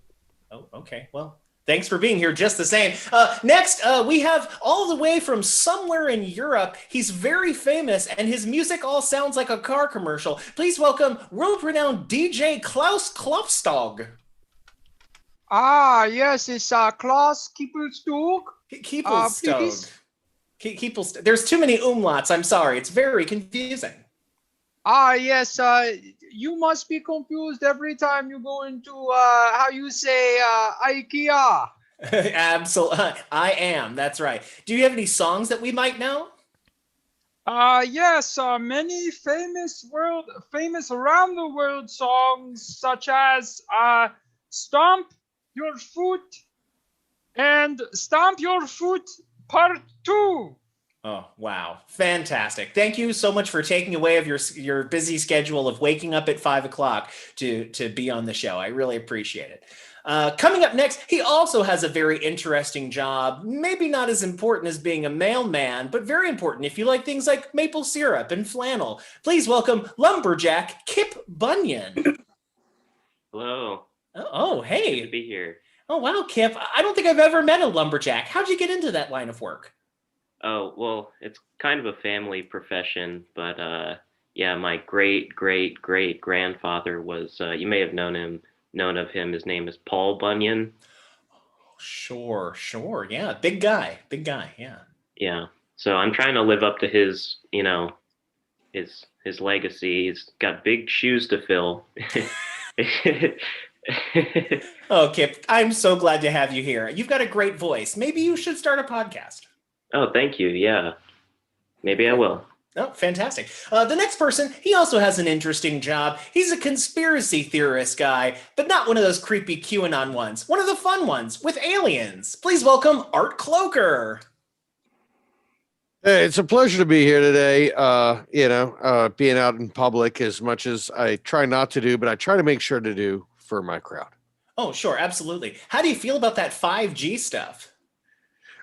K: Oh, okay. Well, thanks for being here just the same. Next, we have all the way from somewhere in Europe. He's very famous, and his music all sounds like a car commercial. Please welcome world-renowned DJ Klaus Klopstog.
Y: Yes, it's Klaus Kiepelstog.
K: Kiepelstog. There's too many umlauts. I'm sorry. It's very confusing.
Y: Yes. You must be confused every time you go into how you say IKEA.
K: Absolutely, I am. That's right. Do you have any songs that we might know?
Y: Yes. Many famous around the world songs, such as "Stomp Your Foot" and "Stomp Your Foot Part 2."
K: Oh, wow. Fantastic. Thank you so much for taking away of your busy schedule of waking up at 5 o'clock to be on the show. I really appreciate it. Coming up next, he also has a very interesting job. Maybe not as important as being a mailman, but very important if you like things like maple syrup and flannel. Please welcome lumberjack Kip Bunyan.
Z: Hello.
K: Oh, hey.
Z: Good to be here.
K: Oh, wow, Kip. I don't think I've ever met a lumberjack. How'd you get into that line of work?
Z: Oh, well, it's kind of a family profession, but yeah, my great great great grandfather was. You may have known of him. His name is Paul Bunyan.
K: Sure, sure. Yeah, big guy, yeah.
Z: Yeah. So I'm trying to live up to his, his legacy. He's got big shoes to fill.
K: Oh, Kip, I'm so glad to have you here. You've got a great voice. Maybe you should start a podcast.
Z: Oh, thank you. Yeah. Maybe I will.
K: Oh, fantastic. The next person, he also has an interesting job. He's a conspiracy theorist guy, but not one of those creepy QAnon ones. One of the fun ones with aliens. Please welcome Art Cloaker.
B: Hey, it's a pleasure to be here today. Being out in public as much as I try not to do, but I try to make sure to do for my crowd.
K: Oh, sure, absolutely. How do you feel about that 5G stuff?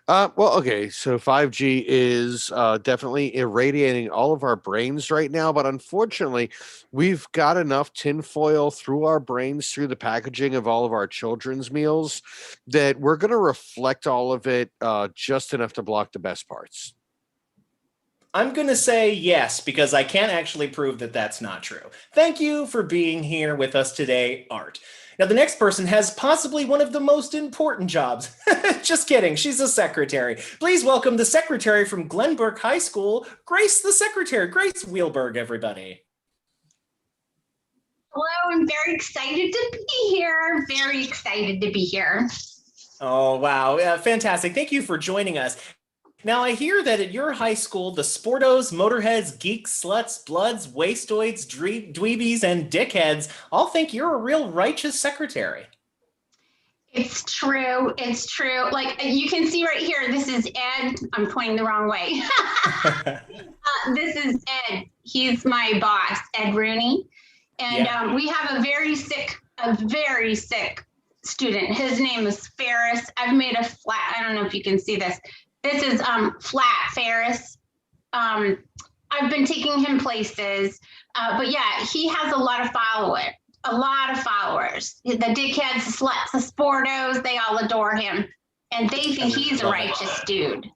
B: Okay, so 5G is definitely irradiating all of our brains right now, but unfortunately, we've got enough tinfoil through our brains through the packaging of all of our children's meals that we're going to reflect all of it just enough to block the best parts.
K: I'm going to say yes, because I can't actually prove that that's not true. Thank you for being here with us today, Art. Now, the next person has possibly one of the most important jobs. Just kidding. She's a secretary. Please welcome the secretary from Glenbrook High School, Grace the secretary. Grace Wheelberg, everybody.
E: Hello, I'm very excited to be here. Very excited to be here.
K: Oh, wow. Fantastic. Thank you for joining us. Now, I hear that at your high school, the sportos, motorheads, geeks, sluts, bloods, wastoids, dweebies, and dickheads all think you're a real righteous secretary.
E: It's true. It's true. Like you can see right here, this is Ed. I'm pointing the wrong way. This is Ed. He's my boss, Ed Rooney. And we have a very sick student. His name is Ferris. I've made a flat, I don't know if you can see this. This is Flat Ferris. I've been taking him places, but yeah, he has a lot of followers. The dickheads, the sluts, the sportos, they all adore him, and they think he's a righteous dude.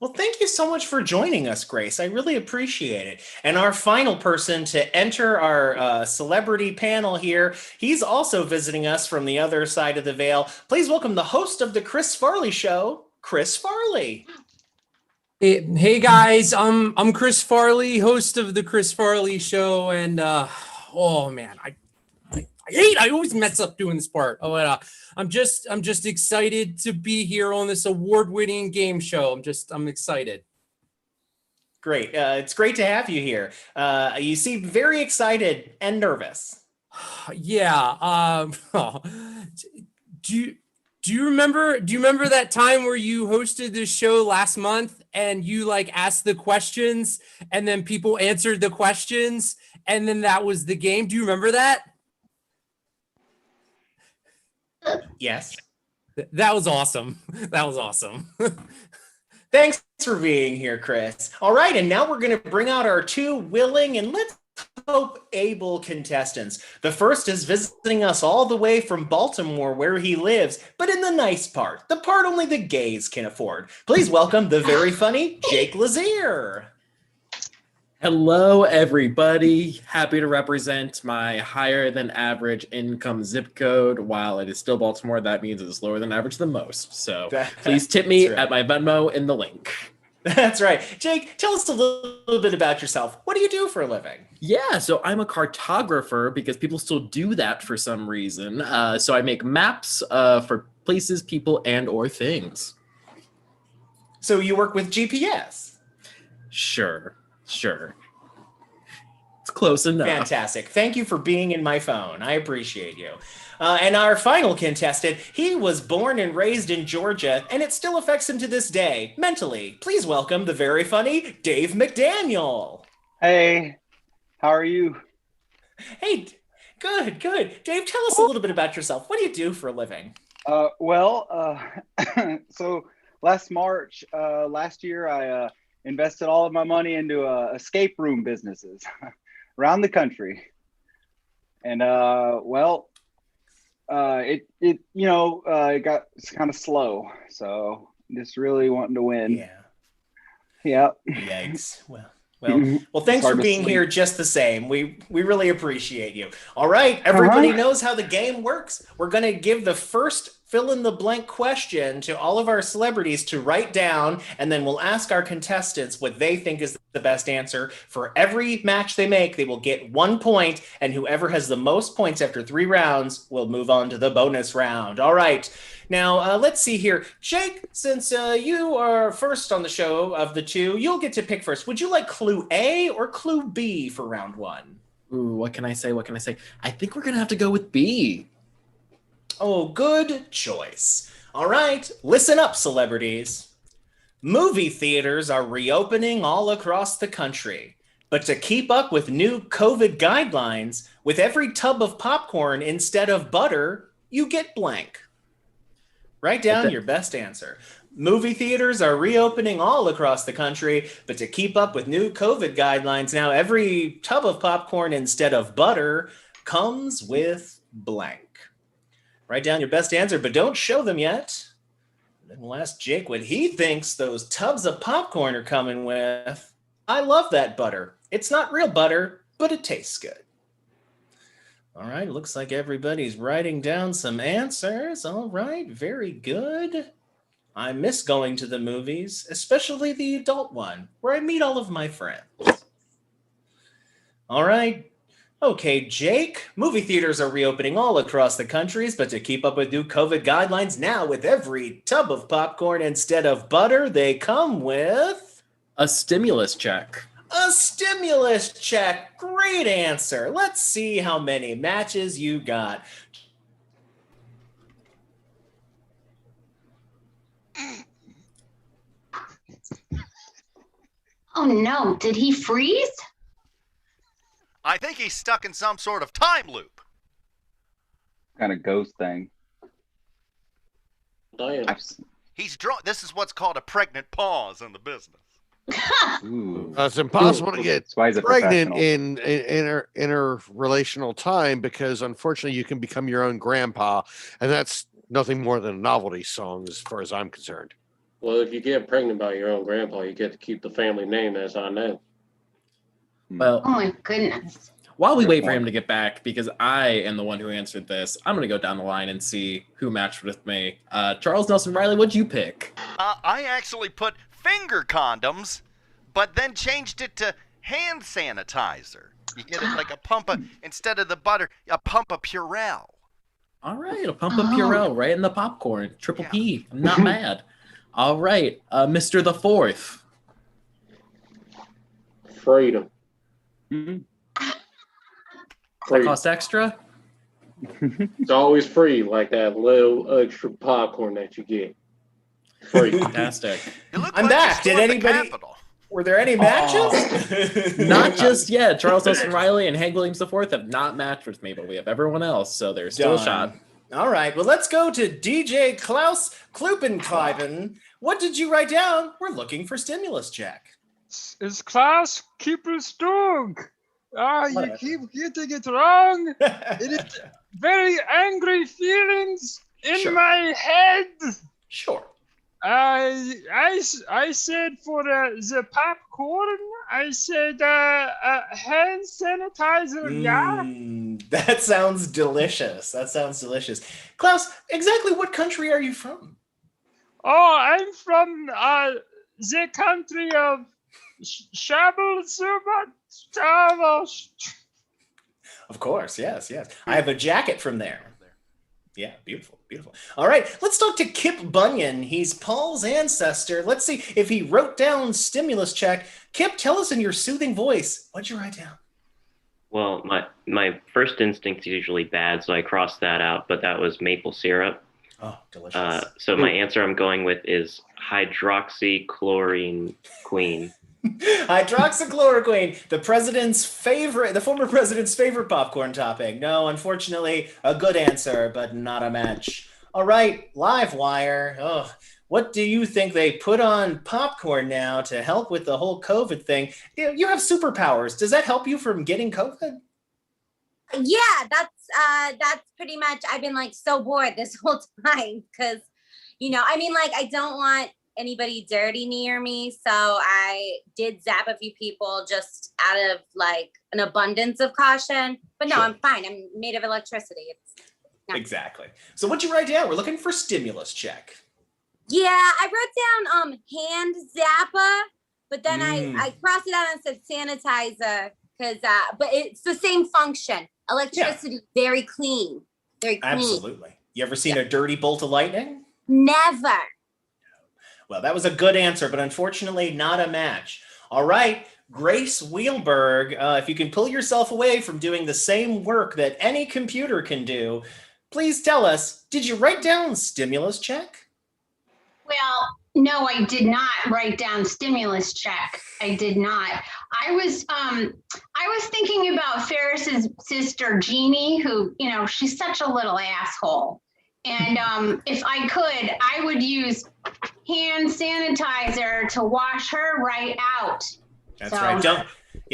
K: Well, thank you so much for joining us, Grace. I really appreciate it. And our final person to enter our celebrity panel here, he's also visiting us from the other side of the veil. Please welcome the host of the Chris Farley Show, Chris Farley.
H: Hey guys, I'm Chris Farley, host of the Chris Farley Show, and oh man, I always mess up doing this part. I'm just excited to be here on this award-winning game show. I'm excited.
K: Great, it's great to have you here. You seem very excited and nervous.
H: Yeah. Do you remember that time where you hosted this show last month and you asked the questions and then people answered the questions and then that was the game? Do you remember that?
K: Yes.
H: That was awesome. That was awesome.
K: Thanks for being here, Chris. All right, and now we're going to bring out our two willing and let's hope able contestants. The first is visiting us all the way from Baltimore, where he lives, but in the nice part, the part only the gays can afford. Please welcome the very funny Jake Lazier.
M: Hello, everybody. Happy to represent my higher than average income zip code. While it is still Baltimore, that means it's lower than average the most. So please tip me at my Venmo in the link.
K: That's right. Jake, tell us a little bit about yourself. What do you do for a living?
M: Yeah, so I'm a cartographer because people still do that for some reason. So I make maps for places, people, and or things.
K: So you work with GPS?
M: Sure. It's close enough.
K: Fantastic. Thank you for being in my phone. I appreciate you. And our final contestant, he was born and raised in Georgia, and it still affects him to this day, mentally. Please welcome the very funny Dave McDaniel.
P: Hey, how are you?
K: Hey, good. Dave, tell us a little bit about yourself. What do you do for a living?
P: So last March, last year, I invested all of my money into escape room businesses around the country. And it got kind of slow. So just really wanting to win.
K: Yeah.
P: Yep.
K: Yikes. Well, Well, thanks for being here just the same. We really appreciate you. All right, everybody knows how the game works. We're going to give the first fill-in-the-blank question to all of our celebrities to write down, and then we'll ask our contestants what they think is the best answer. For every match they make, they will get 1 point, and whoever has the most points after 3 rounds will move on to the bonus round. All right. Now, let's see here. Jake, since you are first on the show of the two, you'll get to pick first. Would you like clue A or clue B for round 1?
M: Ooh, what can I say? I think we're going to have to go with B.
K: Oh, good choice. All right, listen up, celebrities. Movie theaters are reopening all across the country. But to keep up with new COVID guidelines, with every tub of popcorn instead of butter, you get blank. Write down your best answer. Movie theaters are reopening all across the country, but to keep up with new COVID guidelines, now every tub of popcorn instead of butter comes with blank. Write down your best answer, but don't show them yet. Then we'll ask Jake what he thinks those tubs of popcorn are coming with. I love that butter. It's not real butter, but it tastes good. All right, looks like everybody's writing down some answers. All right, very good. I miss going to the movies, especially the adult one, where I meet all of my friends. All right. Okay, Jake, movie theaters are reopening all across the countries, but to keep up with new COVID guidelines, now with every tub of popcorn instead of butter, they come with
M: a stimulus check.
K: A stimulus check. Great answer. Let's see how many matches you got.
E: Oh no, did he freeze?
A: I think he's stuck in some sort of time loop.
P: Kind of ghost thing.
A: He's drawn. This is what's called a pregnant pause in the business.
B: It's impossible to get pregnant in interrelational time because unfortunately you can become your own grandpa, and that's nothing more than a novelty song as far as I'm concerned.
L: Well, if you get pregnant by your own grandpa, you get to keep the family name, as I know.
M: Well,
E: oh my goodness.
M: While we wait for him to get back, because I am the one who answered this, I'm going to go down the line and see who matched with me. Charles Nelson Riley, what'd you pick?
A: I actually put finger condoms, but then changed it to hand sanitizer. You get it like a pump of, instead of the butter, a pump of Purell.
M: All right, a pump of Purell right in the popcorn. Triple P. I'm not mad. All right, Mr. the Fourth.
L: Freedom.
M: That cost extra?
L: It's always free, like that little extra popcorn that you get. Free.
M: Fantastic.
K: I'm back. Did anybody? Were there any matches?
M: Not just yet. Charles Nelson Riley and Hank Williams IV have not matched with me, but we have everyone else, so there's still a shot.
K: All right. Well, let's go to DJ Klaus Kluppenkleiben. What did you write down? We're looking for stimulus check.
Y: It's Klaus Kieperstung. You keep getting it wrong. It is very angry feelings in my head.
K: Sure.
Y: I said for the popcorn, I said hand sanitizer. Yeah.
K: That sounds delicious. Klaus, exactly what country are you from?
Y: Oh, I'm from the country of
K: Of course, yes. I have a jacket from there. Yeah, beautiful. All right, let's talk to Kip Bunyan. He's Paul's ancestor. Let's see if he wrote down stimulus check. Kip, tell us in your soothing voice, what'd you write down?
Z: Well, my first instinct is usually bad, so I crossed that out, but that was maple syrup.
K: Oh, delicious.
Z: So my answer I'm going with is hydroxychloroquine queen.
K: Hydroxychloroquine, the former president's favorite popcorn topping. No, unfortunately, a good answer, but not a match. All right, Livewire. Oh, what do you think they put on popcorn now to help with the whole COVID thing? You have superpowers. Does that help you from getting COVID?
O: Yeah, that's pretty much. I've been like so bored this whole time because, I mean, like I don't want anybody dirty near me. So I did zap a few people just out of like an abundance of caution. But no,
K: Sure.
O: I'm fine. I'm made of electricity.
K: Exactly. So what'd you write down? We're looking for stimulus check.
O: Yeah, I wrote down hand zappa, but then
K: Mm.
O: I crossed it out and said sanitizer because but it's the same function. Electricity, very clean. Very clean.
K: Absolutely. You ever seen a dirty bolt of lightning?
O: Never.
K: Well, that was a good answer, but unfortunately not a match. All right, Grace Wheelberg, if you can pull yourself away from doing the same work that any computer can do, please tell us, did you write down stimulus check?
E: Well, no, I did not write down stimulus check. I did not. I was thinking about Ferris's sister Jeannie, who, you know, she's such a little asshole. And if I could, I would use hand sanitizer to wash her right out.
K: That's right.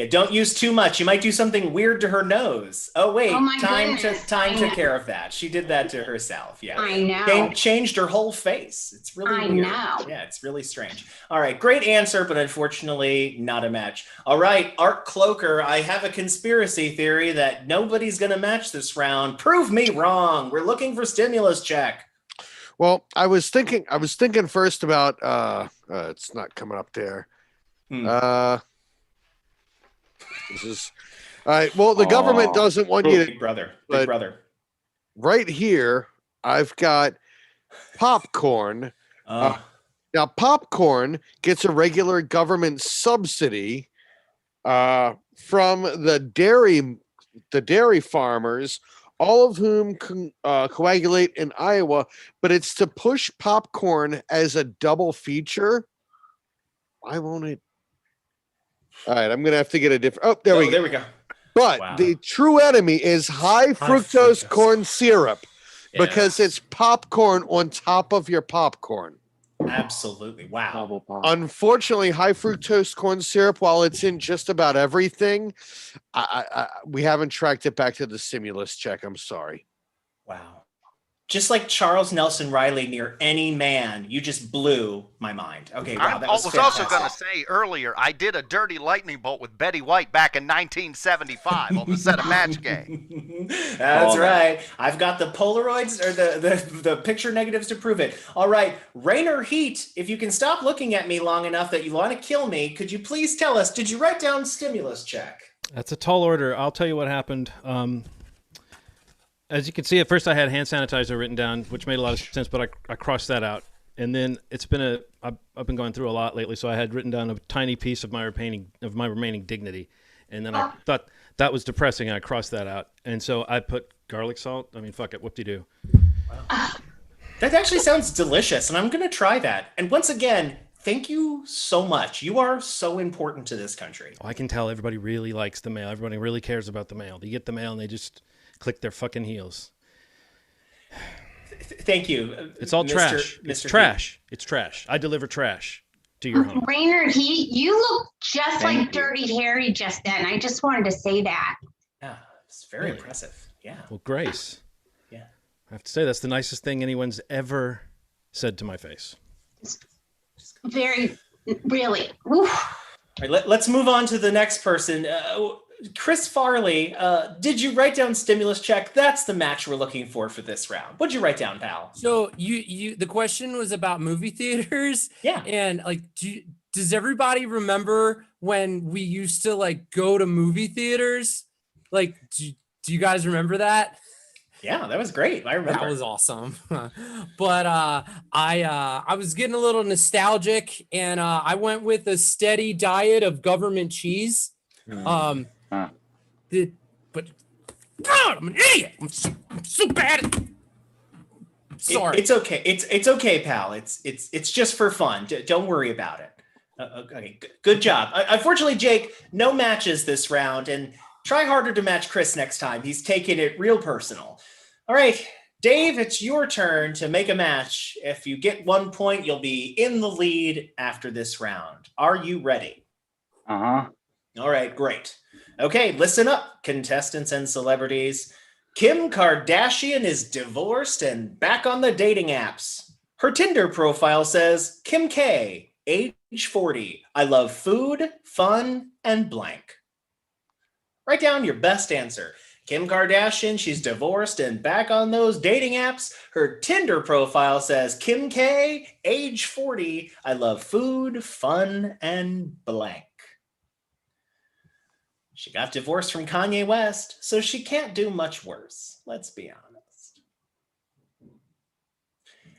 K: Don't use too much. You might do something weird to her nose. Oh wait,
E: Oh my
K: time
E: goodness.
K: took
E: I know.
K: care of that. She did that to herself. Yeah.
E: I know.
K: Changed her whole face. It's really
E: I
K: weird.
E: know.
K: Yeah, it's really strange. All right, great answer, but unfortunately not a match. All right, Art Cloaker, I have a conspiracy theory that nobody's gonna match this round. Prove me wrong. We're looking for stimulus check.
B: Well, I was thinking first about it's not coming up there. This is all right. Well, the government doesn't want you to,
K: Big brother.
B: but
K: Big brother.
B: right here, I've got popcorn. Now, popcorn gets a regular government subsidy from the dairy farmers, all of whom coagulate in Iowa, but it's to push popcorn as a double feature. Why won't it? All right, I'm going to have to get a different. Oh, there we go.
K: There we go.
B: But the true enemy is high fructose corn syrup because it's popcorn on top of your popcorn.
K: Absolutely. Wow.
B: Unfortunately, high fructose corn syrup, while it's in just about everything, we haven't tracked it back to the stimulus check. I'm sorry.
K: Wow. Just like Charles Nelson Riley near any man, you just blew my mind. Okay, wow, that was
A: I was also
K: fantastic.
A: going to say earlier, I did a dirty lightning bolt with Betty White back in 1975 on the set of Match Game.
K: That's right. I've got the Polaroids or the picture negatives to prove it. All right, Rainer Heat, if you can stop looking at me long enough that you want to kill me, could you please tell us, did you write down stimulus check?
X: That's a tall order. I'll tell you what happened. As you can see, at first I had hand sanitizer written down, which made a lot of sense, but I crossed that out. And then I've been going through a lot lately, so I had written down a tiny piece of my remaining dignity. And then I thought that was depressing, and I crossed that out. And so I put garlic salt. I mean, fuck it, whoop-de-doo.
K: That actually sounds delicious, and I'm going to try that. And once again, thank you so much. You are so important to this country.
X: Oh, I can tell everybody really likes the mail. Everybody really cares about the mail. They get the mail, and they just click their fucking heels.
K: Thank you.
X: It's all trash. It's trash. It's trash. I deliver trash to your home.
E: Rainer, you look just like Dirty Harry just then. I just wanted to say that.
K: Yeah, it's very impressive. Yeah.
X: Well, Grace.
K: Yeah.
X: I have to say that's the nicest thing anyone's ever said to my face.
E: Very, really. Oof.
K: All right, let's move on to the next person. Chris Farley, did you write down stimulus check? That's the match we're looking for this round. What'd you write down, pal?
H: So the question was about movie theaters.
K: Yeah.
H: And like, does everybody remember when we used to like go to movie theaters? Like, do you guys remember that?
K: Yeah, that was great. I remember.
H: That was awesome. But I was getting a little nostalgic, and I went with a steady diet of government cheese. But God, I'm an idiot. I'm so bad at. Sorry.
K: It's okay. It's okay, pal. It's just for fun. Don't worry about it. Okay, good job. Unfortunately, Jake, no matches this round, and try harder to match Chris next time. He's taking it real personal. All right, Dave, it's your turn to make a match. If you get 1 point, you'll be in the lead after this round. Are you ready?
P: Uh-huh.
K: All right, great. Okay, listen up, contestants and celebrities. Kim Kardashian is divorced and back on the dating apps. Her Tinder profile says, Kim K, age 40. I love food, fun, and blank. Write down your best answer. Kim Kardashian, she's divorced and back on those dating apps. Her Tinder profile says, Kim K, age 40. I love food, fun, and blank. She got divorced from Kanye West, so she can't do much worse. Let's be honest.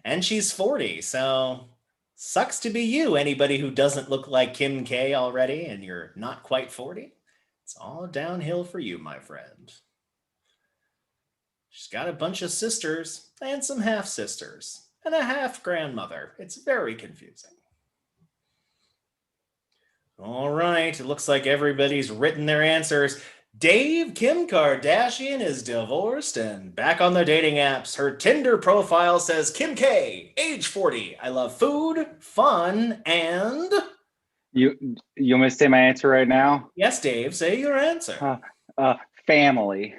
K: And she's 40, so sucks to be you, anybody who doesn't look like Kim K already and you're not quite 40. It's all downhill for you, my friend. She's got a bunch of sisters and some half-sisters and a half-grandmother. It's very confusing. All right, it looks like everybody's written their answers. Dave, Kim Kardashian is divorced and back on the dating apps. Her Tinder profile says, Kim K, age 40. I love food, fun, and...
P: You want me to say my answer right now?
K: Yes, Dave, say your answer.
P: Family.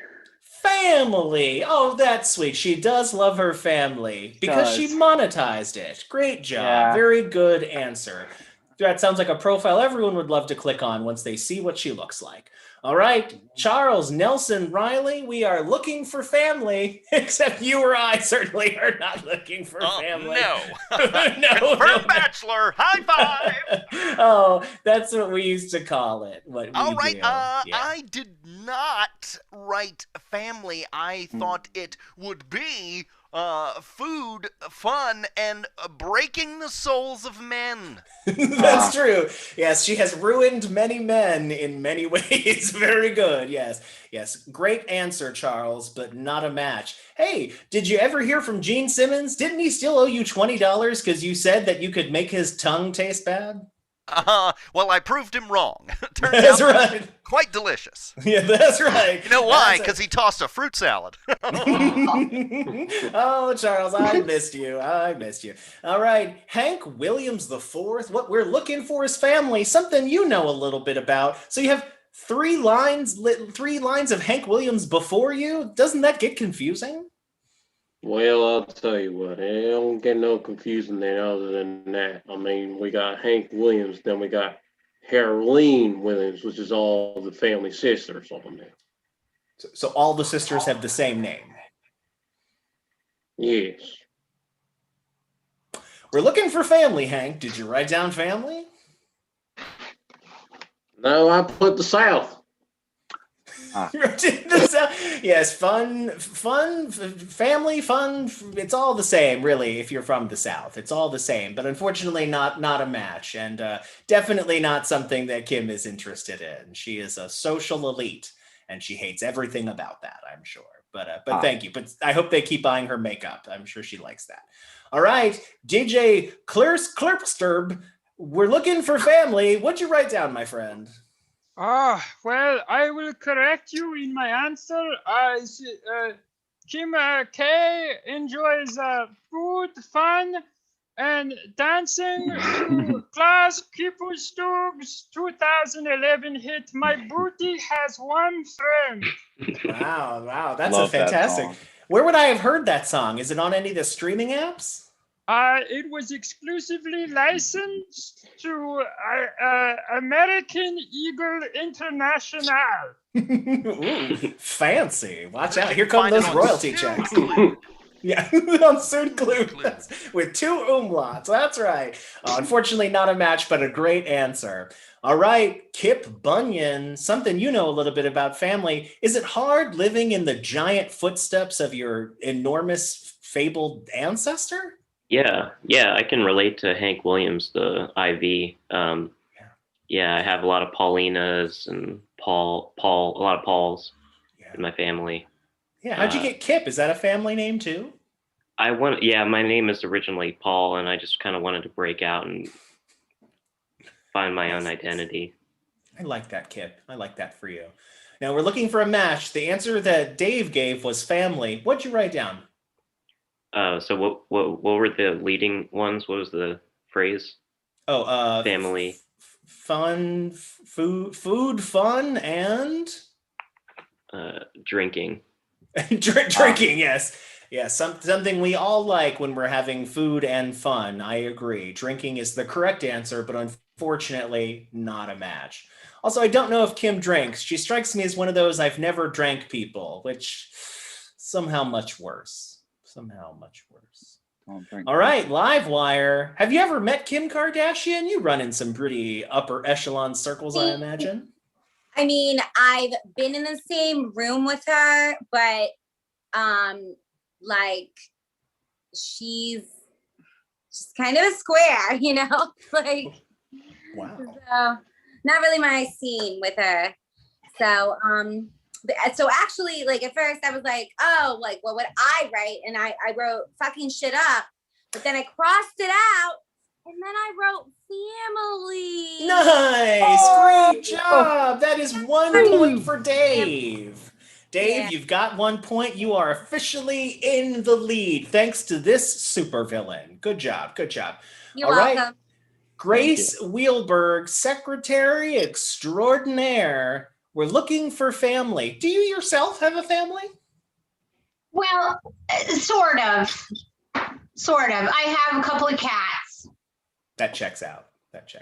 K: Family. Oh, that's sweet. She does love her family because she monetized it. Great job.
P: Yeah.
K: Very good answer. That sounds like a profile everyone would love to click on once they see what she looks like. All right, Charles, Nelson, Riley, we are looking for family, except you or I certainly are not looking for family.
A: No.
K: No,
A: Confirmed bachelor. High five.
K: Oh, that's what we used to call it.
A: All right, I did not write family. I thought it would be food, fun, and breaking the souls of men.
K: That's true. Yes, she has ruined many men in many ways. Very good. Yes. Yes. Great answer, Charles, but not a match. Hey, did you ever hear from Gene Simmons? Didn't he still owe you $20 because you said that you could make his tongue taste bad?
A: Well, I proved him wrong. Turns
K: That's
A: out
K: right.
A: Quite delicious.
K: Yeah, that's right.
A: You know why? Because he tossed a fruit salad.
K: Oh, Charles, I missed you. I missed you. All right, Hank Williams IV. What we're looking for is family, something you know a little bit about. So you have three lines of Hank Williams before you. Doesn't that get confusing?
L: Well, I'll tell you what, it don't get no confusing then other than that. I mean, we got Hank Williams, then we got Harleen Williams, which is all the family sisters on there.
K: So all the sisters have the same name?
L: Yes.
K: We're looking for family, Hank. Did you write down family?
L: No, I put the South.
K: Yes, fun, family, fun. It's all the same, really, if you're from the South. It's all the same, but unfortunately not a match, and definitely not something that Kim is interested in. She is a social elite, and she hates everything about that, I'm sure. But thank you. But I hope they keep buying her makeup. I'm sure she likes that. All right, DJ Klurpsterb, we're looking for family. What'd you write down, my friend?
Y: Well, I will correct you in my answer. Kim K enjoys food, fun, and dancing to Klaus Kippenstug's 2011 hit "My Booty Has One Friend."
K: Wow, that's
P: Love
K: a fantastic.
P: that song.
K: Where would I have heard that song? Is it on any of the streaming apps?
Y: It was exclusively licensed to American Eagle International.
K: Ooh, fancy. Watch out. Here
A: You
K: come
A: find it
K: those
A: on
K: royalty checks. Yeah, on SoundCloud with 2 umlauts. That's right. Unfortunately, not a match, but a great answer. All right, Kip Bunyan, something you know a little bit about family. Is it hard living in the giant footsteps of your enormous fabled ancestor?
Z: Yeah, I can relate to Hank Williams, the IV. Yeah, I have a lot of Paulinas and a lot of Pauls in my family.
K: Yeah, how'd you get Kip? Is that a family name too?
Z: My name is originally Paul, and I just kind of wanted to break out and find my own identity.
K: I like that, Kip. I like that for you. Now we're looking for a match. The answer that Dave gave was family. What'd you write down?
Z: So what were the leading ones? What was the phrase? Family.
K: Fun, food, fun, and
Z: drinking.
K: Drinking, yes. Yeah, something we all like when we're having food and fun. I agree. Drinking is the correct answer, but unfortunately, not a match. Also, I don't know if Kim drinks. She strikes me as one of those I've never drank people, which somehow much worse. Somehow much worse. All right, Livewire. Have you ever met Kim Kardashian? You run in some pretty upper echelon circles, I imagine.
O: I mean, I've been in the same room with her, but like she's kind of a square, you know? Like,
K: wow.
O: So not really my scene with her. So actually, like at first I was like, oh, like what would I write? And I wrote fucking shit up, but then I crossed it out and then I wrote family.
K: Nice, great job. That is 1 point for Dave. Dave, you've got 1 point. You are officially in the lead thanks to this supervillain. Good job, good job.
O: You're welcome.
K: Grace Wheelberg, Secretary Extraordinaire. We're looking for family. Do you yourself have a family?
E: Well, sort of. I have a couple of cats.
K: That checks out.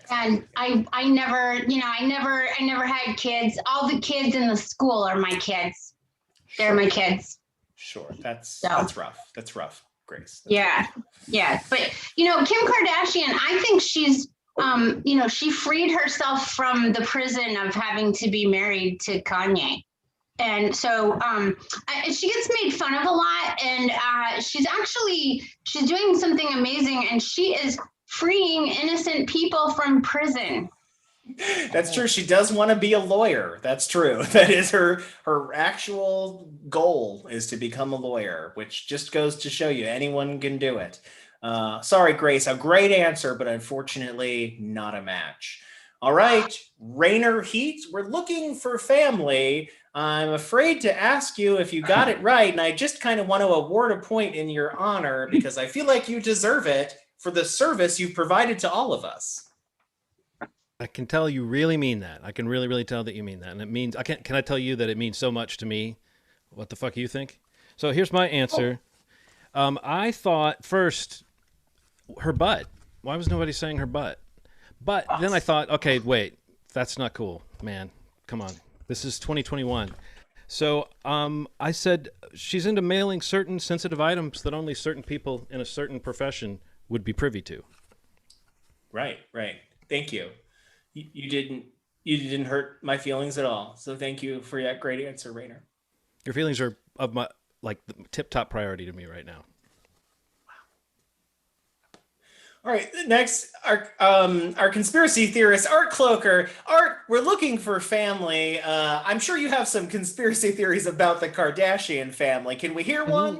E: And I never, I never had kids. All the kids in the school are my kids. They're my kids.
K: Sure. That's rough. That's rough, Grace.
E: Yeah. But Kim Kardashian, I think she's she freed herself from the prison of having to be married to Kanye. And so she gets made fun of a lot, and she's doing something amazing, and she is freeing innocent people from prison.
K: That's true. She does want to be a lawyer. That's true. That is her actual goal, is to become a lawyer, which just goes to show you anyone can do it. Sorry, Grace, a great answer, but unfortunately not a match. All right, Rainer Heat, we're looking for family. I'm afraid to ask you if you got it right, and I just kind of want to award a point in your honor because I feel like you deserve it for the service you've provided to all of us.
X: I can tell you really mean that. I can really, really tell that you mean that. And it means, can I tell you that it means so much to me? What the fuck do you think? So here's my answer. I thought first, her butt. Why was nobody saying her butt? But then I thought, okay, wait, that's not cool, man. Come on. This is 2021. So I said she's into mailing certain sensitive items that only certain people in a certain profession would be privy to.
K: Right. Thank you. You didn't hurt my feelings at all. So thank you for that great answer, Rainer.
X: Your feelings are of my the tip-top priority to me right now.
K: All right, next, our conspiracy theorist, Art Cloaker. Art, we're looking for family. I'm sure you have some conspiracy theories about the Kardashian family. Can we hear one?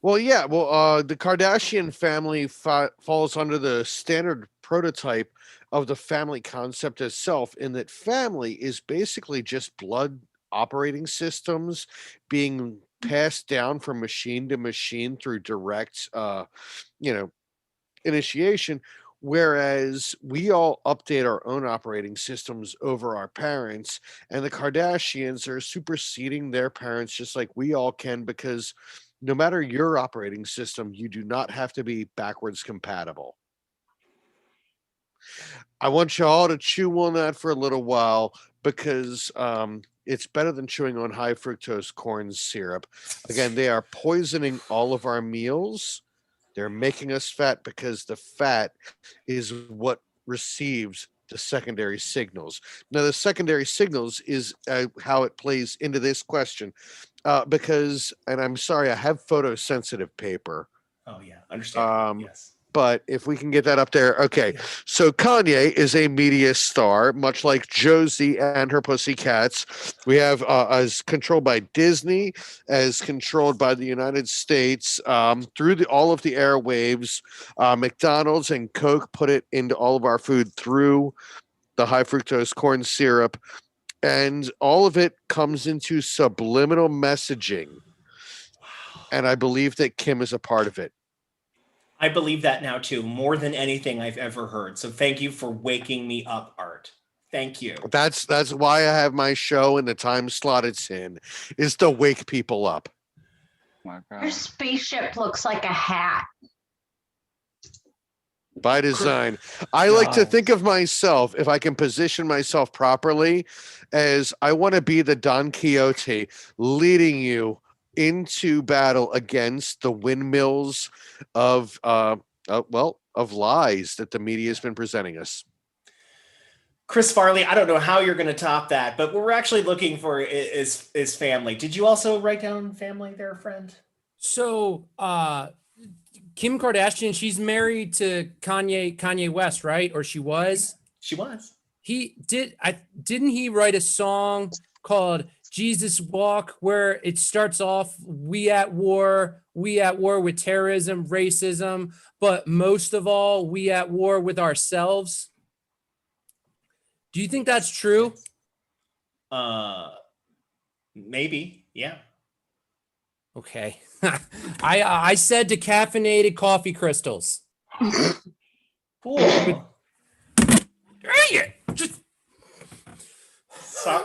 B: Well, yeah. Well, the Kardashian family falls under the standard prototype of the family concept itself, in that family is basically just blood operating systems being passed down from machine to machine through direct, initiation, whereas we all update our own operating systems over our parents, and the Kardashians are superseding their parents just like we all can, because no matter your operating system, you do not have to be backwards compatible. I want you all to chew on that for a little while, because it's better than chewing on high fructose corn syrup. Again, they are poisoning all of our meals. They're making us fat because the fat is what receives the secondary signals. Now, the secondary signals is how it plays into this question, because, and I'm sorry, I have photosensitive paper.
K: Oh, yeah, understand. Yes.
B: But if we can get that up there. Okay. So Kanye is a media star, much like Josie and her Pussycats. We have as controlled by Disney, as controlled by the United States, through all of the airwaves. McDonald's and Coke put it into all of our food through the high fructose corn syrup. And all of it comes into subliminal messaging. And I believe that Kim is a part of it.
K: I believe that now too, more than anything I've ever heard. So thank you for waking me up, Art. Thank you.
B: That's why I have my show in the time slot it's in, is to wake people up.
P: My
E: Your
P: God.
E: spaceship looks like a hat.
B: By design. I like to think of myself, if I can position myself properly, as I want to be the Don Quixote leading you into battle against the windmills of of lies that the media has been presenting us.
K: Chris Farley, I don't know how you're going to top that, but what we're actually looking for is family. Did you also write down family there, friend?
H: So, Kim Kardashian, she's married to Kanye West, right? Or she was?
K: She was.
H: Didn't he write a song called Jesus Walk, where it starts off, we at war with terrorism, racism, but most of all, we at war with ourselves? Do you think that's true?
K: Maybe, yeah.
H: Okay. I said decaffeinated coffee crystals.
K: Cool.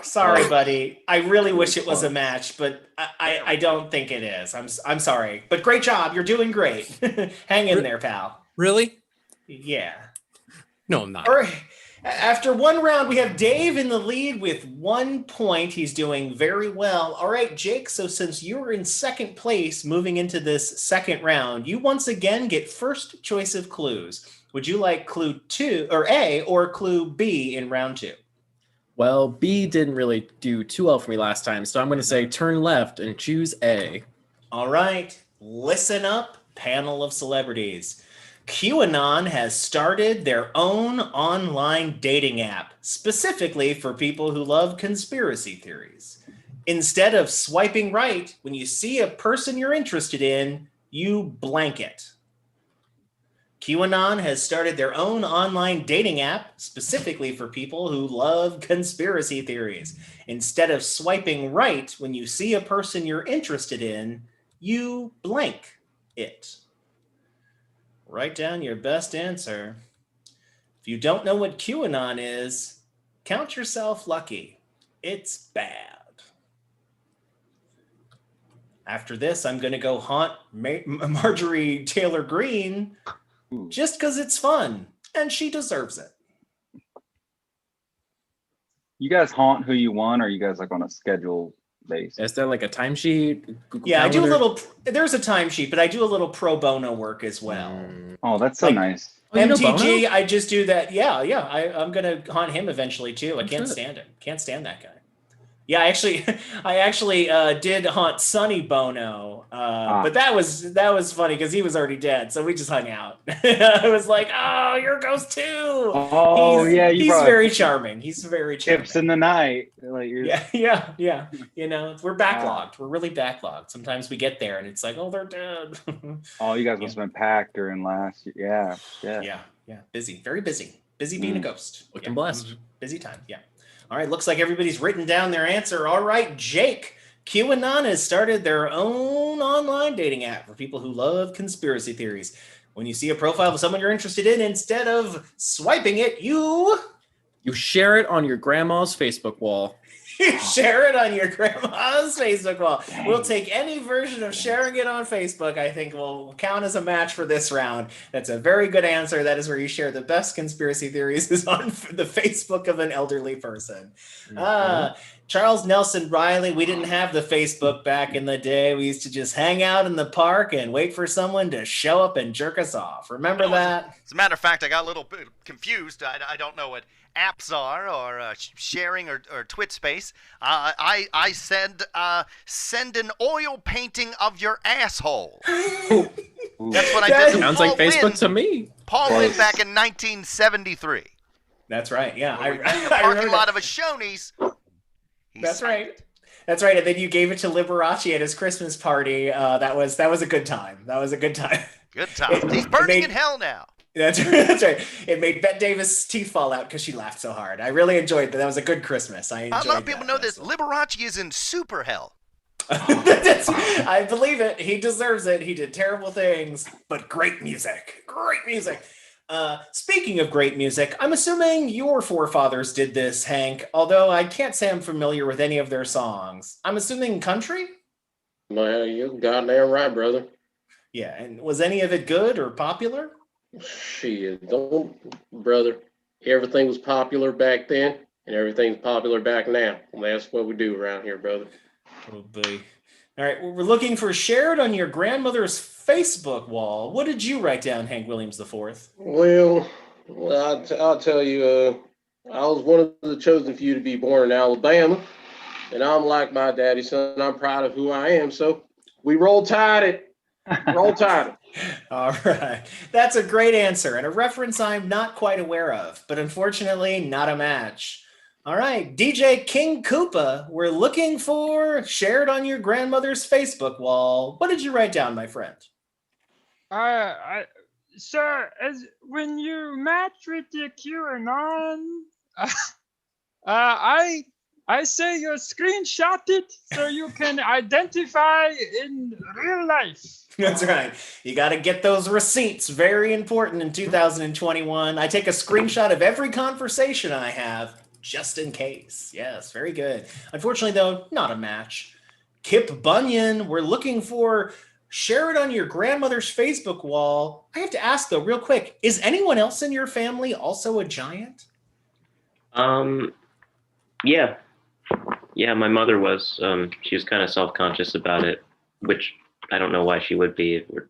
K: Sorry, buddy. I really wish it was a match, but I don't think it is. I'm sorry, but great job. You're doing great. Hang in there, pal.
H: Really?
K: Yeah.
H: No, I'm not.
K: All right. After one round, we have Dave in the lead with 1 point. He's doing very well. All right, Jake, so since you're in second place moving into this second round, you once again get first choice of clues. Would you like clue 2 or A or clue B in round 2?
M: Well, B didn't really do too well for me last time, so I'm going to say turn left and choose A.
K: All right, listen up, panel of celebrities. QAnon has started their own online dating app, specifically for people who love conspiracy theories. Instead of swiping right when you see a person you're interested in, you blank it. QAnon has started their own online dating app, specifically for people who love conspiracy theories. Instead of swiping right when you see a person you're interested in, you blank it. Write down your best answer. If you don't know what QAnon is, count yourself lucky. It's bad. After this, I'm going to go haunt Marjorie Taylor Greene just because it's fun, and she deserves it.
P: You guys haunt who you want, or you guys like on a schedule basis?
M: Is there like a timesheet?
K: Yeah, I do a little. There's a timesheet, but I do a little pro bono work as well.
P: Oh, that's so nice.
K: MTG, I just do that. Yeah. I'm gonna haunt him eventually too. I can't stand him. Can't stand that guy. Yeah, I actually did haunt Sonny Bono, but that was funny because he was already dead, so we just hung out. I was like, "Oh, you're a ghost too."
P: Oh,
K: he's very charming. He's very charming.
P: Tips in the night. Like
K: Yeah. You know, we're backlogged. We're really backlogged. Sometimes we get there and it's like, "Oh, they're dead."
P: Oh, you guys must have been packed during last year. Yeah.
K: Busy, very busy. Busy being a ghost.
M: Looking blessed.
K: Busy time. Yeah. All right, looks like everybody's written down their answer. All right, Jake, QAnon has started their own online dating app for people who love conspiracy theories. When you see a profile of someone you're interested in, instead of swiping it, you
M: share it on your grandma's Facebook wall.
K: Share it on your grandma's Facebook wall. We'll take any version of sharing it on Facebook. I think will count as a match for this round. That's a very good answer. That is where you share the best conspiracy theories is on the Facebook of an elderly person. Charles Nelson Riley, we didn't have the Facebook back in the day. We used to just hang out in the park and wait for someone to show up and jerk us off. Remember that?
A: As a matter of fact, I got a little bit confused. I don't know what apps are or sharing or twit space. I said send an oil painting of your asshole. That's what I did.
M: Sounds like Facebook to me.
A: Paul Lynn back in 1973.
K: That's right. Yeah,
A: I remember the parking lot of a Shoney's.
K: That's right. That's right. And then you gave it to Liberace at his Christmas party. That was a good time. That was a good time.
A: Good time. He's burning in hell now.
K: That's right. It made Bette Davis' teeth fall out because she laughed so hard. I really enjoyed that. That was a good Christmas. A
A: lot of people know this. Liberace is in super hell.
K: I believe it. He deserves it. He did terrible things, but great music. Great music. Speaking of great music, I'm assuming your forefathers did this, Hank, although I can't say I'm familiar with any of their songs. I'm assuming country?
L: Man, you're goddamn right, brother.
K: Yeah, and was any of it good or popular?
L: Shit, don't, brother. Everything was popular back then, and everything's popular back now. And that's what we do around here, brother.
K: Oh, boy. All right, well, we're looking for shared on your grandmother's Facebook wall. What did you write down, Hank Williams IV?
L: Well, I'll tell you, I was one of the chosen few to be born in Alabama, and I'm like my daddy, son. I'm proud of who I am. So we roll tide it. Roll tide it.
K: All right. That's a great answer and a reference I'm not quite aware of, but unfortunately not a match. All right, DJ King Koopa, we're looking for shared on your grandmother's Facebook wall. What did you write down, my friend?
Y: Sir, when you match with the QAnon, I say you screenshot it so you can identify in real life.
K: That's right. You got to get those receipts. Very important in 2021. I take a screenshot of every conversation I have just in case. Yes, very good. Unfortunately, though, not a match. Kip Bunyan, we're looking for share it on your grandmother's Facebook wall. I have to ask, though, real quick, is anyone else in your family also a giant?
Z: Yeah. Yeah, my mother was. She was kind of self-conscious about it, which I don't know why she would be if we're,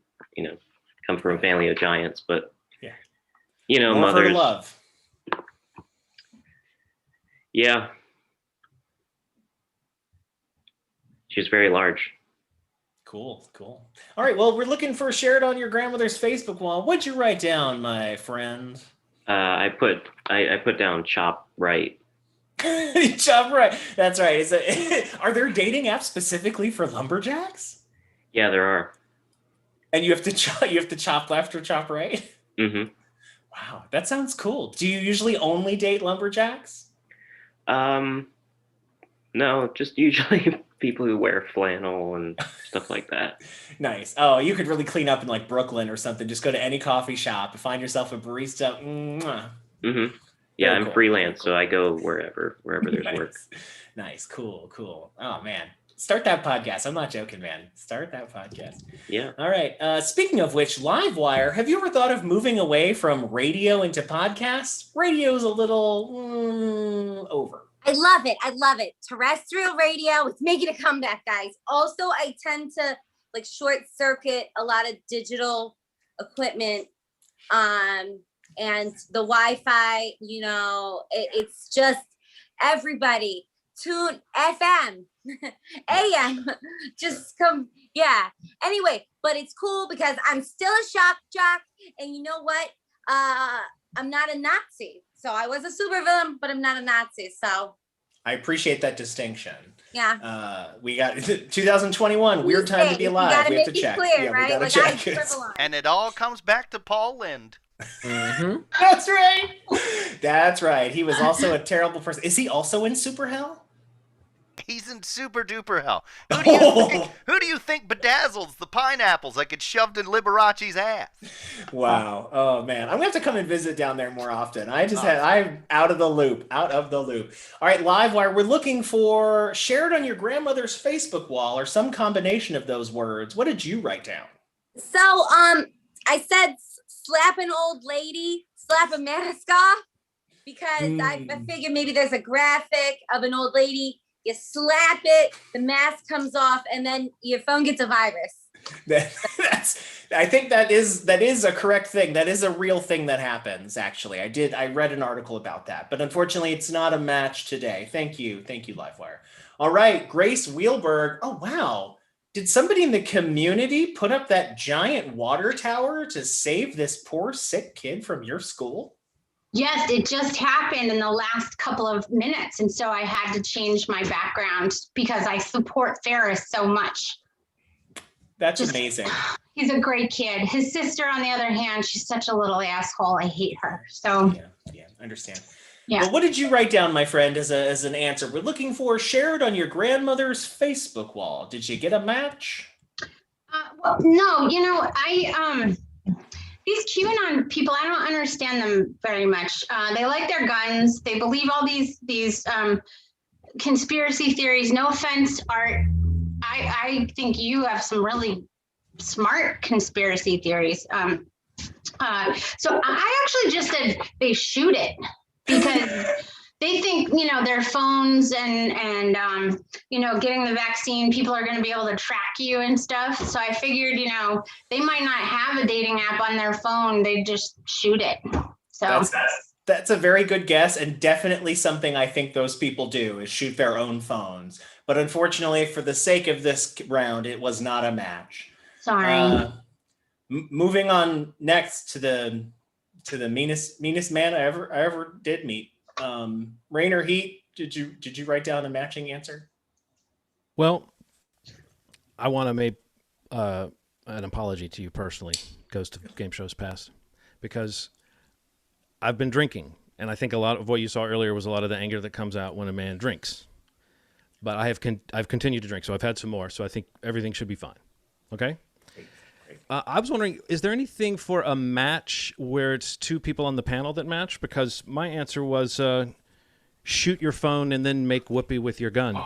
Z: come from a family of giants, but
K: More
Z: mothers.
K: for love.
Z: Yeah. She's very large.
K: Cool. All right, well, we're looking for share it on your grandmother's Facebook wall. What'd you write down, my friend?
Z: I put down chop right.
K: Chop right. That's right. Are there dating apps specifically for lumberjacks?
Z: Yeah, there are.
K: And you have to chop left or chop right?
Z: Mm-hmm.
K: Wow, that sounds cool. Do you usually only date lumberjacks?
Z: No, just usually people who wear flannel and stuff like that.
K: Nice. Oh, you could really clean up in like Brooklyn or something. Just go to any coffee shop and find yourself a barista. Mwah.
Z: Mm-hmm. Yeah,
K: Very
Z: I'm
K: cool.
Z: freelance, so I go wherever there's work.
K: Nice. Cool. Oh, man. Start that podcast. I'm not joking, man. Start that podcast.
Z: Yeah.
K: All right. Speaking of which, Livewire, have you ever thought of moving away from radio into podcasts? Radio's a little over.
O: I love it. Terrestrial radio, it's making a comeback, guys. Also, I tend to like short circuit a lot of digital equipment. And the Wi-Fi, it's just everybody tune FM, AM, just come. Yeah. Anyway, but it's cool because I'm still a shock jock. And you know what? I'm not a Nazi. So I was a supervillain, but I'm not a Nazi. So
K: I appreciate that distinction.
O: Yeah.
K: We got 2021. Weird time to be alive. We have to check.
O: Clear, right?
K: We gotta check.
A: And it all comes back to Paul Lind.
K: Mm-hmm. That's right. He was also a terrible person. Is he also in Super Hell?
A: He's in super duper hell. Who do you think bedazzles the pineapples that get shoved in Liberace's ass?
K: Wow. Oh man. I'm gonna have to come and visit down there more often. I'm out of the loop. All right, Livewire, we're looking for shared on your grandmother's Facebook wall or some combination of those words. What did you write down?
O: So I said slap an old lady, slap a mask off, because I figured maybe there's a graphic of an old lady. You slap it, the mask comes off, and then your phone gets a virus.
K: I think that is a correct thing. That is a real thing that happens, actually. I read an article about that, but unfortunately it's not a match today. Thank you, Livewire. All right, Grace Wheelberg. Oh, wow. Did somebody in the community put up that giant water tower to save this poor sick kid from your school?
E: Yes, it just happened in the last couple of minutes. And so I had to change my background because I support Ferris so much.
K: That's amazing.
E: He's a great kid. His sister, on the other hand, she's such a little asshole. I hate her. So
K: yeah, I understand.
E: Yeah.
K: Well, what did you write down, my friend, as an answer? We're looking for shared on your grandmother's Facebook wall. Did you get a match?
E: Well, no, these QAnon people, I don't understand them very much. They like their guns. They believe all these conspiracy theories. No offense, Art, I think you have some really smart conspiracy theories. So I actually just said they shoot it because they think, their phones and getting the vaccine, people are going to be able to track you and stuff. So I figured, they might not have a dating app on their phone. They just shoot it. So
K: That's a very good guess, and definitely something I think those people do is shoot their own phones. But unfortunately, for the sake of this round, it was not a match.
E: Sorry.
K: Moving on next to the meanest man I ever did meet. Rain or Heat? Did you write down a matching answer?
X: Well, I want to make an apology to you personally, Ghost of Game Shows Past, because I've been drinking, and I think a lot of what you saw earlier was a lot of the anger that comes out when a man drinks. But I've continued to drink, so I've had some more, so I think everything should be fine. Okay? I was wondering, is there anything for a match where it's two people on the panel that match? Because my answer was shoot your phone and then make whoopee with your gun.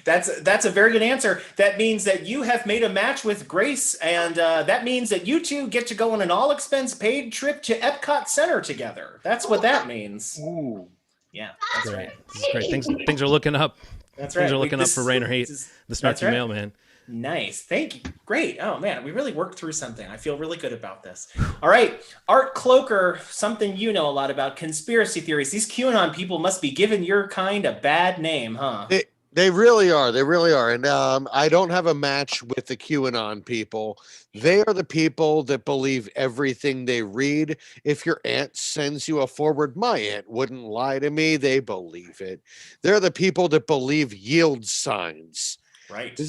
K: That's a very good answer. That means that you have made a match with Grace, and that means that you two get to go on an all-expense paid trip to Epcot Center together. That's what that means.
P: Ooh.
K: Yeah,
X: that's great. This is great. Things are looking up.
K: That's
X: Things
K: right.
X: are looking up for Rain or Heat, the Snarky
K: right.
X: Mailman.
K: Nice. Thank you. Great. Oh, man. We really worked through something. I feel really good about this. All right. Art Cloaker, something you know a lot about, conspiracy theories. These QAnon people must be giving your kind a bad name, huh?
B: They really are. They really are. And I don't have a match with the QAnon people. They are the people that believe everything they read. If your aunt sends you a forward, my aunt wouldn't lie to me. They believe it. They're the people that believe yield signs.
K: Right.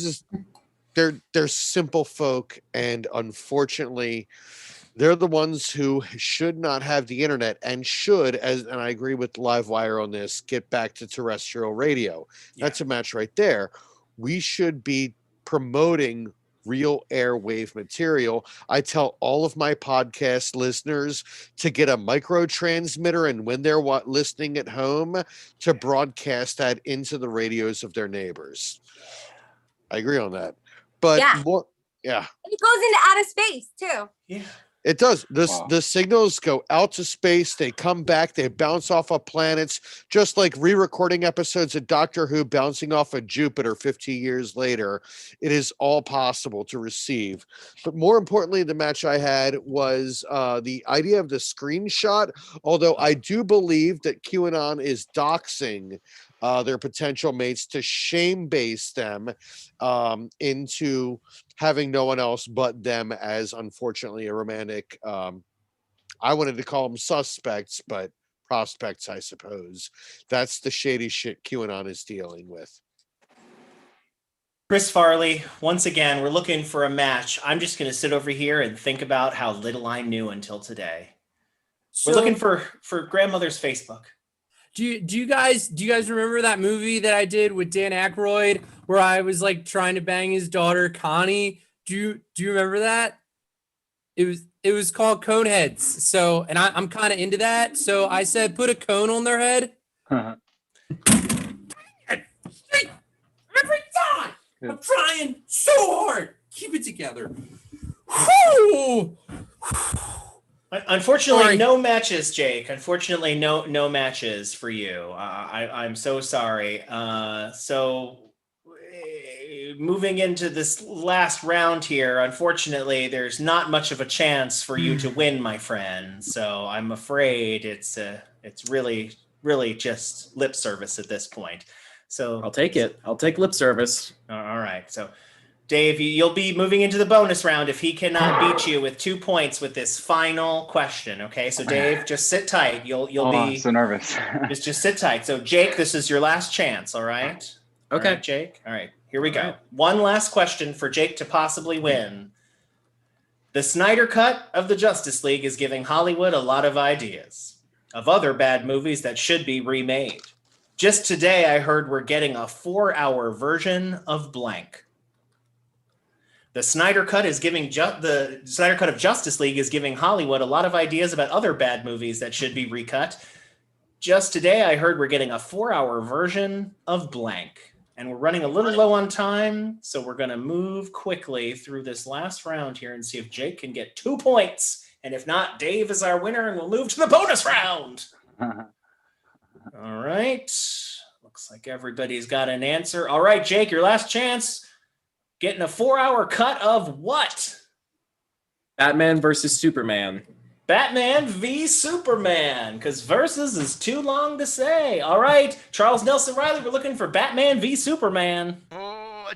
B: They're simple folk, and unfortunately, they're the ones who should not have the internet and should, and I agree with Livewire on this, get back to terrestrial radio. Yeah. That's a match right there. We should be promoting real airwave material. I tell all of my podcast listeners to get a micro transmitter, and when they're listening at home, to broadcast that into the radios of their neighbors. I agree on that. But
O: yeah.
B: And
O: it goes into outer space too.
K: Yeah.
B: It does. The signals go out to space. They come back. They bounce off of planets, just like re-recording episodes of Doctor Who bouncing off of Jupiter 50 years later. It is all possible to receive. But more importantly, the match I had was the idea of the screenshot, although I do believe that QAnon is doxing their potential mates to shame-base them into having no one else but them as, unfortunately, a romantic, I wanted to call them suspects, but prospects, I suppose. That's the shady shit QAnon is dealing with.
K: Chris Farley, once again, we're looking for a match. I'm just going to sit over here and think about how little I knew until today. We're looking for grandmother's Facebook.
H: Do you guys remember that movie that I did with Dan Aykroyd where I was like trying to bang his daughter Connie? Do you remember that? It was called Coneheads. So, and I'm kind of into that. So I said, put a cone on their head.
P: Uh-huh.
H: Every time I'm trying so hard. Keep it together. Whew.
K: Unfortunately, no matches, Jake. Unfortunately, no matches for you. I'm so sorry. Moving into this last round here, unfortunately, there's not much of a chance for you to win, my friend. So I'm afraid it's really just lip service at this point. So
M: I'll take it. I'll take lip service.
K: All right. So Dave, you'll be moving into the bonus round if he cannot beat you with 2 points with this final question. Okay, so Dave, just sit tight. You'll be
P: I'm so nervous.
K: just sit tight. So Jake, this is your last chance. All right.
M: Okay,
K: all right, Jake. All right, here we go. One last question for Jake to possibly win. The Snyder Cut of the Justice League is giving Hollywood a lot of ideas of other bad movies that should be remade. Just today, I heard we're getting a 4-hour version of blank. The Snyder Cut is giving the Snyder Cut of Justice League is giving Hollywood a lot of ideas about other bad movies that should be recut. Just today, I heard we're getting a 4-hour version of blank. and we're running a little low on time, so we're going to move quickly through this last round here and see if Jake can get 2 points. And if not, Dave is our winner, and we'll move to the bonus round. All right. Looks like everybody's got an answer. All right, Jake, your last chance. Getting a 4-hour cut of what?
M: Batman versus Superman.
K: Batman v Superman, because versus is too long to say. All right, Charles Nelson Riley, we're looking for Batman v Superman.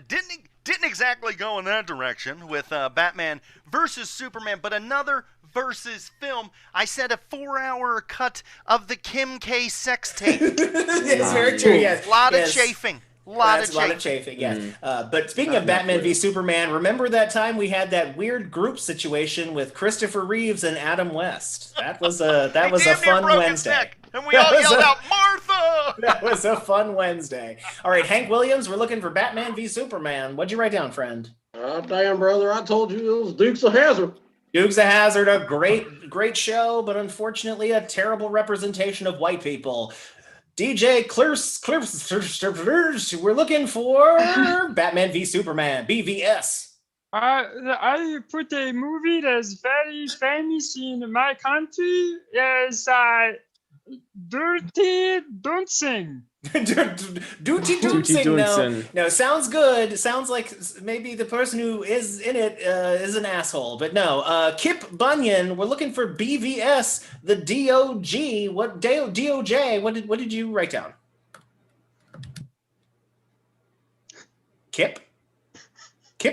A: Didn't exactly go in that direction with Batman versus Superman, but another versus film. I said a 4-hour cut of the Kim K sex tape.
K: It's very true, yes.
A: A lot
K: Yes.
A: of chafing. A
K: lot of chafing, yes. But speaking of Batman v Superman, remember that time we had that weird group situation with Christopher Reeves and Adam West? That was a fun Wednesday.
A: And we all yelled out, Martha!
K: That was a fun Wednesday. All right, Hank Williams, we're looking for Batman v Superman. What'd you write down, friend?
L: Damn, brother, I told you it was Dukes of Hazzard.
K: Dukes of Hazzard, a great show, but unfortunately a terrible representation of white people. DJ Clips, we're looking for Batman v Superman, BVS.
Y: I put a movie that's very famous in my country as Dirty Dancing.
K: Dirty Dancing. No, sounds good. Sounds like maybe the person who is in it is an asshole, but no. Kip Bunyan, we're looking for BVS, the DOG. What DOJ? What did you write down? Kip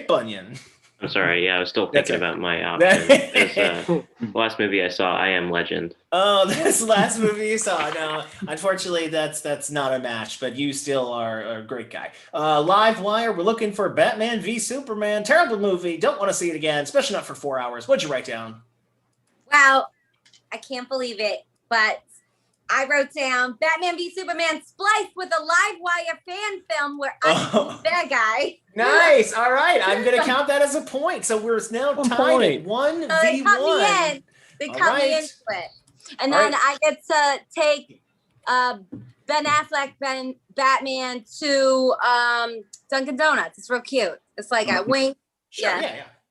K: Bunyan.
Z: I'm sorry. Yeah, I was still thinking about my option. The last movie I saw, I Am Legend.
K: Oh, that's the last movie you saw. No, unfortunately, that's not a match, but you still are a great guy. Live Wire, we're looking for Batman v Superman. Terrible movie. Don't want to see it again, especially not for 4 hours. What'd you write down?
O: Wow, I can't believe it, but I wrote down Batman v Superman spliced with a Live Wire fan film where I'm the bad guy.
K: Nice. All right. I'm going to count that as a point. So we're now tied at 1v1.
O: They cut me in. They cut me into it. And then I get to take Ben Affleck, Batman to Dunkin' Donuts. It's real cute. It's like a wink.
K: Sure.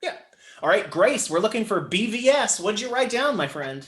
K: Yeah. All right, Grace, we're looking for BVS. What'd you write down, my friend?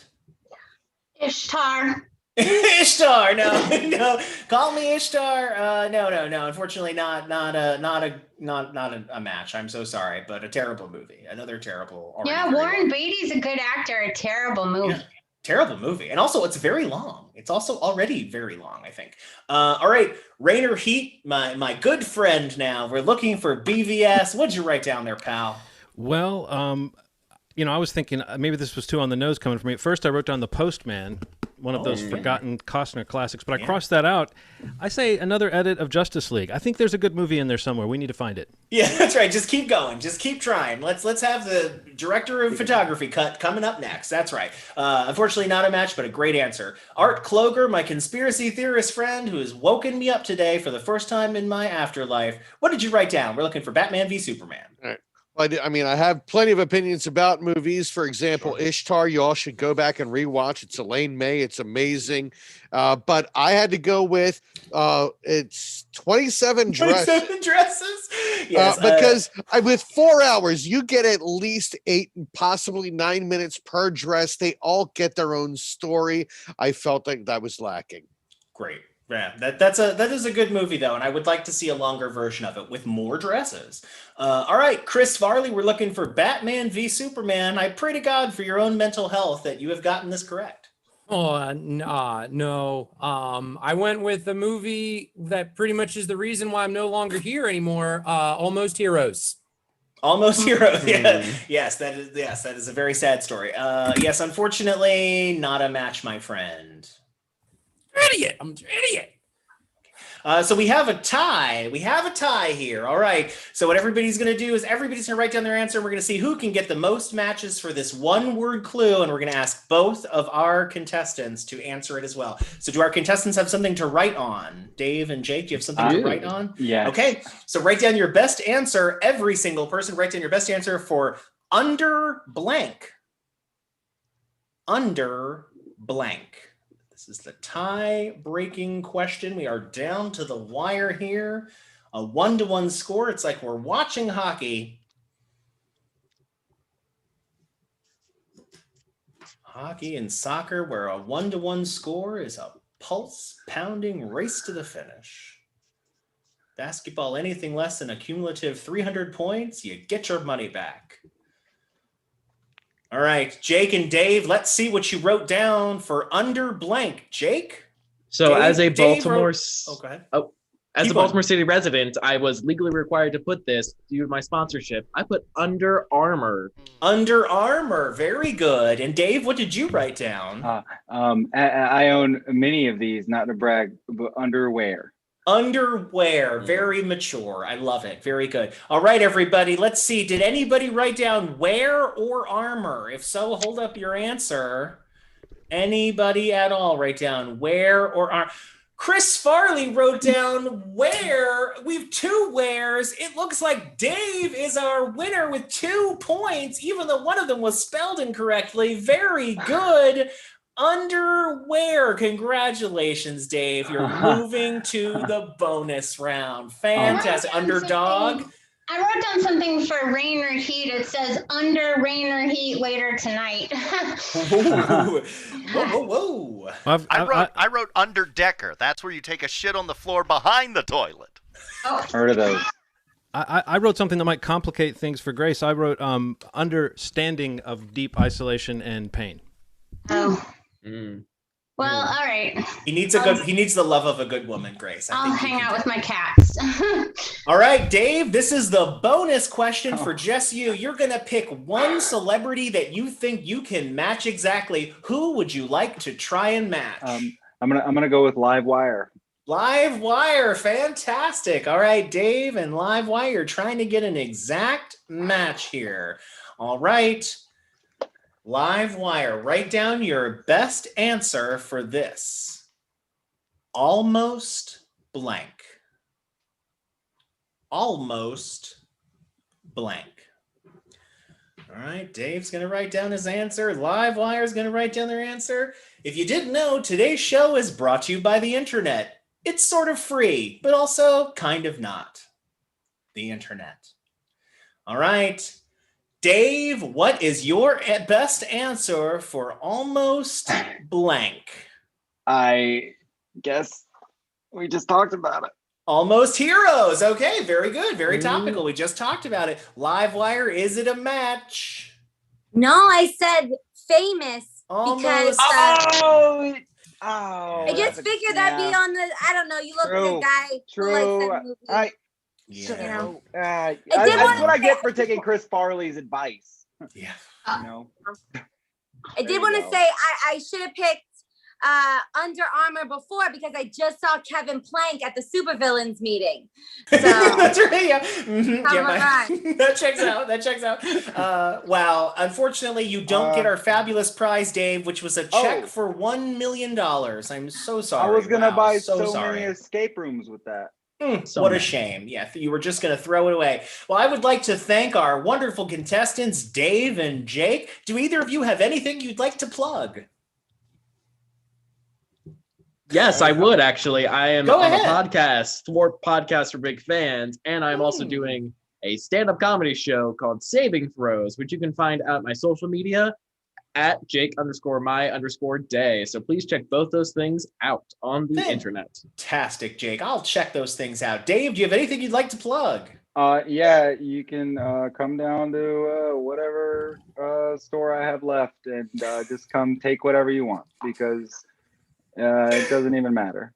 E: Ishtar.
K: Ishtar, no, call me Ishtar. No. Unfortunately, not a match. I'm so sorry, but a terrible movie. Another terrible.
E: Yeah, Warren Beatty's a good actor. A terrible movie.
K: Yeah, terrible movie, and also it's very long. It's also already very long, I think. All right, Rainer Heat, my good friend. Now we're looking for BVS. What'd you write down there, pal?
X: Well, I was thinking maybe this was too on the nose coming from me. At first, I wrote down The Postman, one of those forgotten Costner classics, but I crossed that out. I say another edit of Justice League. I think there's a good movie in there somewhere. We need to find it.
K: Yeah, that's right. Just keep going. Just keep trying. Let's have the director of photography cut coming up next. That's right. Unfortunately, not a match, but a great answer. Art Kloger, my conspiracy theorist friend, who has woken me up today for the first time in my afterlife. What did you write down? We're looking for Batman v Superman.
B: All right. I mean, I have plenty of opinions about movies. For example, Ishtar, you all should go back and rewatch. It's Elaine May. It's amazing. But I had to go with it's 27 dresses.
K: 27 dresses? Yes,
B: because with 4 hours, you get at least 8, possibly 9 minutes per dress. They all get their own story. I felt like that was lacking.
K: Great. Yeah, that is a good movie though, and I would like to see a longer version of it with more dresses. All right, Chris Farley, we're looking for Batman v Superman. I pray to God for your own mental health that you have gotten this correct.
H: No. I went with a movie that pretty much is the reason why I'm no longer here anymore. Almost Heroes.
K: Almost Heroes. Yeah. Yes, that is a very sad story. Yes, unfortunately, not a match, my friend.
H: I'm an idiot.
K: So we have a tie. We have a tie here. All right. So what everybody's going to do is everybody's going to write down their answer. And we're going to see who can get the most matches for this one word clue. And we're going to ask both of our contestants to answer it as well. So do our contestants have something to write on? Dave and Jake, do you have something to write on?
P: Yeah.
K: Okay. So write down your best answer. Every single person write down your best answer for under blank. Under blank. This is the tie-breaking question. We are down to the wire here. A 1-1 score. It's like we're watching hockey. Hockey and soccer, where a 1-1 score is a pulse-pounding race to the finish. Basketball, anything less than a cumulative 300 points, you get your money back. All right, Jake and Dave, let's see what you wrote down for under blank. Jake?
M: So as a
K: Dave
M: Baltimore,
K: oh, go ahead.
M: As
K: Keep
M: a Baltimore
K: on.
M: City resident, I was legally required to put this due to my sponsorship. I put Under Armour.
K: Under Armour, very good. And Dave, what did you write down?
P: I own many of these, not to brag, but underwear.
K: Underwear, very mature. I love it. Very good. All right, everybody, let's see. Did anybody write down wear or armor? If so, hold up your answer. Anybody at all write down wear or armor? Chris Farley wrote down where. We have 2 wares. It looks like Dave is our winner with 2 points, even though one of them was spelled incorrectly. Very good. Underwear. Congratulations, Dave. You're moving to the bonus round. Fantastic. Underdog.
E: I wrote down something for rain or heat. It says under rain or heat later tonight.
K: Whoa.
A: I wrote under decker. That's where you take a shit on the floor behind the toilet.
P: Heard of those.
X: I wrote something that might complicate things for Grace. I wrote understanding of deep isolation and pain.
E: Oh. Well, all right.
K: He needs the love of a good woman, Grace.
E: I'll hang out with my cats.
K: All right, Dave, this is the bonus question for just you. You're going to pick one celebrity that you think you can match exactly. Who would you like to try and match?
P: I'm gonna go with Livewire.
K: Livewire, fantastic. All right, Dave and Livewire trying to get an exact match here. All right. Livewire, write down your best answer for this. Almost blank. Almost blank. All right, Dave's going to write down his answer. Livewire's going to write down their answer. If you didn't know, today's show is brought to you by the internet. It's sort of free, but also kind of not. The internet. All right. Dave, what is your best answer for almost blank?
P: I guess we just talked about it.
K: Almost Heroes. Okay, very good. Very topical. We just talked about it. Livewire, is it a match?
O: No, I said famous because I just figured that'd be on the. I don't know. You look like a guy who likes that movie.
P: That's what I get for taking Chris Farley's advice.
K: Yeah.
P: You know?
O: I did want to say I should have picked Under Armour before because I just saw Kevin Plank at the Supervillains meeting. So,
K: that's right. Yeah.
O: Mm-hmm.
K: That checks out. That checks out. Wow. Unfortunately, you don't get our fabulous prize, Dave, which was a check for $1 million. I'm so sorry.
P: I was gonna buy
K: so
P: many escape rooms with that.
K: What a shame. Yeah, you were just going to throw it away. Well, I would like to thank our wonderful contestants, Dave and Jake. Do either of you have anything you'd like to plug?
M: Yes, I would actually. I am
K: Go
M: on
K: ahead.
M: a podcast for big fans, and I'm also doing a stand-up comedy show called Saving Throws, which you can find out on my social media at Jake_my_day. So please check both those things out on the internet.
K: Fantastic, Jake. I'll check those things out. Dave, do you have anything you'd like to plug?
P: Yeah, you can come down to whatever store I have left and just come take whatever you want because it doesn't even matter.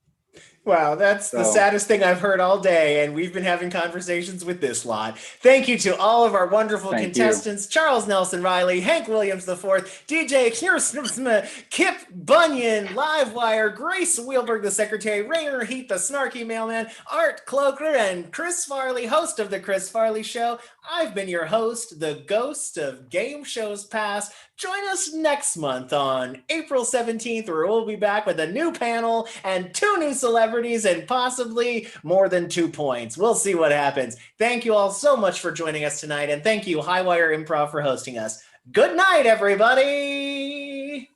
K: Wow, that's the saddest thing I've heard all day, and we've been having conversations with this lot. Thank you to all of our wonderful contestants, Charles Nelson Riley, Hank Williams IV, DJ Kirsten, Kip Bunyan, Livewire, Grace Wheelberg, the secretary, Rainer Heath, the snarky mailman, Art Cloaker, and Chris Farley, host of The Chris Farley Show. I've been your host, the ghost of game shows past. Join us next month on April 17th, where we'll be back with a new panel and 2 new celebrities and possibly more than 2 points. We'll see what happens. Thank you all so much for joining us tonight, and thank you, Highwire Improv, for hosting us. Good night, everybody!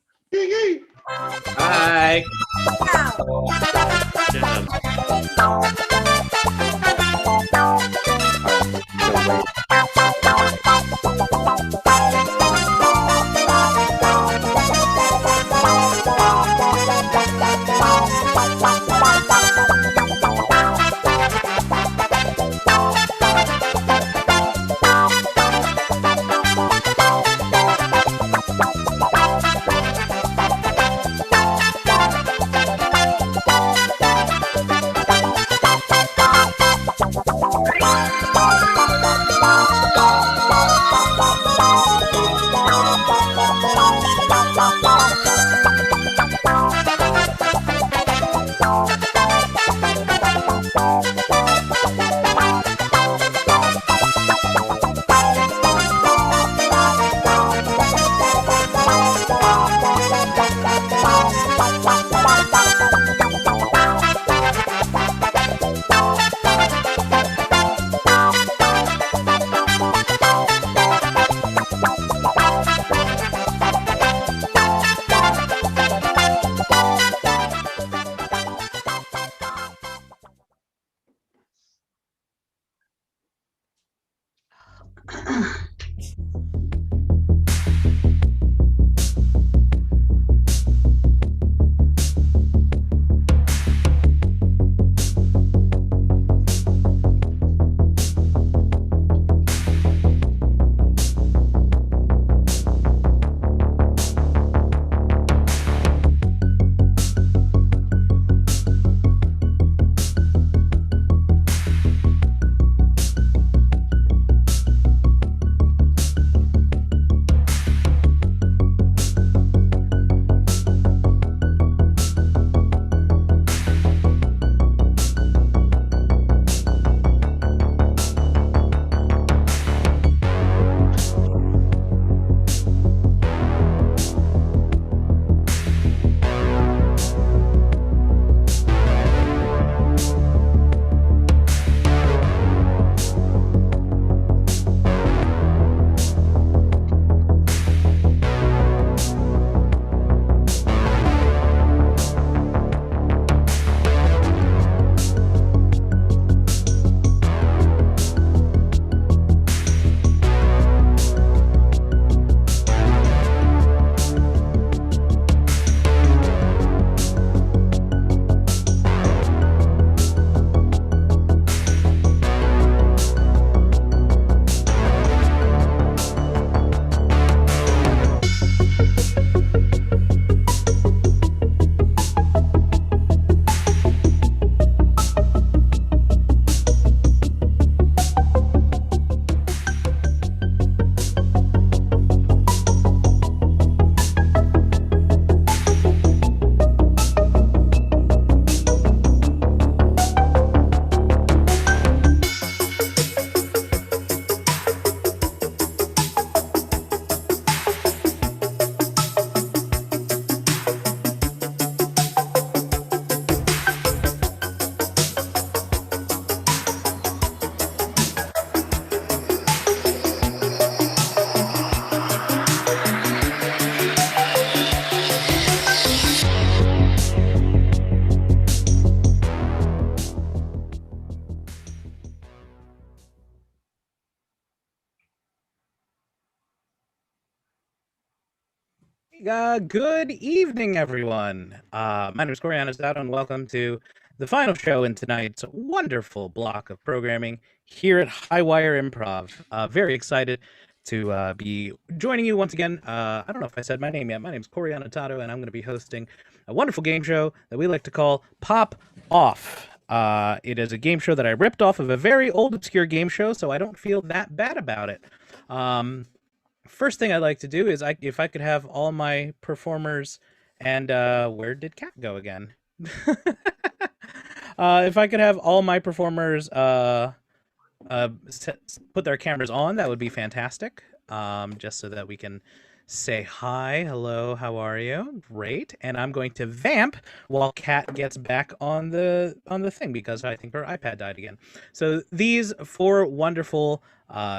M: Bye!
O: Wow.
F: Good evening, everyone. My name is Coriana Zato, and welcome to the final show in tonight's wonderful block of programming here at Highwire Improv. Very excited to be joining you once again. I don't know if I said my name yet. My name is Coriana Zato, and I'm going to be hosting a wonderful game show that we like to call Pop Off. It is a game show that I ripped off of a very old, obscure game show, so I don't feel that bad about it. First thing I'd like to do is if I could have all my performers and where did Kat go again? If I could have all my performers put their cameras on, that would be fantastic. Just so that we can say hi, hello, how are you? Great. And I'm going to vamp while Kat gets back on the thing because I think her iPad died again. So these four wonderful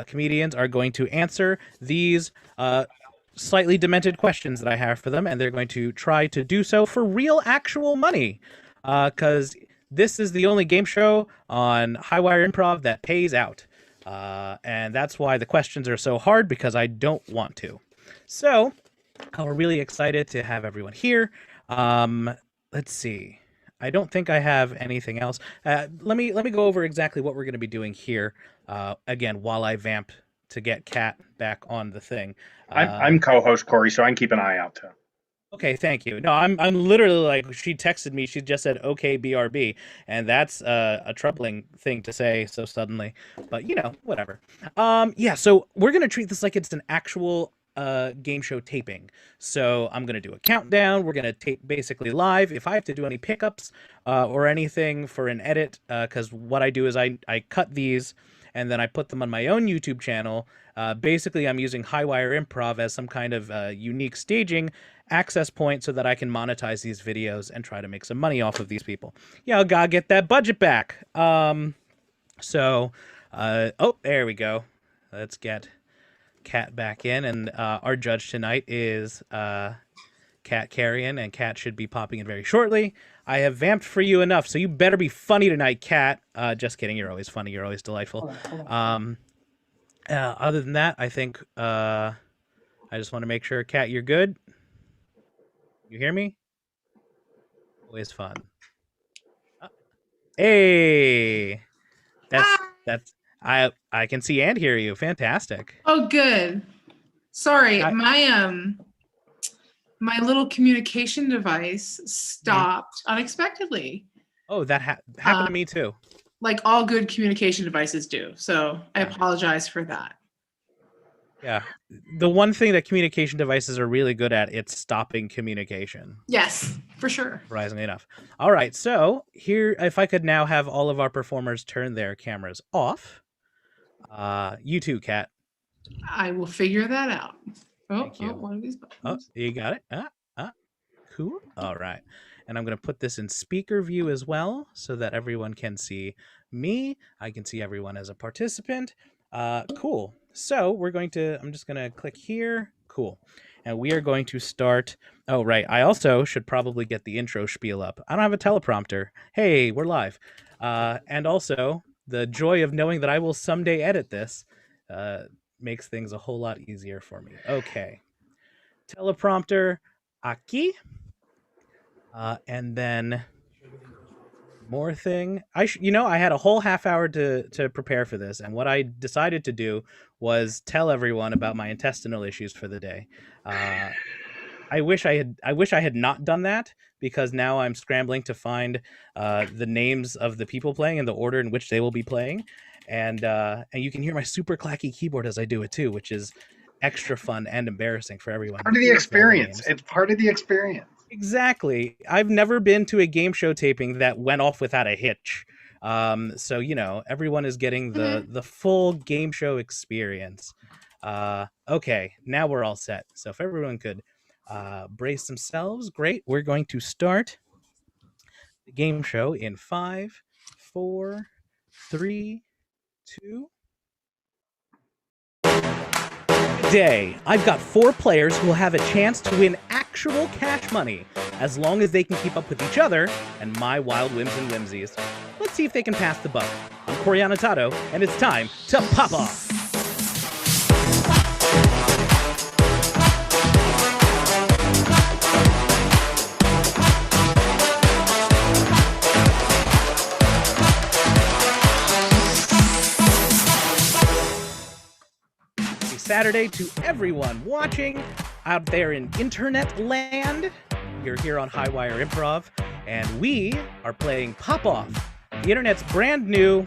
F: comedians are going to answer these slightly demented questions that I have for them, and they're going to try to do so for real, actual money. Because this is the only game show on Highwire Improv that pays out. And that's why the questions are so hard, because I don't want to. So, we're really excited to have everyone here. Let's see. I don't think I have anything else. Let me go over exactly what we're going to be doing here. Again, while I vamp to get Kat back on the thing.
I: I'm co-host Corey, so I can keep an eye out too.
F: Okay, thank you. No, I'm literally like, she texted me. She just said, "Okay, BRB," and that's a troubling thing to say so suddenly. But you know, whatever. Yeah. So we're gonna treat this like it's an actual game show taping. So I'm gonna do a countdown. We're gonna tape basically live. If I have to do any pickups or anything for an edit, because what I do is I cut these and then I put them on my own YouTube channel. Basically, I'm using Highwire Improv as some kind of unique staging access point so that I can monetize these videos and try to make some money off of these people. Yeah, I gotta get that budget back. Oh, there we go. Let's get Kat back in, and our judge tonight is Kat Carrion, and Kat should be popping in very shortly. I have vamped for you enough, so you better be funny tonight, Kat. Just kidding, you're always funny, you're always delightful. Other than that, I think I just want to make sure, Kat, you're good. You hear me? Always fun. Hey, that's I can see and hear you. Fantastic.
T: Oh, good. Sorry, my little communication device stopped unexpectedly.
F: Oh, that happened to me too.
T: Like all good communication devices do. So I apologize for that.
F: Yeah. The one thing that communication devices are really good at, it's stopping communication.
T: Yes, for sure.
F: Surprisingly enough. All right. So here, if I could now have all of our performers turn their cameras off. You too, Kat.
T: I will figure that out.
F: Thank you.
T: One of these buttons.
F: Oh, you got it. Cool. All right. And I'm going to put this in speaker view as well so that everyone can see me. I can see everyone as a participant. Cool. So I'm just going to click here. Cool. And we are going to start. Oh, right. I also should probably get the intro spiel up. I don't have a teleprompter. Hey, we're live. And also the joy of knowing that I will someday edit this makes things a whole lot easier for me. Okay. Teleprompter aquí. And then more thing. I had a whole half hour to prepare for this, and what I decided to do was tell everyone about my intestinal issues for the day. I wish I had not done that, because now I'm scrambling to find the names of the people playing and the order in which they will be playing, and you can hear my super clacky keyboard as I do it too, which is extra fun and embarrassing for everyone.
I: Part of the experience. It's part of the experience.
F: Exactly. I've never been to a game show taping that went off without a hitch. So, everyone is getting the full game show experience. Okay, now we're all set. So if everyone could brace themselves, great. We're going to start the game show in 5, 4, 3, 2. Today, I've got 4 players who will have a chance to win actual cash money, as long as they can keep up with each other and my wild whims and whimsies. Let's see if they can pass the buck. I'm Coriana Tato, and it's time to pop off. Saturday to everyone watching out there in internet land. You're here on Highwire Improv, and we are playing Pop Off, the internet's brand new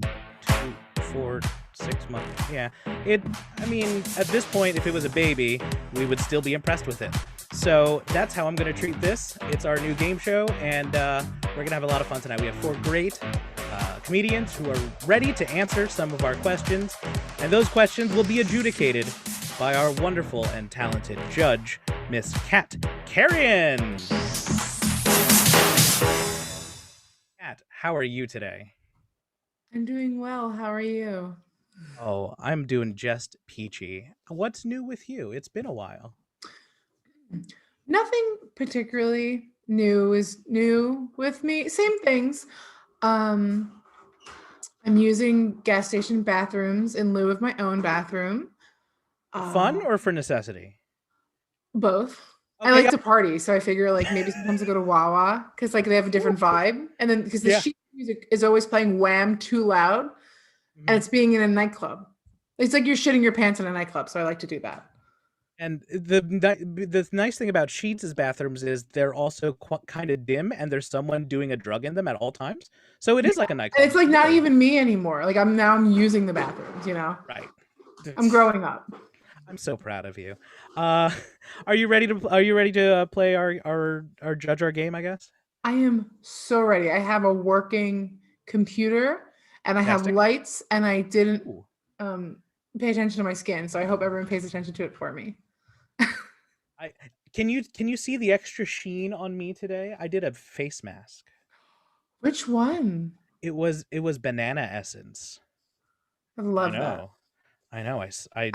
F: 2, 4, 6 months. Yeah, at this point, if it was a baby, we would still be impressed with it. So that's how I'm going to treat this. It's our new game show, and we're going to have a lot of fun tonight. We have 4 great comedians who are ready to answer some of our questions, and those questions will be adjudicated by our wonderful and talented judge, Miss Kat Carrion. Kat, how are you today?
T: I'm doing well. How are you?
F: Oh, I'm doing just peachy. What's new with you? It's been a while.
T: Nothing particularly new is new with me. Same things. I'm using gas station bathrooms in lieu of my own bathroom.
F: Fun or for necessity?
T: Both.
F: Okay,
T: I like to party, so I figure like maybe sometimes I go to Wawa because like they have a different vibe, and then because the sheet music is always playing Wham too loud, and it's being in a nightclub. It's like you're shitting your pants in a nightclub, so I like to do that.
F: And the nice thing about Sheets' bathrooms is they're also kind of dim, and there's someone doing a drug in them at all times. So it is like a nightclub.
T: And it's like not even me anymore. Like I'm using the bathrooms, you know?
F: Right.
T: I'm growing up.
F: I'm so proud of you. Are you ready to play our judge our game, I guess?
T: I am so ready. I have a working computer and I have lights, and I didn't pay attention to my skin, so I hope everyone pays attention to it for me.
F: Can you see the extra sheen on me today? I did a face mask.
T: Which one?
F: It was banana essence.
T: I love that.
F: I know. I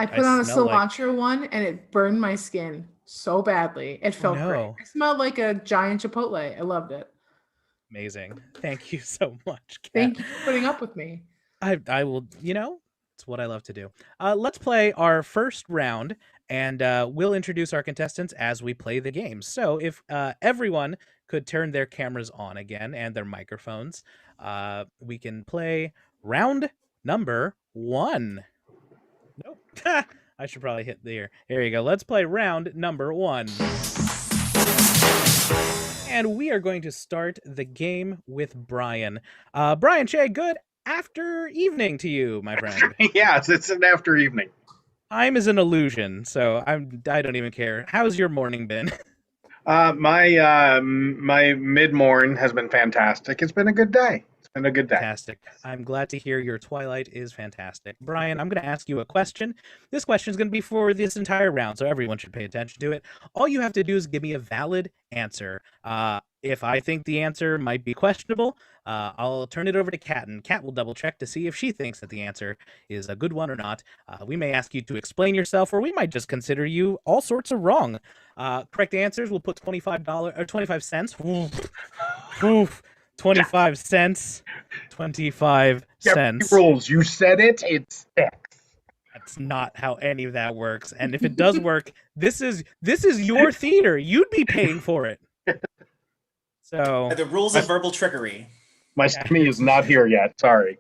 T: put on a cilantro one, and it burned my skin so badly. It felt great. It smelled like a giant Chipotle. I loved it.
F: Amazing. Thank you so much, Kat.
T: Thank you for putting up with me.
F: I will, it's what I love to do. Let's play our first round, and we'll introduce our contestants as we play the game. So if everyone could turn their cameras on again and their microphones, we can play round number 1. Nope. I should probably hit there. Here you go. Let's play round number 1. And we are going to start the game with Brian. Brian Shea, good after evening to you, my friend.
I: Yes, it's an after evening.
F: Time is an illusion, so I don't even care. How's your morning been?
I: My mid-morn has been fantastic. It's been a good day. And a good day.
F: Fantastic. I'm glad to hear your twilight is fantastic. Brian, I'm going to ask you a question. This question is going to be for this entire round, so everyone should pay attention to it. All you have to do is give me a valid answer. If I think the answer might be questionable, I'll turn it over to Kat, and Kat will double check to see if she thinks that the answer is a good one or not. We may ask you to explain yourself, or we might just consider you all sorts of wrong. Correct answers, we'll put $25 or 25 cents. Oof. 25 cents. 25 cents.
I: Rules. You said it. It sticks.
F: That's not how any of that works. And if it does work, this is your theater. You'd be paying for it. So
K: the rules of verbal trickery.
I: My stomach is not here yet. Sorry.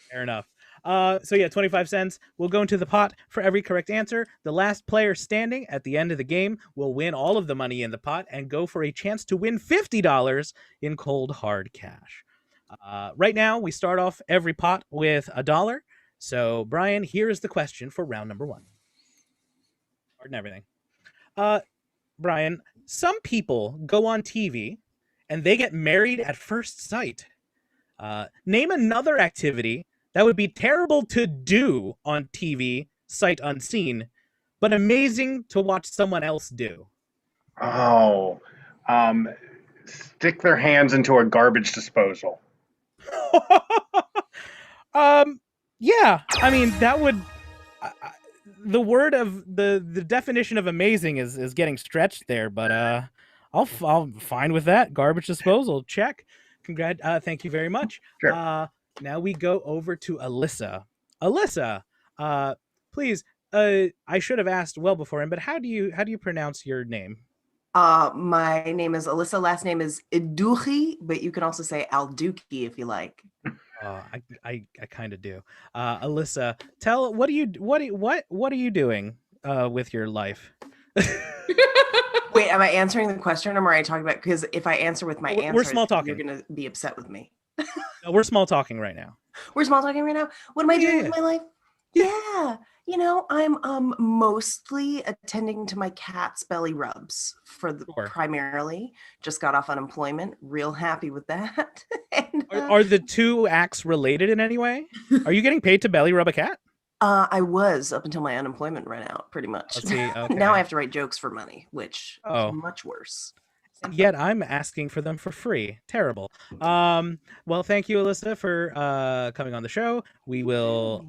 F: Fair enough. So yeah, 25 cents will go into the pot for every correct answer. The last player standing at the end of the game will win all of the money in the pot and go for a chance to win $50 in cold hard cash. Right now, we start off every pot with $1. So Brian, here's the question for round number 1. Hard and everything. Brian, some people go on TV and they get married at first sight. Name another activity that would be terrible to do on TV, sight unseen, but amazing to watch someone else do.
I: Oh, stick their hands into a garbage disposal.
F: Yeah, I mean, that would... the word of... The definition of amazing is getting stretched there, but I'll fine with that. Garbage disposal, check. Thank you very much.
I: Sure.
F: Now we go over to Alyssa. Alyssa, please. I should have asked well before him, but how do you pronounce your name?
C: My name is Alyssa. Last name is Iduchi, but you can also say Alduki if you like.
F: I kind of do. Alyssa, tell what are you doing with your life?
C: Wait, am I answering the question or am I talking about? Because if I answer with my answer,
F: We're small talking.
C: You're gonna be upset with me.
F: No, we're small talking right now.
C: We're small talking right now. What am I doing with my life? Yeah, I'm mostly attending to my cat's belly rubs primarily. Just got off unemployment. Real happy with that. And,
F: Are the two acts related in any way? Are you getting paid to belly rub a cat?
C: I was up until my unemployment ran out, pretty much.
F: Let's see, okay.
C: Now I have to write jokes for money, which
F: Oh.
C: is much worse.
F: And yet I'm asking for them for free. Terrible. Well, thank you, Alyssa, for coming on the show. We will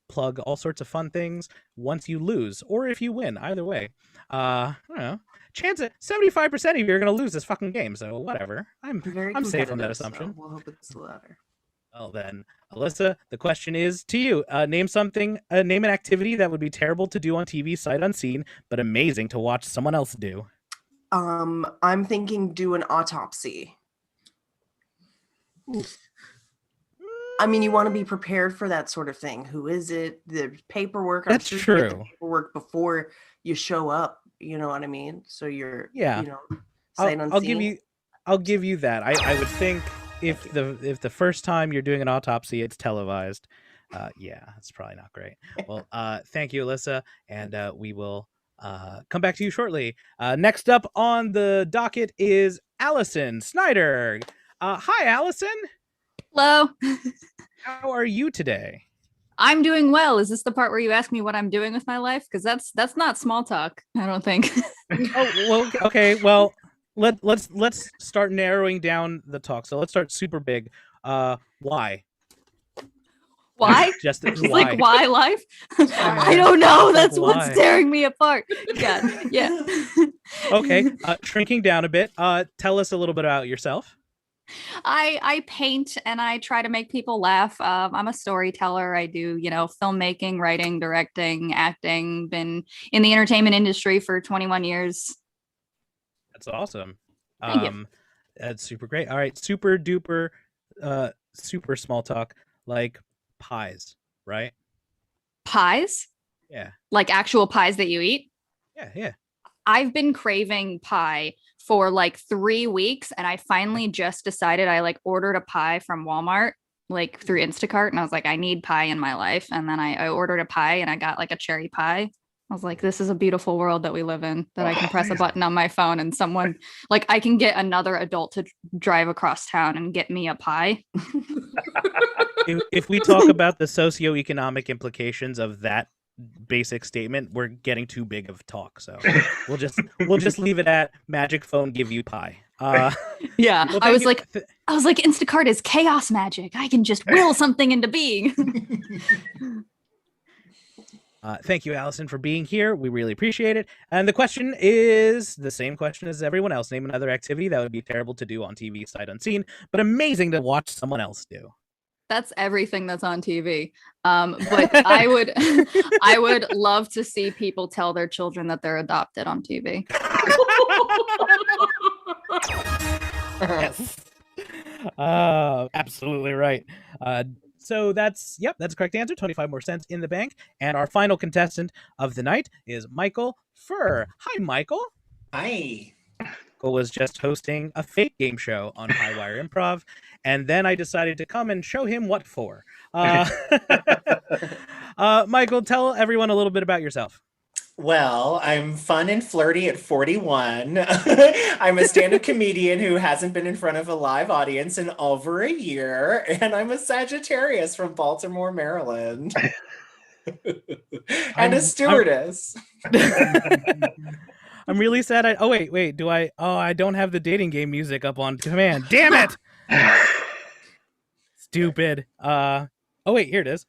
F: plug all sorts of fun things once you lose, or if you win. Either way, I don't know. Chance at 75% of you are going to lose this fucking game. So whatever. I'm safe from that assumption.
C: So we'll hope it's the latter.
F: Well then, Alyssa, the question is to you. Name an activity that would be terrible to do on TV sight unseen, but amazing to watch someone else do.
C: I'm thinking do an autopsy. I mean, you want to be prepared for that sort of thing. Who is it? The paperwork.
F: That's
C: I'm
F: true.
C: You get the paperwork before you show up. You know what I mean? So you're sight unseen.
F: I'll give you that. I would think if the first time you're doing an autopsy, it's televised. Yeah, it's probably not great. Well, thank you, Alyssa, and we will come back to you shortly. Next up on the docket is Allison Snyder. Hi, Allison.
D: Hello.
F: How are you today?
D: I'm doing well. Is this the part where you ask me what I'm doing with my life? Because that's not small talk, I don't think.
F: Oh, well, okay. Well, let's start narrowing down the talk. So let's start super big. Why?
D: Why?
F: Just
D: It's
F: why?
D: like why life? I don't know. That's what's tearing me apart. Yeah.
F: Okay. Shrinking down a bit. Tell us a little bit about yourself.
D: I paint and I try to make people laugh. I'm a storyteller. I do, filmmaking, writing, directing, acting. Been in the entertainment industry for 21 years.
F: That's awesome.
D: Thank you.
F: That's super great. All right, super duper, super small talk, like pies, right?
D: Pies?
F: Yeah.
D: Like actual pies that you eat?
F: Yeah.
D: I've been craving pie for like 3 weeks, and I finally just decided I ordered a pie from Walmart through Instacart, and I was like, I need pie in my life. And then I ordered a pie and I got a cherry pie. I was like, this is a beautiful world that we live in, that I can press a button on my phone and someone I can get another adult to drive across town and get me a pie.
F: If we talk about the socioeconomic implications of that basic statement, we're getting too big of talk. So we'll just leave it at magic phone give you pie.
D: Yeah.
F: Well,
D: I was like Instacart is chaos magic. I can just will something into being.
F: Thank you, Allison, for being here. We really appreciate it. And the question is the same question as everyone else. Name another activity that would be terrible to do on TV sight unseen, but amazing to watch someone else do.
D: That's everything that's on TV. But I would love to see people tell their children that they're adopted on TV.
F: Yes. Absolutely right. So that's a correct answer. 25 more cents in the bank. And our final contestant of the night is Michael Furr. Hi, Michael.
K: Hi.
F: Michael was just hosting a fake game show on Highwire Improv, and then I decided to come and show him what for. Michael, tell everyone a little bit about yourself.
K: Well, I'm fun and flirty at 41. I'm a stand-up comedian who hasn't been in front of a live audience in over a year, and I'm a Sagittarius from Baltimore, Maryland. And a stewardess.
F: I'm really sad. Wait. I don't have the dating game music up on command. Damn it! Stupid. Wait, here it is.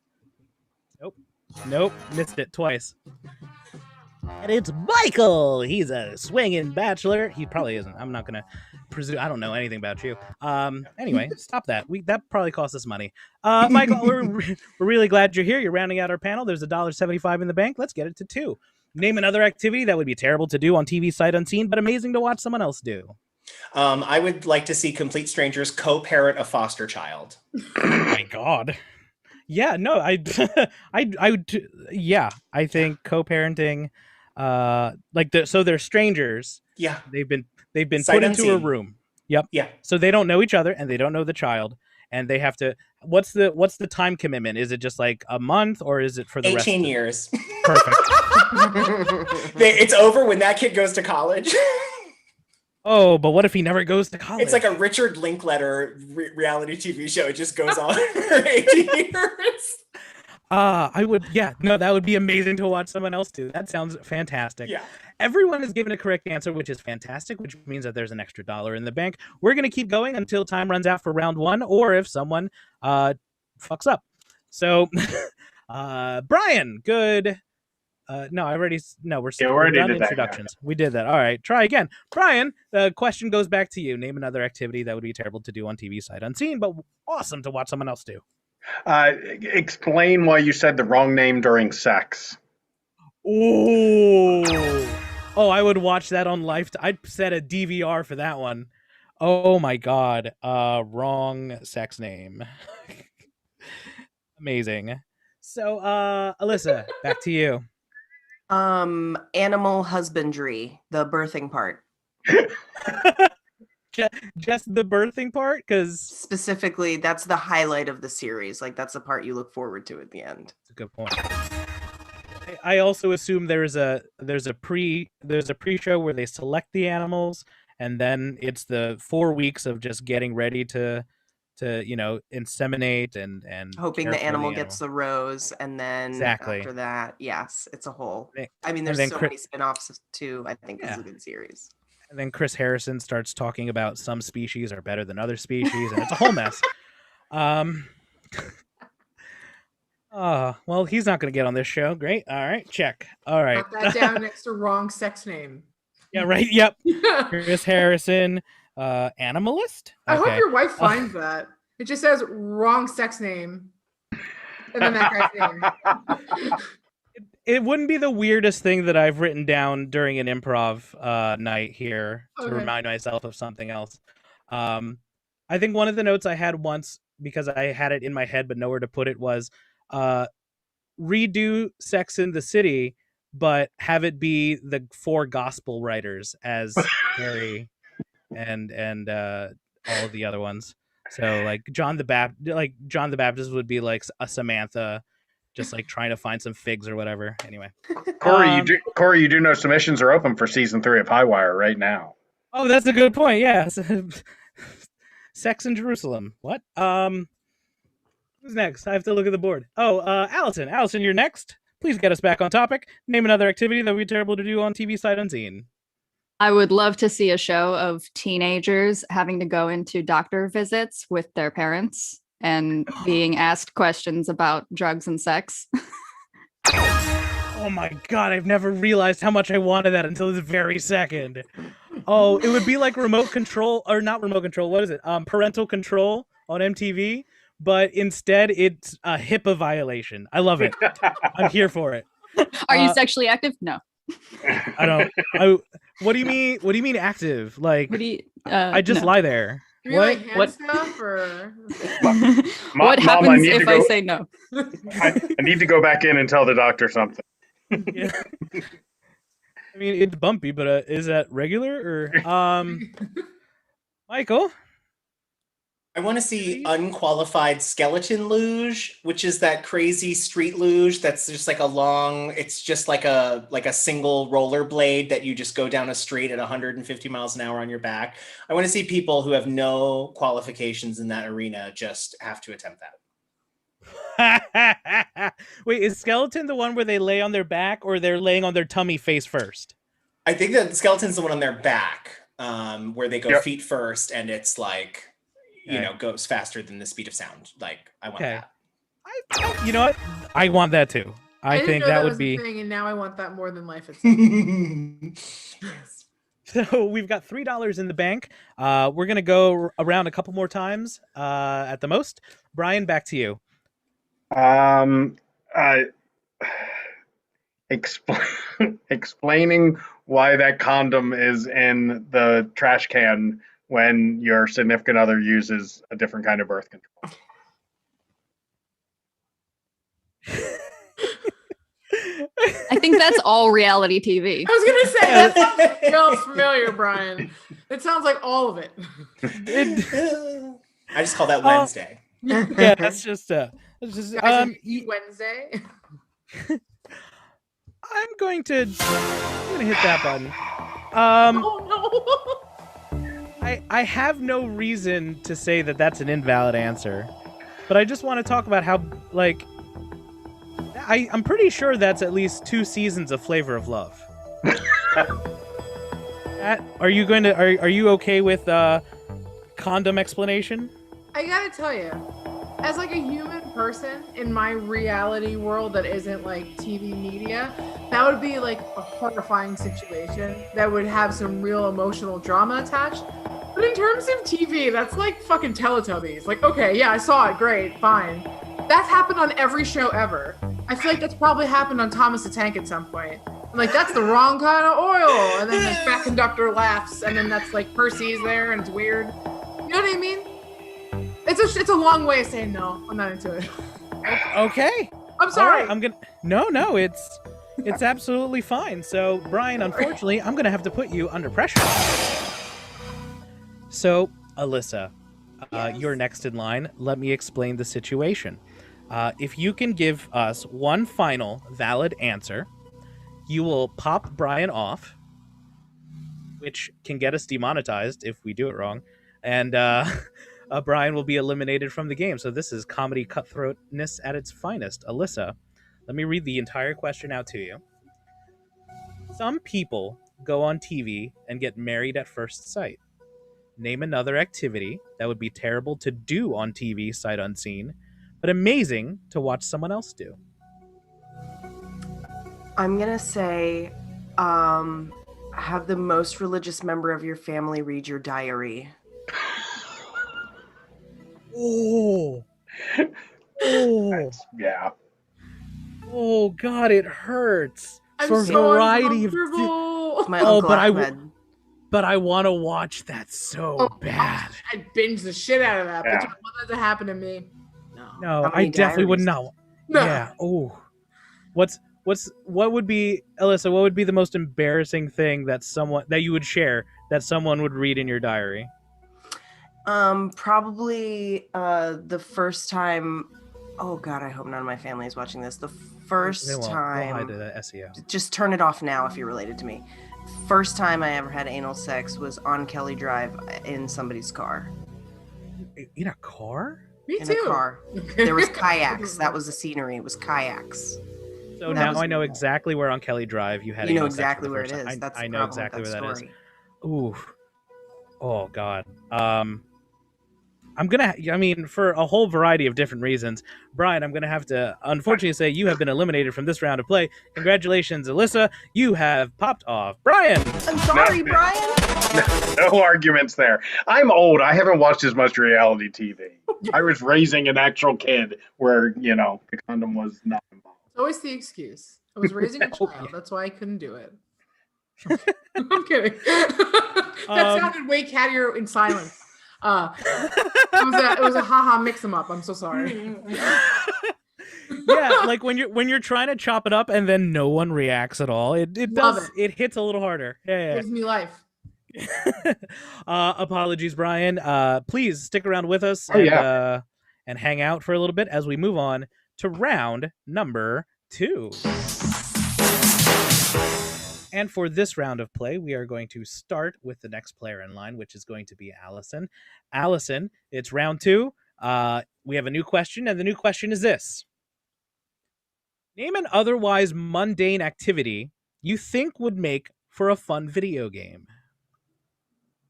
F: Nope. Missed it twice. And it's Michael. He's a swinging bachelor. He probably isn't. I'm not gonna presume. I don't know anything about you. Anyway, stop that. That probably cost us money. Michael, we're really glad you're here. You're rounding out our panel. There's $1.75 in the bank. Let's get it to 2. Name another activity that would be terrible to do on TV sight unseen, but amazing to watch someone else do.
K: I would like to see complete strangers co-parent a foster child.
F: Oh my God. Yeah, no, I would, yeah, I think co-parenting, so they're strangers.
K: Yeah.
F: They've been
K: Sight
F: put into a
K: unseen.
F: room. Yep.
K: Yeah.
F: So they don't know each other and they don't know the child, and they have to. What's the time commitment? Is it just like a month, or is it for the
K: 18
F: rest?
K: years.
F: Perfect.
K: It's over when that kid goes to college.
F: Oh, but what if he never goes to college?
K: It's like a Richard Linklater reality TV show. It just goes on for 18 years.
F: I would, yeah, no, that would be amazing to watch someone else do. That sounds fantastic.
K: Yeah.
F: Everyone has given a correct answer, which is fantastic, which means that there's an extra $1 in the bank. We're going to keep going until time runs out for round 1, or if someone fucks up. So, Brian, good. We're done introductions. We did that. All right, try again. Brian, the question goes back to you. Name another activity that would be terrible to do on TV sight unseen, but awesome to watch someone else do.
I: Explain why you said the wrong name during sex.
F: Oh, I would watch that on live. I'd set a DVR for that one. Oh my God. Wrong sex name. Amazing. So, Alyssa, back to you.
C: Animal husbandry, the birthing part.
F: Just the birthing part? Because
C: specifically, that's the highlight of the series. Like, that's the part you look forward to at the end.
F: That's a good point. I also assume there's a pre-show where they select the animals, and then it's the 4 weeks of just getting ready to inseminate and
C: hoping the animal gets the rose, and then after that, yes, it's a whole. I mean, there's so many spin-offs too. I think it's a good series.
F: And then Chris Harrison starts talking about some species are better than other species, and it's a whole mess. Well, he's not going to get on this show. Great. All right, check. All right.
T: Put that down next to wrong sex name.
F: Yeah, right. Yep. Chris Harrison, animalist.
T: I hope your wife finds that. It just says wrong sex name, and then that guy's name.
F: It wouldn't be the weirdest thing that I've written down during an improv night here to remind myself of something else. I think one of the notes I had once, because I had it in my head but nowhere to put it, was redo Sex in the City, but have it be the 4 gospel writers as Harry and all of the other ones. So like John the Baptist would be like a Samantha, just like trying to find some figs or whatever. Anyway,
I: Corey, you do know submissions are open for season 3 of Highwire right now.
F: Oh, that's a good point. Yeah, Sex in Jerusalem. What? Who's next? I have to look at the board. Oh, Allison. Allison, you're next. Please get us back on topic. Name another activity that would be terrible to do on TV sight unseen.
D: I would love to see a show of teenagers having to go into doctor visits with their parents and being asked questions about drugs and sex.
F: Oh my God, I've never realized how much I wanted that until this very second. Oh, it would be like remote control, or not remote control, what is it? Parental control on MTV, but instead it's a HIPAA violation. I love it. I'm here for it.
D: Are you sexually active? No.
F: I don't. What do you mean? What do you mean active? Like, I just lie there.
T: Do you like hand stuff or?
D: What happens if I say no?
I: I need to go back in and tell the doctor something.
F: Yeah. I mean, it's bumpy, but is that regular or Michael?
K: I want to see unqualified skeleton luge, which is that crazy street luge that's just like it's just like a single roller blade that you just go down a street at 150 miles an hour on your back. I want to see people who have no qualifications in that arena just have to attempt
F: that. Wait, is skeleton the one where they lay on their back or they're laying on their tummy face first?
K: I think that skeleton's the one on their back, where they go feet first, and it's like, goes faster than the speed of sound. Like, I want that.
F: You know what? I want that too. I think that would be.
T: Thing, and now I want that more than life itself.
F: So we've got $3 in the bank. We're gonna go around a couple more times at the most. Brian, back to you.
I: explaining why that condom is in the trash can when your significant other uses a different kind of birth control.
D: I think that's all reality TV.
T: I was gonna say that sounds real familiar, Brian. It sounds like all of it.
K: I just call that Wednesday.
F: Yeah, that's just
T: Wednesday.
F: I'm going to hit that button.
T: Oh
F: no. I have no reason to say that that's an invalid answer, but I just want to talk about how, like, I'm pretty sure that's at least 2 seasons of Flavor of Love. Are you okay with condom explanation?
T: I gotta tell you, as like a human person in my reality world that isn't like TV media, that would be like a horrifying situation that would have some real emotional drama attached. But in terms of TV, that's like fucking Teletubbies. Like, okay, yeah, I saw it, great, fine. That's happened on every show ever. I feel like that's probably happened on Thomas the Tank at some point. I'm like, that's the wrong kind of oil. And then the fat conductor laughs, and then that's like Percy's there, and it's weird. You know what I mean? It's a long way of saying no. I'm not into it.
F: Okay.
T: I'm sorry.
F: Right, I'm gonna. No, it's absolutely fine. So, Brian, unfortunately, I'm gonna have to put you under pressure. So, Alyssa, you're next in line. Let me explain the situation. If you can give us one final valid answer, you will pop Brian off, which can get us demonetized if we do it wrong, and Brian will be eliminated from the game. So this is comedy cutthroatness at its finest. Alyssa, let me read the entire question out to you. Some people go on TV and get married at first sight. Name another activity that would be terrible to do on TV sight unseen, but amazing to watch someone else do.
C: I'm gonna say, have the most religious member of your family read your diary.
F: Oh.
I: Yeah.
F: Oh God, it hurts.
T: I'm
F: For
T: so
F: variety of
C: My Uncle
F: but
C: Ahmed.
F: but I want to watch that so bad.
T: I'd binge the shit out of that.
I: Yeah.
T: But you don't want that to happen to me.
F: No,
C: How
F: I
C: many
F: definitely would
C: diaries?
F: not.
T: No.
F: Yeah. Oh. What would be, Alyssa, what would be the most embarrassing thing that you would share that someone would read in your diary?
C: Probably the first time. Oh God, I hope none of my family is watching this. The first
F: They won't. We'll
C: time.
F: hide the SEO.
C: Just turn it off now if you're related to me. First time I ever had anal sex was on Kelly Drive in somebody's car.
F: In a car?
T: Me
C: In
T: too.
C: a car. There was kayaks. That was the scenery. It was kayaks.
F: So
C: That
F: now
C: was-
F: I know exactly where on Kelly Drive you had.
C: You know
F: anal sex for
C: exactly
F: the
C: where it
F: first
C: is.
F: time.
C: That's
F: I
C: the
F: know
C: problem
F: exactly
C: with
F: where
C: that
F: that is.
C: story.
F: Ooh. Oh God. I'm gonna. I mean, for a whole variety of different reasons, Brian, I'm gonna have to unfortunately say you have been eliminated from this round of play. Congratulations, Alyssa. You have popped off. Brian.
C: I'm sorry, Brian.
I: No arguments there. I'm old. I haven't watched as much reality TV. I was raising an actual kid where, the condom was not involved.
T: It's always the excuse. I was raising a child. That's why I couldn't do it. I'm kidding. That sounded way cattier in silence. It was a haha mix 'em up. I'm so sorry.
F: Yeah, like when you're trying to chop it up and then no one reacts at all. It does. It hits a little harder. Yeah.
T: Gives me life.
F: Apologies, Brian. Please stick around with us and hang out for a little bit as we move on to round number 2. And for this round of play, we are going to start with the next player in line, which is going to be Allison. Allison, it's round 2. We have a new question, and the new question is this. Name an otherwise mundane activity you think would make for a fun video game.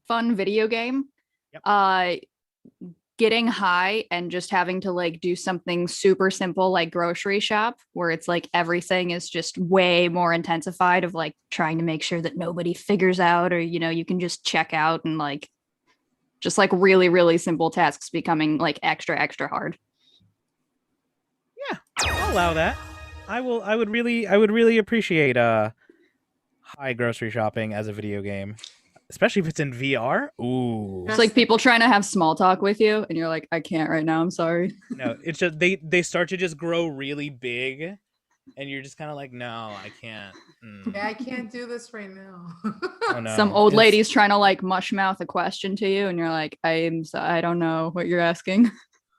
D: Fun video game?
F: Yep.
D: Getting high and just having to like do something super simple like grocery shop, where it's like everything is just way more intensified of like trying to make sure that nobody figures out, or you can just check out, and like just like really, really simple tasks becoming like extra hard.
F: Yeah, I'll allow that. I would really appreciate high grocery shopping as a video game, especially if it's in VR. Ooh.
D: It's like people trying to have small talk with you, and you're like, I can't right now. I'm sorry.
F: No, it's just they start to just grow really big, and you're just kind of like, no, I can't.
T: Yeah, I can't do this right now.
F: Oh no.
D: Some old lady's trying to like mush mouth a question to you, and you're like, I don't know what you're asking.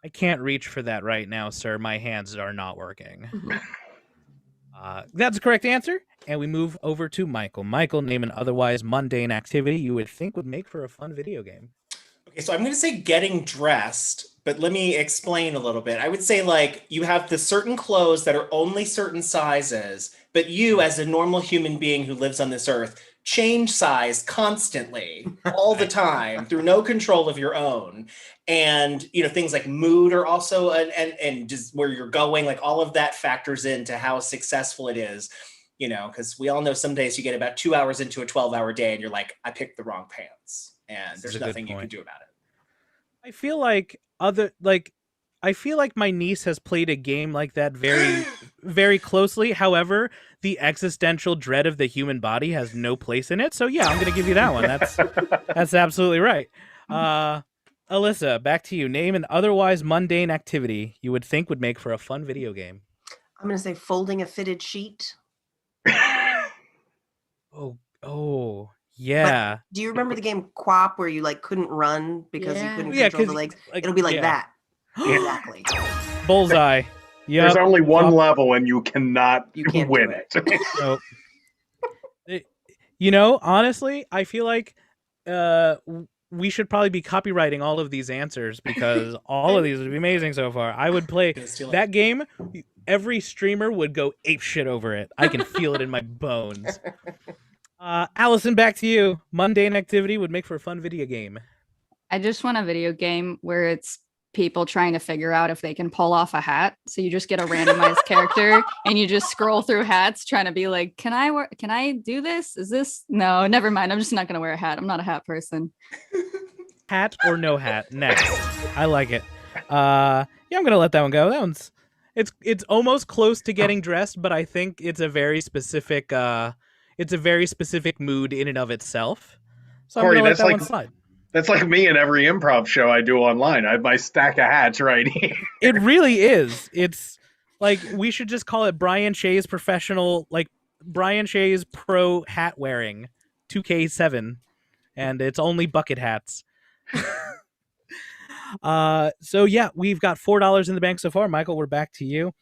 F: I can't reach for that right now, sir. My hands are not working. That's the correct answer. And we move over to Michael. Michael, name an otherwise mundane activity you would think would make for a fun video game.
K: Okay, so I'm going to say getting dressed, but let me explain a little bit. I would say like you have the certain clothes that are only certain sizes, but you as a normal human being who lives on this earth change size constantly all the time through no control of your own. And, you know, things like mood are also, and just where you're going, like all of that factors into how successful it is, you know, because we all know some days you get about 2 hours into a 12-hour day and you're like, I picked the wrong pants and there's nothing you can do about it.
F: I feel like I feel like my niece has played a game like that very, very closely. However, the existential dread of the human body has no place in it. So yeah, I'm gonna give you that one. That's absolutely right. Alyssa, back to you. Name an otherwise mundane activity you would think would make for a fun video game.
C: I'm gonna say folding a fitted sheet.
F: Oh, yeah.
C: Like, do you remember the game Quap where you like couldn't run because you couldn't
F: Yeah,
C: control the legs? It'll be like that. Exactly.
F: Bullseye. Yep.
I: There's only one level and you cannot win it.
F: Nope. You know, honestly, I feel like we should probably be copywriting all of these answers because all of these would be amazing so far. I would play that game. Every streamer would go apeshit over it. I can feel it in my bones. Allison, back to you. Mundane activity would make for a fun video game.
D: I just want a video game where it's people trying to figure out if they can pull off a hat. So you just get a randomized character and you just scroll through hats trying to be like, can I do this? Is this? No, never mind. I'm just not going to wear a hat. I'm not a hat person.
F: Hat or no hat? Next. I like it. Yeah, I'm going to let that one go. That one's it's almost close to getting dressed, but I think it's a very specific mood in and of itself. So
I: Corey,
F: I'm going to let that one slide.
I: That's like me in every improv show I do online. I have my stack of hats right here.
F: It really is. It's like we should just call it Brian Shea's Brian Shea's pro hat wearing 2K7, and it's only bucket hats. So yeah, we've got $4 in the bank so far. Michael, we're back to you.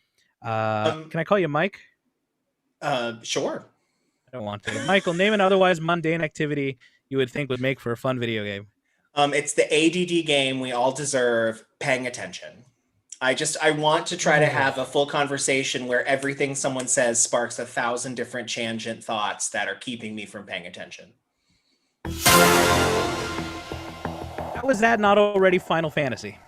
F: Can I call you Mike?
K: Sure.
F: I don't want to. Michael, name an otherwise mundane activity you would think would make for a fun video game.
K: It's the ADD game we all deserve, paying attention. I want to try to have a full conversation where everything someone says sparks 1,000 different tangent thoughts that are keeping me from paying attention.
F: How was that not already Final Fantasy?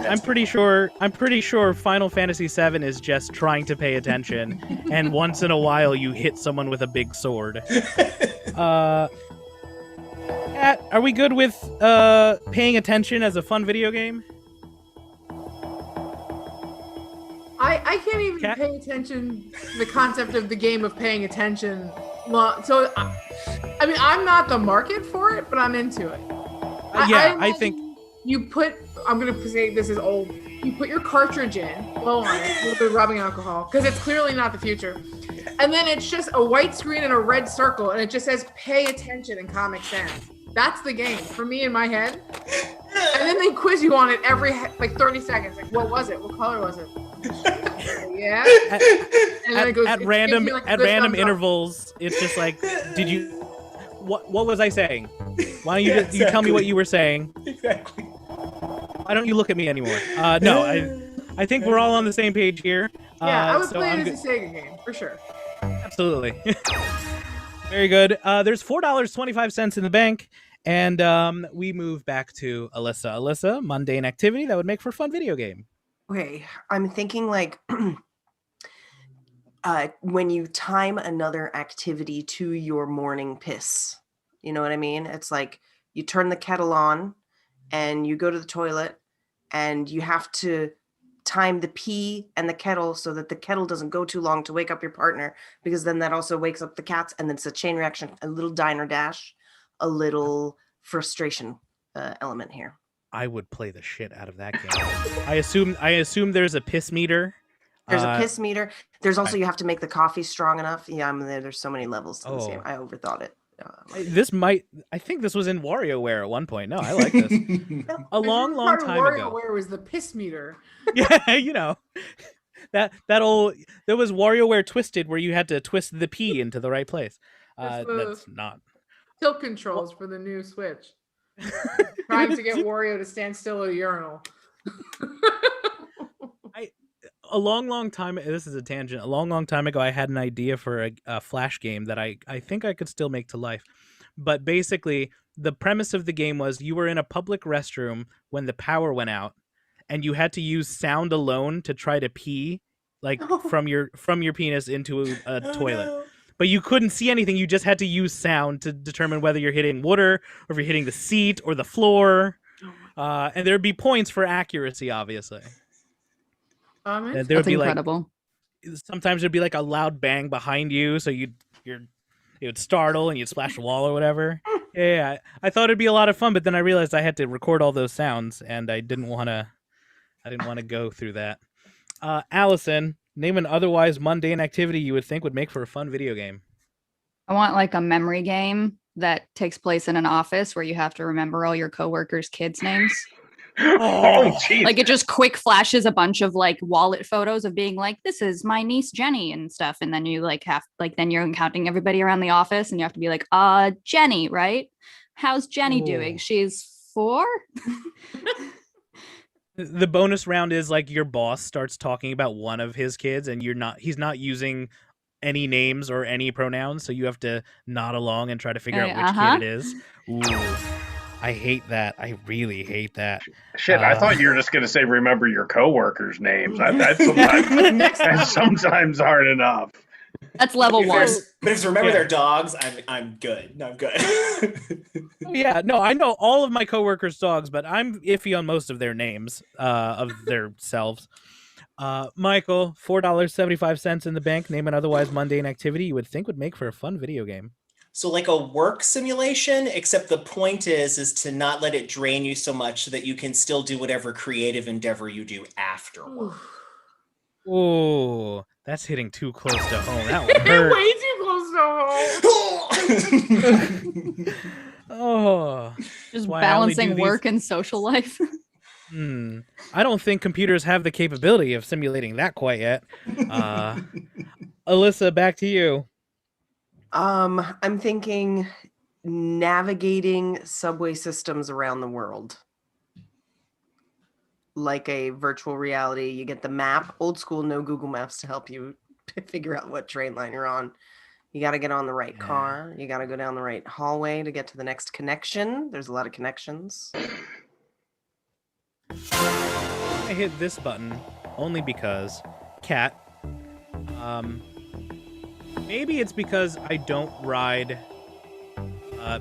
F: I'm pretty sure Final Fantasy VII is just trying to pay attention, and once in a while you hit someone with a big sword. Kat, are we good with paying attention as a fun video game?
T: I can't even pay attention to the concept of the game of paying attention. So, I mean, I'm not the market for it, but I'm into it.
F: I think
T: I'm going to say this is old. You put your cartridge in, blow on it, a little bit of rubbing alcohol, because it's clearly not the future. And then it's just a white screen and a red circle, and it just says pay attention in Comic Sans. That's the game for me in my head. And then they quiz you on it every 30 seconds. Like, what was it? What color was it? Yeah. And then it goes,
F: at random intervals, it's just like, what was I saying? Why don't you you tell me what you were saying?
K: Exactly.
F: Why don't you look at me anymore? No, I think we're all on the same page here.
T: Yeah, I would play it as a Sega game for sure.
F: Absolutely. Very good. There's $4.25 in the bank, and we move back to Alyssa. Alyssa, mundane activity that would make for a fun video game.
C: Okay, I'm thinking like when you time another activity to your morning piss. You know what I mean? It's like you turn the kettle on and you go to the toilet and you have to time the pee and the kettle so that the kettle doesn't go too long to wake up your partner, because then that also wakes up the cats, and then it's a chain reaction, a little diner dash, a little frustration element here.
F: I would play the shit out of that game. I assume there's a piss meter.
C: There's a piss meter. There's also, you have to make the coffee strong enough. Yeah, I mean, there's so many levels to this game. I overthought it.
F: I think this was in WarioWare at one point. No, I like this. A long time ago.
T: WarioWare was the piss meter.
F: Yeah, you know. There was WarioWare Twisted where you had to twist the P into the right place. That's not
T: tilt controls for the new Switch. Trying to get Wario to stand still at a urinal.
F: A long time. This is a tangent. A long time ago, I had an idea for a Flash game that I think I could still make to life. But basically, the premise of the game was you were in a public restroom when the power went out, and you had to use sound alone to try to pee, like from your penis into a toilet. No. But you couldn't see anything. You just had to use sound to determine whether you're hitting water or if you're hitting the seat or the floor. And there'd be points for accuracy, obviously.
D: That's incredible.
F: Sometimes there'd be like a loud bang behind you, so it would startle and you'd splash the wall or whatever. Yeah, I thought it'd be a lot of fun, but then I realized I had to record all those sounds, and I didn't want to go through that. Allison, name an otherwise mundane activity you would think would make for a fun video game.
D: I want like a memory game that takes place in an office where you have to remember all your coworkers' kids' names.
I: Oh, geez.
D: Like it just quick flashes a bunch of like wallet photos of being like, this is my niece Jenny and stuff. And then you then you're counting everybody around the office and you have to be like, Jenny, right? How's Jenny doing? She's 4.
F: The bonus round is like your boss starts talking about one of his kids and he's not using any names or any pronouns. So you have to nod along and try to figure out which kid it is. Ooh. I hate that. I really hate that.
I: Shit, I thought you were just going to say remember your coworkers' names. That's sometimes hard enough.
D: That's level 1.
K: But if you remember their dogs, I'm good. No, I'm good.
F: Yeah, no, I know all of my coworkers' dogs, but I'm iffy on most of their names of their selves. Michael, $4.75 in the bank. Name an otherwise mundane activity you would think would make for a fun video game.
K: So like a work simulation, except the point is to not let it drain you so much so that you can still do whatever creative endeavor you do after work.
F: Oh, that's hitting too close to home. That would hurt.
T: Way too close to home.
D: Just balancing work and social life.
F: I don't think computers have the capability of simulating that quite yet. Alyssa, back to you.
C: I'm thinking navigating subway systems around the world. Like a virtual reality, you get the map, old school, no Google Maps to help you figure out what train line you're on. You got to get on the right car. You got to go down the right hallway to get to the next connection. There's a lot of connections.
F: I hit this button only because Cat. Maybe it's because I don't ride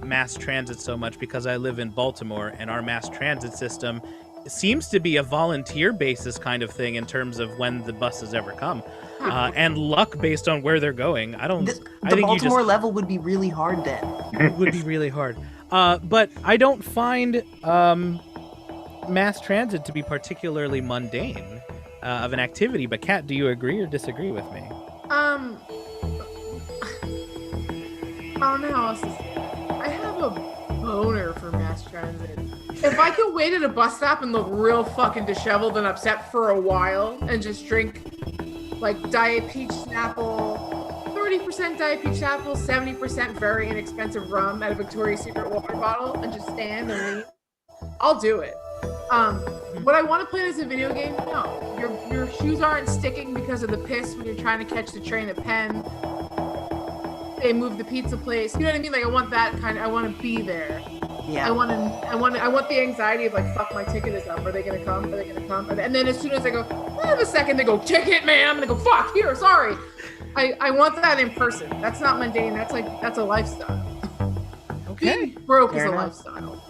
F: mass transit so much because I live in Baltimore and our mass transit system seems to be a volunteer basis kind of thing in terms of when the buses ever come and luck based on where they're going. I think
C: Baltimore level would be really hard then.
F: It would be really hard. But I don't find mass transit to be particularly mundane of an activity. But Kat, do you agree or disagree with me?
T: I don't know how else to say it. I have a boner for mass transit. If I could wait at a bus stop and look real fucking disheveled and upset for a while and just drink like Diet Peach Snapple, 30% Diet Peach Snapple, 70% very inexpensive rum at a Victoria's Secret water bottle and just stand and leave, I'll do it. Would I want to play this as a video game? No. Your shoes aren't sticking because of the piss when you're trying to catch the train at Penn. They moved the pizza place. You know what I mean? Like I want that kind of. I want to be there. Yeah. I want the anxiety of like, fuck, my ticket is up. Are they gonna come? Are they gonna come? And then as soon as I go, wait a second, they go, ticket, ma'am. And I go, fuck, here, sorry. I want that in person. That's not mundane. That's a lifestyle.
F: Okay.
T: Being broke is a lifestyle.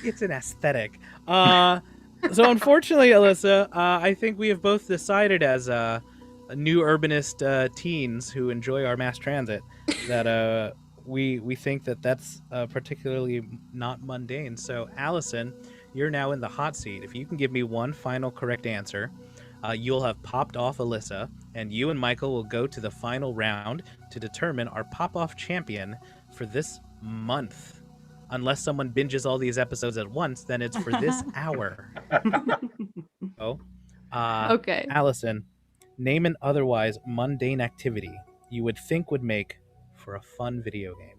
F: It's an aesthetic. So unfortunately, Alyssa, I think we have both decided as new urbanist teens who enjoy our mass transit that we think that that's particularly not mundane. So Allison, you're now in the hot seat. If you can give me one final correct answer, you'll have popped off Alyssa, and you and Michael will go to the final round to determine our pop-off champion for this month. Unless someone binges all these episodes at once, then it's for this hour.
D: Okay.
F: Allison, name an otherwise mundane activity you would think would make for a fun video game.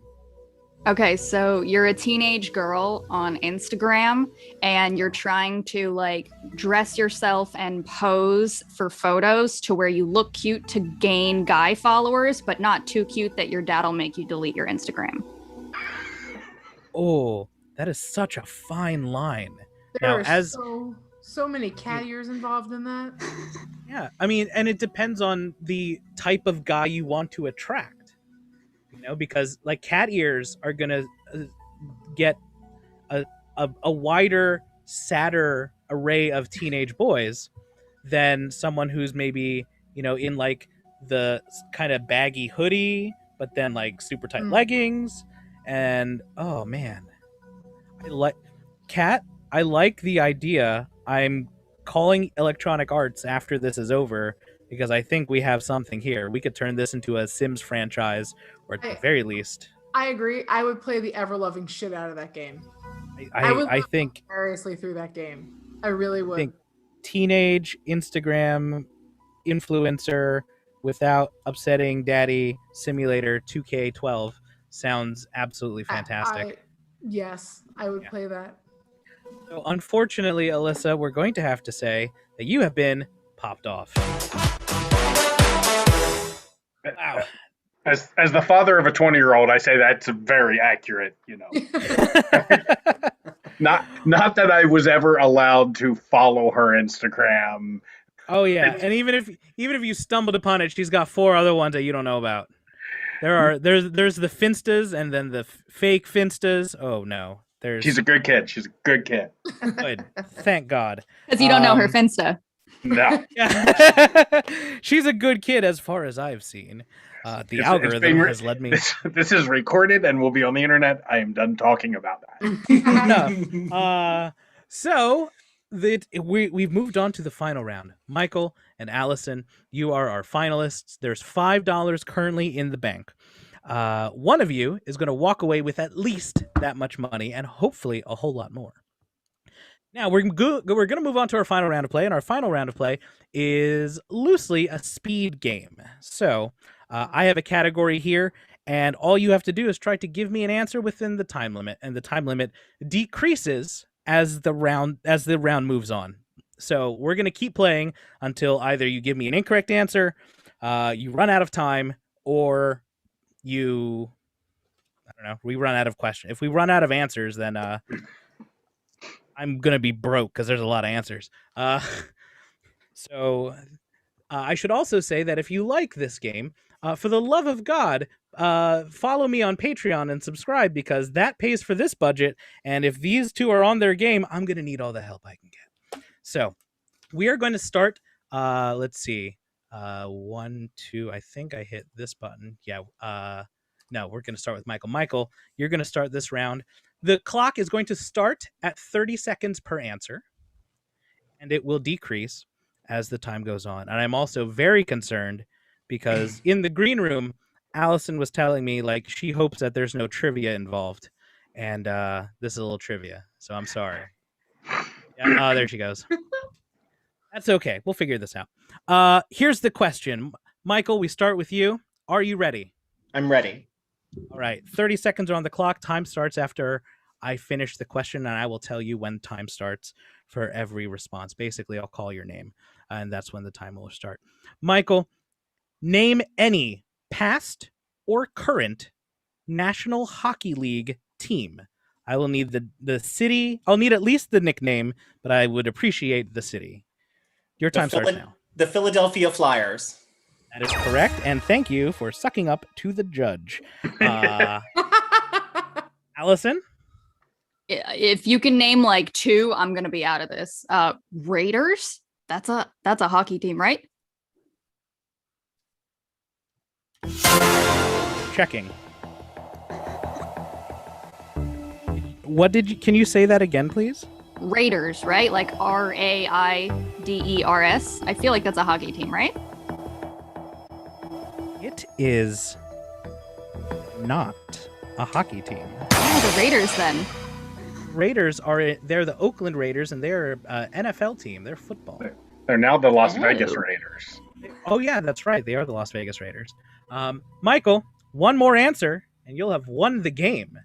D: Okay, so you're a teenage girl on Instagram and you're trying to like dress yourself and pose for photos to where you look cute to gain guy followers, but not too cute that your dad'll make you delete your Instagram.
F: Oh, that is such a fine line.
T: There are so many cat ears involved in that.
F: Yeah, I mean, and it depends on the type of guy you want to attract. You know, because like cat ears are gonna get a wider, sadder array of teenage boys than someone who's maybe, you know, in like the kind of baggy hoodie, but then like super tight leggings. And oh man, I like the idea. I'm calling Electronic Arts after this is over because I think we have something here. We could turn this into a Sims franchise, or at the very least.
T: I agree. I would play the ever-loving shit out of that game.
F: I think
T: seriously through that game. I really would.
F: I think teenage Instagram influencer without upsetting daddy simulator 2K12 sounds absolutely fantastic.
T: Yes, I would play that.
F: So unfortunately, Alyssa, we're going to have to say that you have been popped off.
I: Wow. As the father of a 20-year-old, I say that's very accurate, you know. Not that I was ever allowed to follow her Instagram.
F: Oh yeah, and even if you stumbled upon it, she's got 4 other ones that you don't know about. There's the Finstas and then the fake Finstas. Oh no.
I: She's a good kid. She's a good kid.
F: Good. Thank God.
D: Because you don't know her Finsta.
I: No.
F: She's a good kid as far as I've seen. The algorithm has led me.
I: This is recorded and will be on the internet. I am done talking about that.
F: So we've moved on to the final round. Michael and Allison, you are our finalists. There's $5 currently in the bank. One of you is going to walk away with at least that much money and hopefully a whole lot more. Now we're going to move on to our final round of play, and our final round of play is loosely a speed game. So I have a category here, and all you have to do is try to give me an answer within the time limit, and the time limit decreases as the round moves on. So we're going to keep playing until either you give me an incorrect answer, you run out of time, or we run out of questions. If we run out of answers, then I'm going to be broke because there's a lot of answers. So I should also say that if you like this game, for the love of God, follow me on Patreon and subscribe, because that pays for this budget. And if these two are on their game, I'm going to need all the help I can get. So we are going to start. Let's see. 1, 2. I think I hit this button. Yeah. No, we're going to start with Michael. Michael, you're going to start this round. The clock is going to start at 30 seconds per answer, and it will decrease as the time goes on. And I'm also very concerned because in the green room, Allison was telling me like she hopes that there's no trivia involved, and this is a little trivia, so I'm sorry. Yeah, there she goes. That's okay. We'll figure this out. Here's the question. Michael, we start with you. Are you ready?
K: I'm ready.
F: All right. 30 seconds are on the clock. Time starts after I finish the question, and I will tell you when time starts for every response. Basically, I'll call your name, and that's when the time will start. Michael, name any past or current National Hockey League team. I will need the city. I'll need at least the nickname, but I would appreciate the city. Your time starts now.
K: The Philadelphia Flyers.
F: That is correct, and thank you for sucking up to the judge. Allison?
D: If you can name like two, I'm gonna be out of this. Raiders. That's a hockey team, right?
F: Checking. What did you? Can you say that again, please?
D: Raiders, right? Like Raiders. I feel like that's a hockey team, right?
F: It is not a hockey team.
D: Oh, the Raiders then.
F: Raiders they're the Oakland Raiders, and they're an NFL team. They're football.
I: They're now the Las Vegas Raiders.
F: Oh yeah, that's right. They are the Las Vegas Raiders. Michael, one more answer, and you'll have won the game.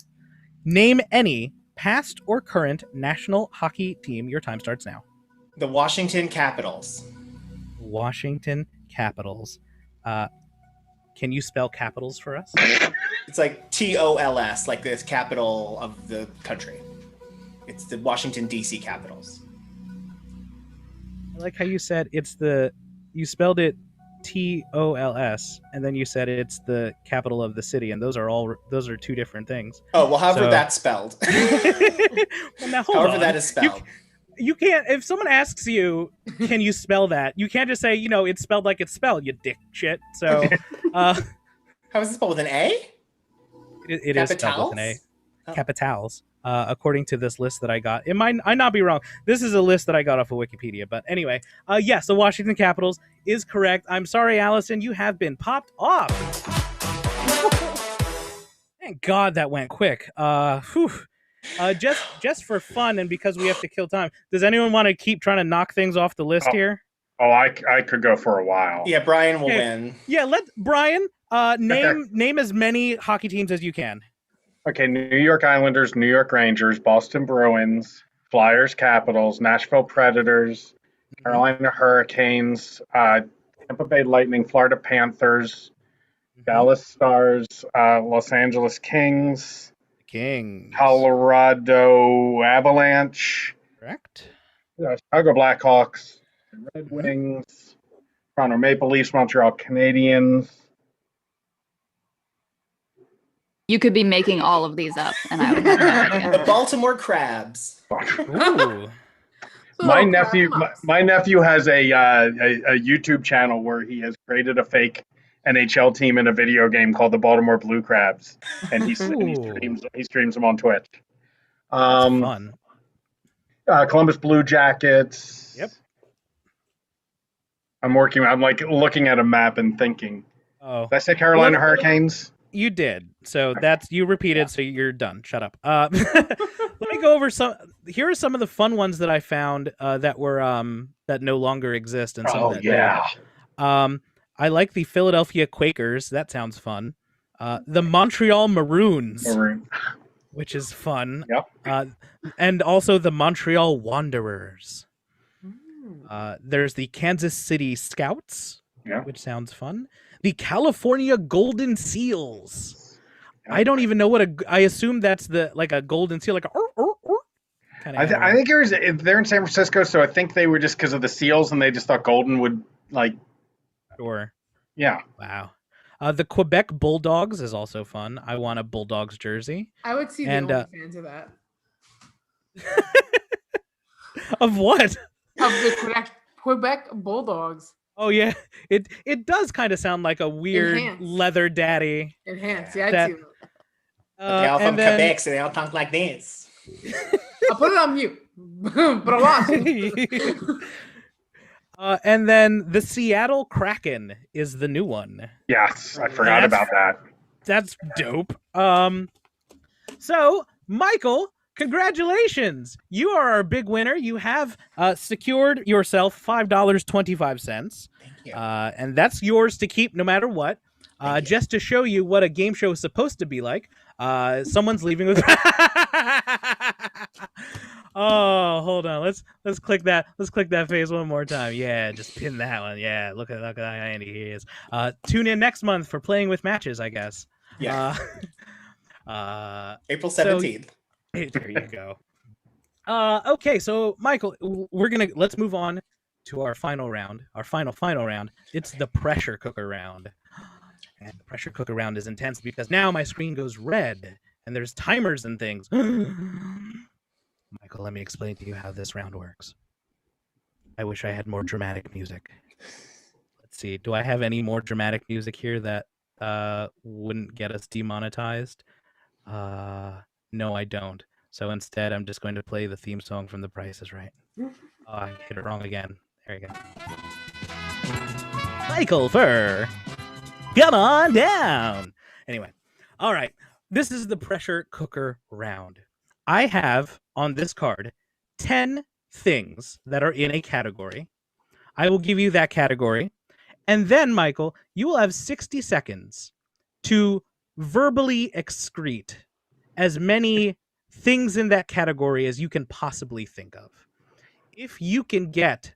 F: Name any past or current national hockey team. Your time starts now.
K: The Washington Capitals.
F: Washington Capitals. Can you spell capitals for us?
K: It's like TOLS, like the capital of the country. It's the Washington, D.C. Capitals.
F: I like how you said you spelled it TOLS, and then you said it's the capital of the city, and those are two different things.
K: Oh, well, however that's spelled.
F: Well, now,
K: however that is spelled.
F: You can't, if someone asks you, can you spell that? You can't just say, it's spelled like it's spelled, you dick shit. So,
K: how is it spelled with an A?
F: It is spelled with an A. Oh. Capitals. According to this list that I got. It might not be wrong. This is a list that I got off of Wikipedia. But anyway, yes, the Washington Capitals is correct. I'm sorry, Allison, you have been popped off. Thank God that went quick. Just for fun and because we have to kill time, does anyone want to keep trying to knock things off the list here?
I: Oh, I could go for a while.
K: Yeah, Brian will win.
F: Yeah, let Brian name as many hockey teams as you can.
I: Okay, New York Islanders, New York Rangers, Boston Bruins, Flyers, Capitals, Nashville Predators, Carolina Hurricanes, Tampa Bay Lightning, Florida Panthers, Dallas Stars, Los Angeles Kings, Colorado Avalanche,
F: correct?
I: Chicago Blackhawks, Red Wings, Toronto Maple Leafs, Montreal Canadiens.
D: You could be making all of these up, and I would have no idea.
K: The Baltimore Crabs.
F: Ooh.
I: My nephew has a YouTube channel where he has created a fake NHL team in a video game called the Baltimore Blue Crabs, and he streams them on Twitch.
F: That's fun.
I: Columbus Blue Jackets.
F: Yep.
I: I'm like looking at a map and thinking.
F: Oh.
I: Did I say Carolina Hurricanes?
F: You did. So you repeated, so you're done. Shut up. Let me go over here are some of the fun ones that I found that were that no longer exist and some that did. I like the Philadelphia Quakers. That sounds fun. The Montreal Maroons, which is fun.
I: Yep.
F: And also the Montreal Wanderers. There's the Kansas City Scouts, which sounds fun. The California Golden Seals. I don't even know I assume that's like a golden seal, like a kind of.
I: I think they're in San Francisco, so I think they were just because of the seals, and they just thought golden would like.
F: Sure.
I: Yeah.
F: Wow. The Quebec Bulldogs is also fun. I want a Bulldogs jersey.
T: I would see the only fans of that.
F: Of what?
T: Of the Quebec Bulldogs.
F: Oh yeah, it does kind of sound like a weird leather daddy.
T: Enhanced, yeah, I'd see that.
K: They all from Quebec, so they all talk like this.
T: I'll put it on mute, but I lost.
F: And then the Seattle Kraken is the new one.
I: Yes, I forgot about that.
F: That's dope. So Michael, congratulations! You are our big winner. You have secured yourself $5.25.
K: Thank you.
F: And that's yours to keep no matter what. Just to show you what a game show is supposed to be like. Someone's leaving with. Oh, hold on. Let's click that. Let's click that face one more time. Yeah, just pin that one. Yeah, look at how Andy he is. Tune in next month for Playing with Matches, I guess.
K: Yeah. April 17th.
F: There you go. Okay, so Michael, let's move on to our final round. Our final round. It's the pressure cooker round. And the pressure cooker round is intense because now my screen goes red and there's timers and things. Michael, let me explain to you how this round works. I wish I had more dramatic music. Let's see. Do I have any more dramatic music here that wouldn't get us demonetized? No, I don't. So instead, I'm just going to play the theme song from The Price is Right. Oh, I hit it wrong again. There you go. Michael Furr, come on down. Anyway, all right. This is the pressure cooker round. I have on this card 10 things that are in a category. I will give you that category. And then, Michael, you will have 60 seconds to verbally excrete as many things in that category as you can possibly think of. If you can get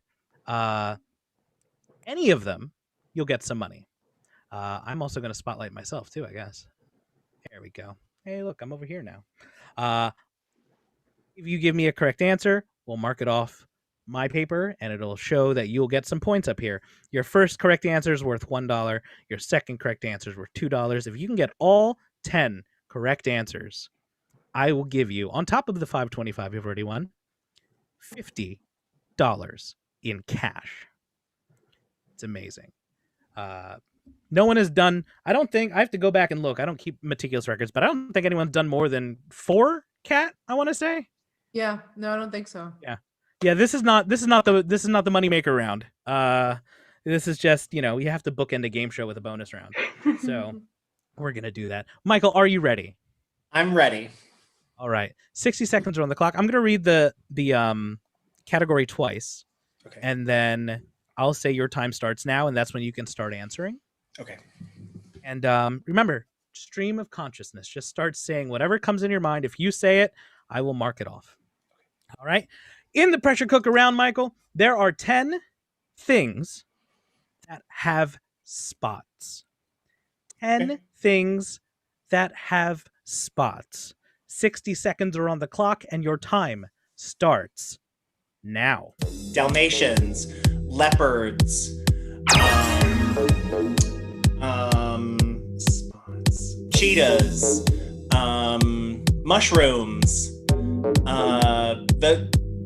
F: any of them, you'll get some money. I'm also going to spotlight myself too, I guess. There we go. Hey, look, I'm over here now. If you give me a correct answer, we'll mark it off my paper, and it'll show that you'll get some points up here. Your first correct answer is worth $1. Your second correct answer is worth $2. If you can get all 10 correct answers, I will give you, on top of the $5.25 you've already won, $50 in cash. It's amazing. No one has done, I don't think, I have to go back and look. I don't keep meticulous records, but I don't think anyone's done more than 4 cat, I want to say.
T: Yeah, no, I don't think so.
F: Yeah, this is not the moneymaker round. This is just, you have to bookend a game show with a bonus round. So we're gonna do that. Michael, are you ready?
K: I'm ready.
F: All right. 60 seconds are on the clock. I'm gonna read the category twice.
K: Okay.
F: And then I'll say your time starts now, and that's when you can start answering.
K: Okay.
F: And remember, stream of consciousness. Just start saying whatever comes in your mind. If you say it, I will mark it off. All right. In the pressure cooker round, Michael, there are 10 things that have spots. 10 things that have spots. 60 seconds are on the clock, and your time starts now.
K: Dalmatians, leopards, spots, cheetahs, mushrooms,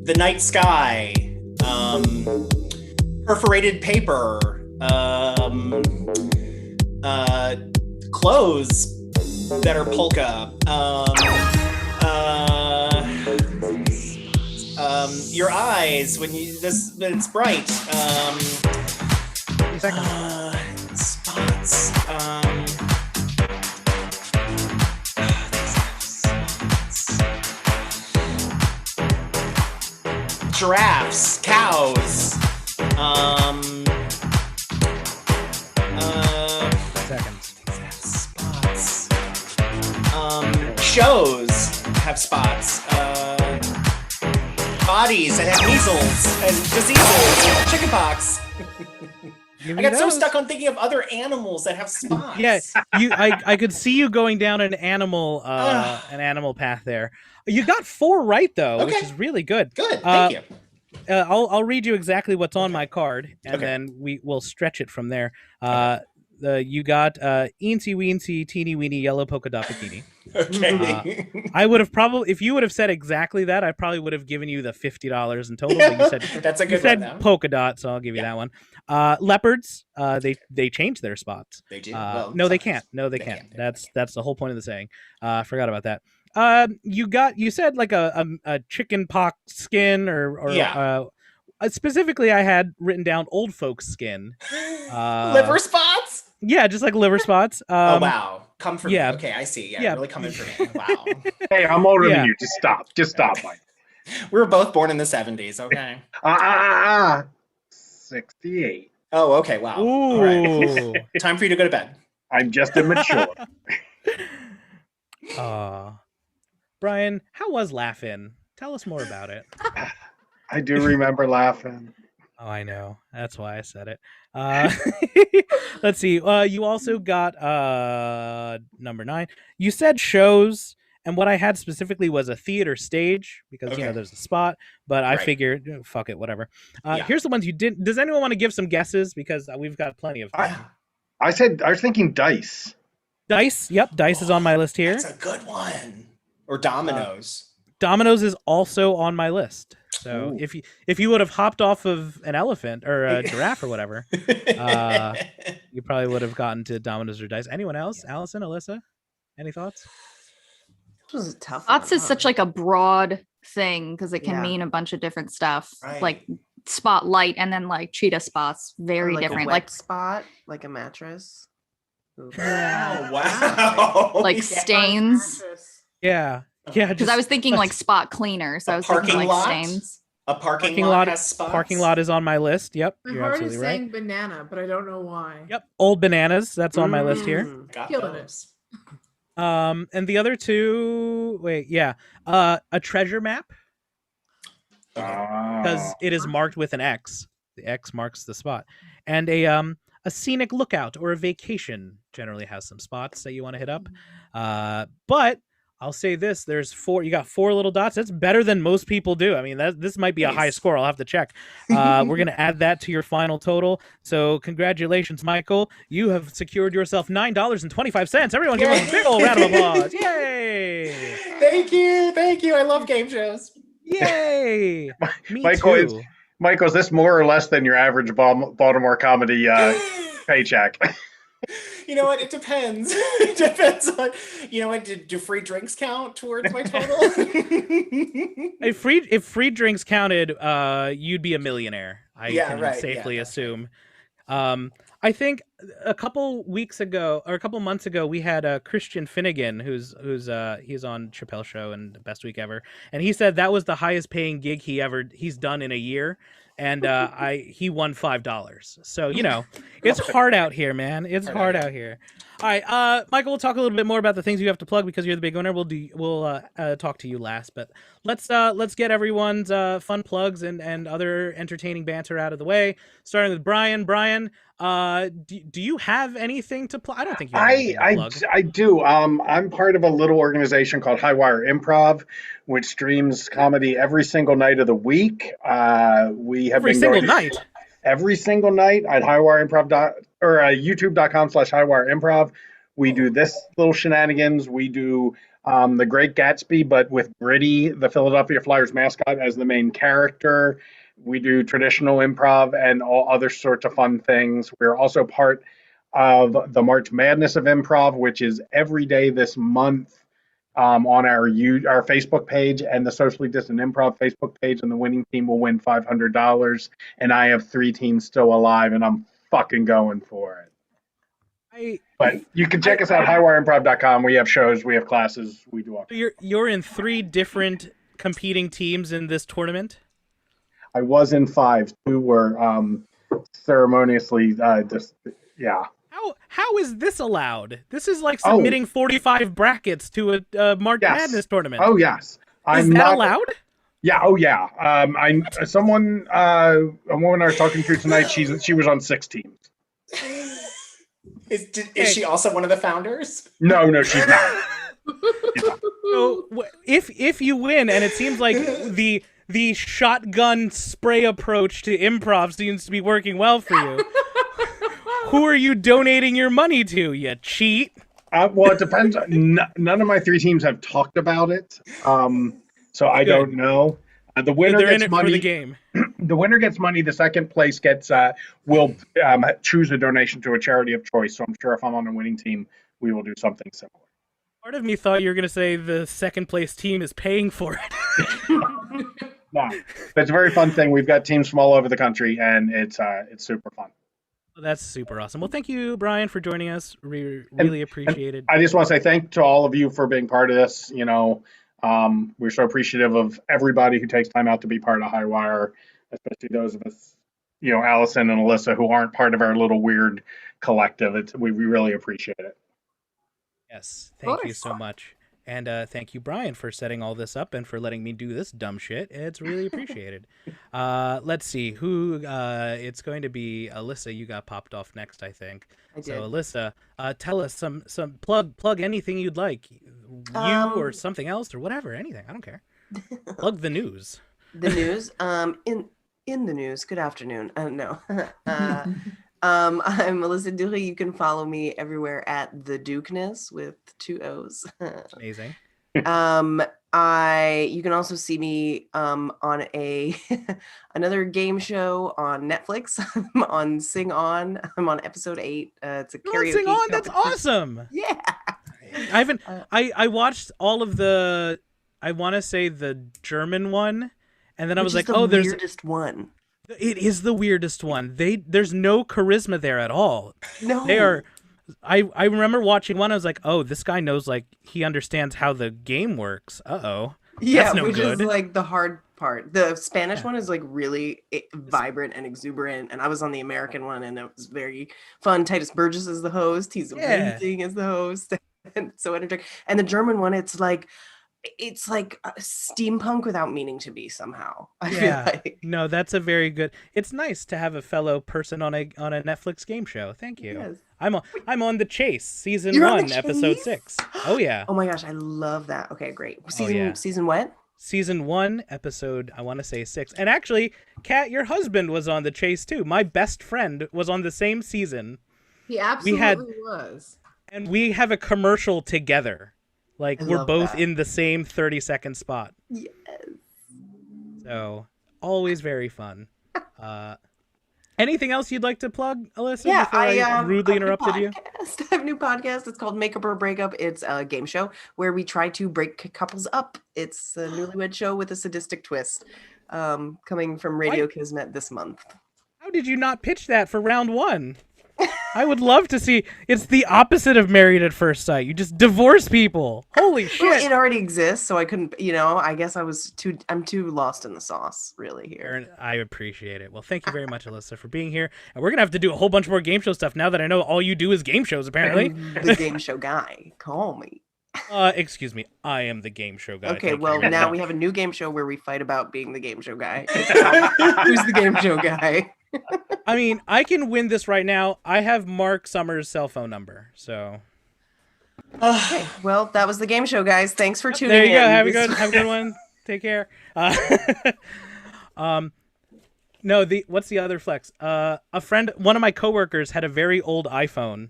K: the night sky, perforated paper, clothes that are polka, your eyes when it's bright, spots, giraffes, cows, spots, shows have spots, bodies that have measles and diseases and chickenpox. I got so stuck on thinking of other animals that have spots.
F: Yeah, I could see you going down an animal path there. You got 4 right though, which is really good.
K: Good, thank you.
F: I'll read you exactly what's on my card, and then we'll stretch it from there. You got eensy weensy teeny weeny yellow polka dot bikini.
K: Okay.
F: I would have probably, if you would have said exactly that, I probably would have given you the $50 in total. But you said
K: that's a good
F: you said
K: one.
F: Polka dot, so I'll give you that one. Leopards, they changed their spots.
K: They do.
F: No, they can't. No, they can't. That's the whole point of the saying. I forgot about that. You said like a chicken pox skin or specifically I had written down old folks skin.
K: Liver spots?
F: Yeah, just like liver spots.
K: Oh wow. Come for
F: yeah.
K: me. Okay, I see. Yeah, really coming for me. Wow.
I: Hey, I'm older than you. Just stop, Mike.
K: We were both born in the 70s, okay?
I: 68.
K: Oh, okay, wow.
F: Ooh.
K: All right. Time for you to go to bed.
I: I'm just immature.
F: Brian, how was Laugh-In? Tell us more about it.
I: I do remember laughing.
F: Oh, I know. That's why I said it. Let's see. You also got number 9. You said shows, and what I had specifically was a theater stage because there's a spot. But I figured, fuck it, whatever. Here's the ones you didn't. Does anyone want to give some guesses? Because we've got plenty of time.
I: I was thinking dice.
F: Dice. Yep, dice is on my list here.
K: That's a good one. Or dominoes.
F: Domino's is also on my list. So
K: Ooh.
F: if you would have hopped off of an elephant or a giraffe or whatever, you probably would have gotten to Domino's or Dice. Anyone else? Allison, Alyssa, any thoughts?
C: This was a tough
D: Spots
C: one,
D: is such like a broad thing because it can
C: Yeah.
D: mean a bunch of different stuff.
C: Right.
D: Like spotlight and then like cheetah spots, very
C: Or like
D: different.
C: a wet
D: Like
C: spot, like a mattress. Ooh.
K: Oh, wow.
D: like stains.
F: Yeah. Yeah.
D: Because I was thinking like spot cleaner, so I was thinking
K: parking
D: like
K: lot?
D: stains.
K: A parking lot has spots?
F: Parking lot is on my list. Yep.
T: My
F: You're
T: heart is
F: absolutely
T: saying
F: right.
T: banana, but I don't know why.
F: Yep. Old Bananas. That's on my list here.
T: Killing it.
F: And the other two, a treasure map because it is marked with an X. The X marks the spot, and a scenic lookout or a vacation generally has some spots that you want to hit up. But I'll say this: you got 4 little dots. That's better than most people do. I mean, this might be a high score. I'll have to check. We're gonna add that to your final total. So congratulations, Michael. You have secured yourself $9.25. Everyone, give him a big old round of applause! Yay!
K: Thank you. I love game shows.
F: Yay! Me
I: Michael,
F: too.
I: Michael, is this more or less than your average Baltimore comedy paycheck?
K: You know what? It depends. It depends on. You know what? Do free drinks count towards my total?
F: If free drinks counted, you'd be a millionaire. I can safely assume. I think a couple weeks ago or a couple months ago, we had Christian Finnegan, he's on Chappelle Show and Best Week Ever, and he said that was the highest paying gig he's done in a year, and he won $5. So it's hard out here, man. It's hard out here. All right, Michael, we'll talk a little bit more about the things you have to plug because you're the big owner. We'll talk to you last, but let's get everyone's fun plugs and other entertaining banter out of the way. Starting with Brian. Brian, do you have anything to plug? I don't think you have anything to plug.
I: I do. I'm part of a little organization called Highwire Improv, which streams comedy every single night of the week. We have
F: every single night at youtube.com/Highwire Improv. We do this little shenanigans. We do The Great Gatsby, but with Gritty, the Philadelphia Flyers mascot, as the main character. We do traditional improv and all other sorts of fun things. We're also part of the March Madness of Improv, which is every day this month on our Facebook page and the Socially Distant Improv Facebook page, and the winning team will win $500. And I have 3 teams still alive, and I'm fucking going for it. But you can check us out, highwireimprov.com. We have shows, we have classes, we do all. You're in 3 different competing teams in this tournament?
I: I was in 5. 2 were ceremoniously
F: How is this allowed? This is like submitting 45 brackets to a March Madness tournament.
I: Oh yes.
F: Is that allowed?
I: Yeah. Oh yeah. A woman I was talking to tonight. She was on 6 teams.
K: Is she also one of the founders?
I: No, she's not.
F: So if you win, and it seems like the shotgun spray approach to improv seems to be working well for you. Who are you donating your money to, you cheat?
I: Well, it depends. None of my 3 teams have talked about it, so I don't know. The winner gets money. For the game. The winner gets money. The second place will choose a donation to a charity of choice. So I'm sure if I'm on a winning team, we will do something similar.
F: Part of me thought you were going to say the second place team is paying for it.
I: No, it's a very fun thing. We've got teams from all over the country, and it's super fun.
F: That's super awesome. Well, thank you, Brian, for joining us. Really appreciate it.
I: I just want to say thank to all of you for being part of this. We're so appreciative of everybody who takes time out to be part of Highwire, especially those of us, Allison and Alyssa, who aren't part of our little weird collective. We really appreciate it.
F: Yes, thank you so much. And thank you, Brian, for setting all this up and for letting me do this dumb shit. It's really appreciated. Let's see who it's going to be. Alyssa, you got popped off next, I think.
C: I did.
F: So Alyssa, tell us some plug anything you'd like, or something else or whatever, anything. I don't care. Plug the news.
C: The news. In the news. Good afternoon. No. I'm Alyssa Dury. You can follow me everywhere at the Dukeness with 2 O's.
F: Amazing.
C: You can also see me on a another game show on Netflix. I'm on Sing On. I'm on episode 8. It's a
F: You're on
C: karaoke
F: Sing On. That's
C: competition.
F: awesome.
C: Yeah.
F: I haven't. I watched all of the. I want to say the German one, and then I was like,
C: the
F: oh, there's
C: weirdest one.
F: It is the weirdest one. There's no charisma there at all.
C: No.
F: They are. I remember watching one. I was like, oh, this guy knows, like, he understands how the game works. Uh-oh.
C: Yeah,
F: That's no
C: which
F: good.
C: is like the hard part. The Spanish one is like really vibrant and exuberant, and I was on the American one, and it was very fun. Titus Burgess is the host. He's amazing as the host, and so energetic. And the German one, it's like steampunk without meaning to be somehow. I feel like.
F: No, that's a very good. It's nice to have a fellow person on a Netflix game show. Thank you.
C: Yes.
F: I'm on The Chase, season
C: You're on
F: 1,
C: The
F: episode
C: Chase?
F: 6. Oh yeah.
C: Oh my gosh, I love that. Okay, great.
F: yeah.
C: Season what?
F: Season 1, episode, I want to say 6. And actually, Kat, your husband was on The Chase too. My best friend was on the same season.
T: He absolutely was.
F: And we have a commercial together. Like,
C: I
F: we're
C: love
F: both
C: that.
F: in the same 30-second spot.
C: Yes.
F: So, always very fun. Anything else you'd like to plug, Alyssa?
C: Yeah,
F: before I rudely interrupted you.
C: I have a new podcast. It's called Makeup or Breakup. It's a game show where we try to break couples up. It's a newlywed show with a sadistic twist. Coming from Radio Kismet this month.
F: How did you not pitch that for round 1? I would love to see. It's the opposite of Married at First Sight. You just divorce people. Holy shit.
C: Well, it already exists, so I couldn't, I guess I'm too lost in the sauce, really, here.
F: I appreciate it. Well, thank you very much, Alyssa, for being here. And we're going to have to do a whole bunch more game show stuff now that I know all you do is game shows, apparently.
C: I'm the game show guy. Call me.
F: Excuse me. I am the game show guy.
C: Okay,
F: Thank
C: well,
F: you.
C: now we have a new game show where we fight about being the game show guy. Who's the game show guy?
F: I mean, I can win this right now. I have Mark Summers' cell phone number, so.
C: Okay, well, that was the game show, guys. Thanks for tuning
F: There
C: in.
F: you go. Have a good one. Take care. No, what's the other flex? A friend, one of my coworkers had a very old iPhone,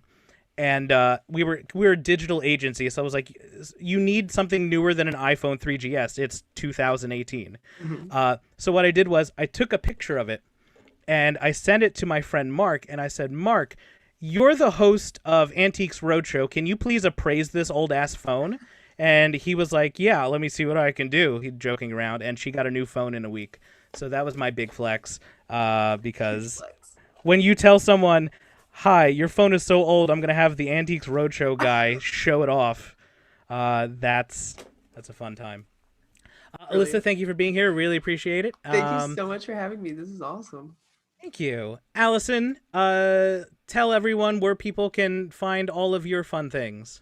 F: and we were a digital agency, so I was like, you need something newer than an iPhone 3GS. It's 2018.
C: Mm-hmm.
F: So what I did was I took a picture of it, and I sent it to my friend Mark, and I said, Mark, you're the host of Antiques Roadshow. Can you please appraise this old-ass phone? And he was like, yeah, let me see what I can do. He's joking around, and she got a new phone in a week. So that was my big flex, because when you tell someone, hi, your phone is so old, I'm going to have the Antiques Roadshow guy show it off, that's a fun time. Alyssa, thank you for being here. Really appreciate it.
C: Thank you so much for having me. This is awesome.
F: Thank you. Allison, tell everyone where people can find all of your fun things.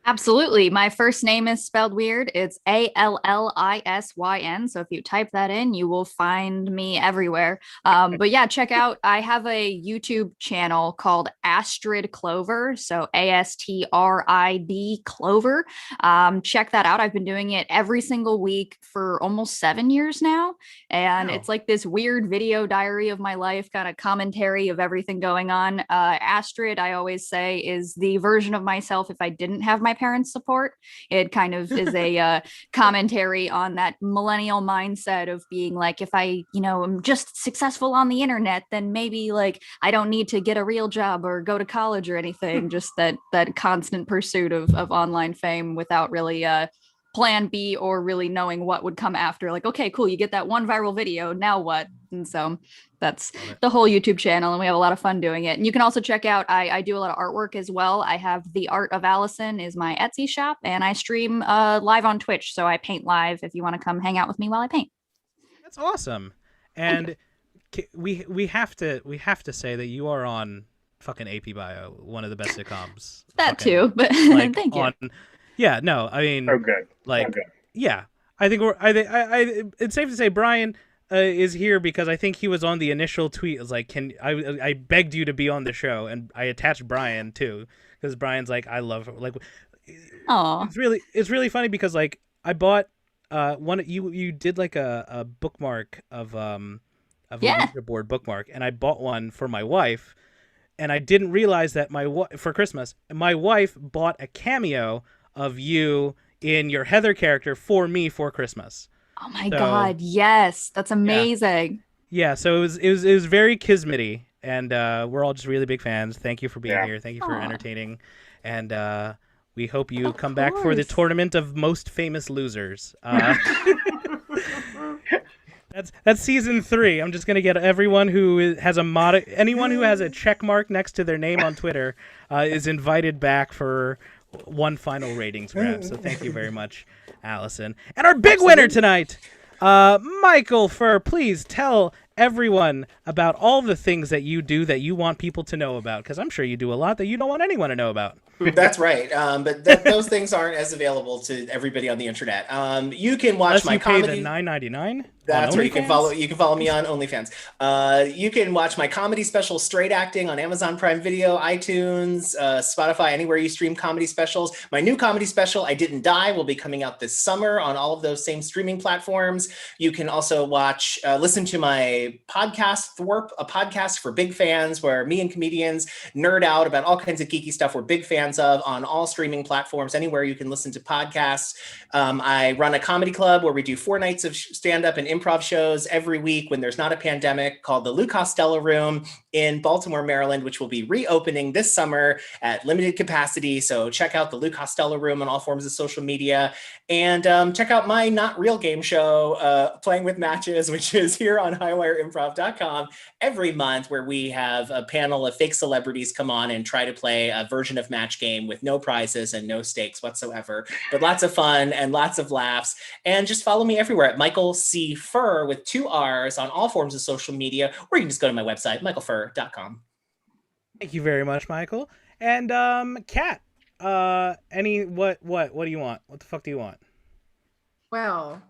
D: Absolutely. My first name is spelled weird. It's Allisyn. So if you type that in, you will find me everywhere. But yeah, check out, I have a YouTube channel called Astrid Clover. So ASTRID Clover. Check that out. I've been doing it every single week for almost 7 years now. And it's like this weird video diary of my life, kind of commentary of everything going on. Astrid, I always say, is the version of myself if I didn't have my parents' support. It kind of is a commentary on that millennial mindset of being like, if I, am just successful on the internet, then maybe like I don't need to get a real job or go to college or anything. Just that constant pursuit of online fame without really plan B or really knowing what would come after. Like, okay, cool, you get that one viral video, now what? And so that's the whole YouTube channel, and we have a lot of fun doing it. And you can also check out, I do a lot of artwork as well. I have The Art of Allison is my Etsy shop, and I stream live on Twitch, so I paint live if you want to come hang out with me while I paint.
F: That's awesome. And we have to say that you are on fucking AP Bio, one of the best sitcoms.
D: That too, but
F: like,
D: thank you.
F: Yeah, no, I mean, like, yeah, I think it's safe to say Brian is here because I think he was on the initial tweet. It was like, I begged you to be on the show, and I attached Brian too because Brian's like, I love her. Like, it's really funny because like I bought one. You did like a bookmark of a Ouija board bookmark, and I bought one for my wife, and I didn't realize that for Christmas my wife bought a cameo of you in your Heather character for me for Christmas.
D: Oh my God, yes, that's amazing.
F: Yeah, so it was very kismety, and we're all just really big fans. Thank you for being here. Thank you for entertaining, and we hope you come back for the tournament of most famous losers. That's season 3. I'm just gonna get everyone who has anyone who has a check mark next to their name on Twitter is invited back for one final ratings grab. So thank you very much, Allison. And our big winner tonight, Michael Furr. Please tell everyone about all the things that you do that you want people to know about, because I'm sure you do a lot that you don't want anyone to know about.
K: That's right. But those things aren't as available to everybody on the internet. You can watch my comedy.
F: Pay the $9.99.
K: That's right. You can follow me on OnlyFans. You can watch my comedy special, Straight Acting, on Amazon Prime Video, iTunes, Spotify, anywhere you stream comedy specials. My new comedy special, I Didn't Die, will be coming out this summer on all of those same streaming platforms. You can also listen to my podcast, Thwarp, a podcast for big fans, where me and comedians nerd out about all kinds of geeky stuff we're big fans of, on all streaming platforms, anywhere you can listen to podcasts. I run a comedy club where we do 4 nights of stand-up and improv shows every week when there's not a pandemic, called the Lou Costello Room in Baltimore, Maryland, which will be reopening this summer at limited capacity. So check out the Lou Costello Room on all forms of social media, and check out my Not Real game show, Playing with Matches, which is here on highwireimprov.com every month, where we have a panel of fake celebrities come on and try to play a version of Match Game with no prizes and no stakes whatsoever, but lots of fun and lots of laughs. And just follow me everywhere at Michael C. Furr with 2 R's on all forms of social media, or you can just go to my website, michaelfurr.com.
F: Thank you very much, Michael. And Kat, what do you want? What the fuck do you want?
T: Well,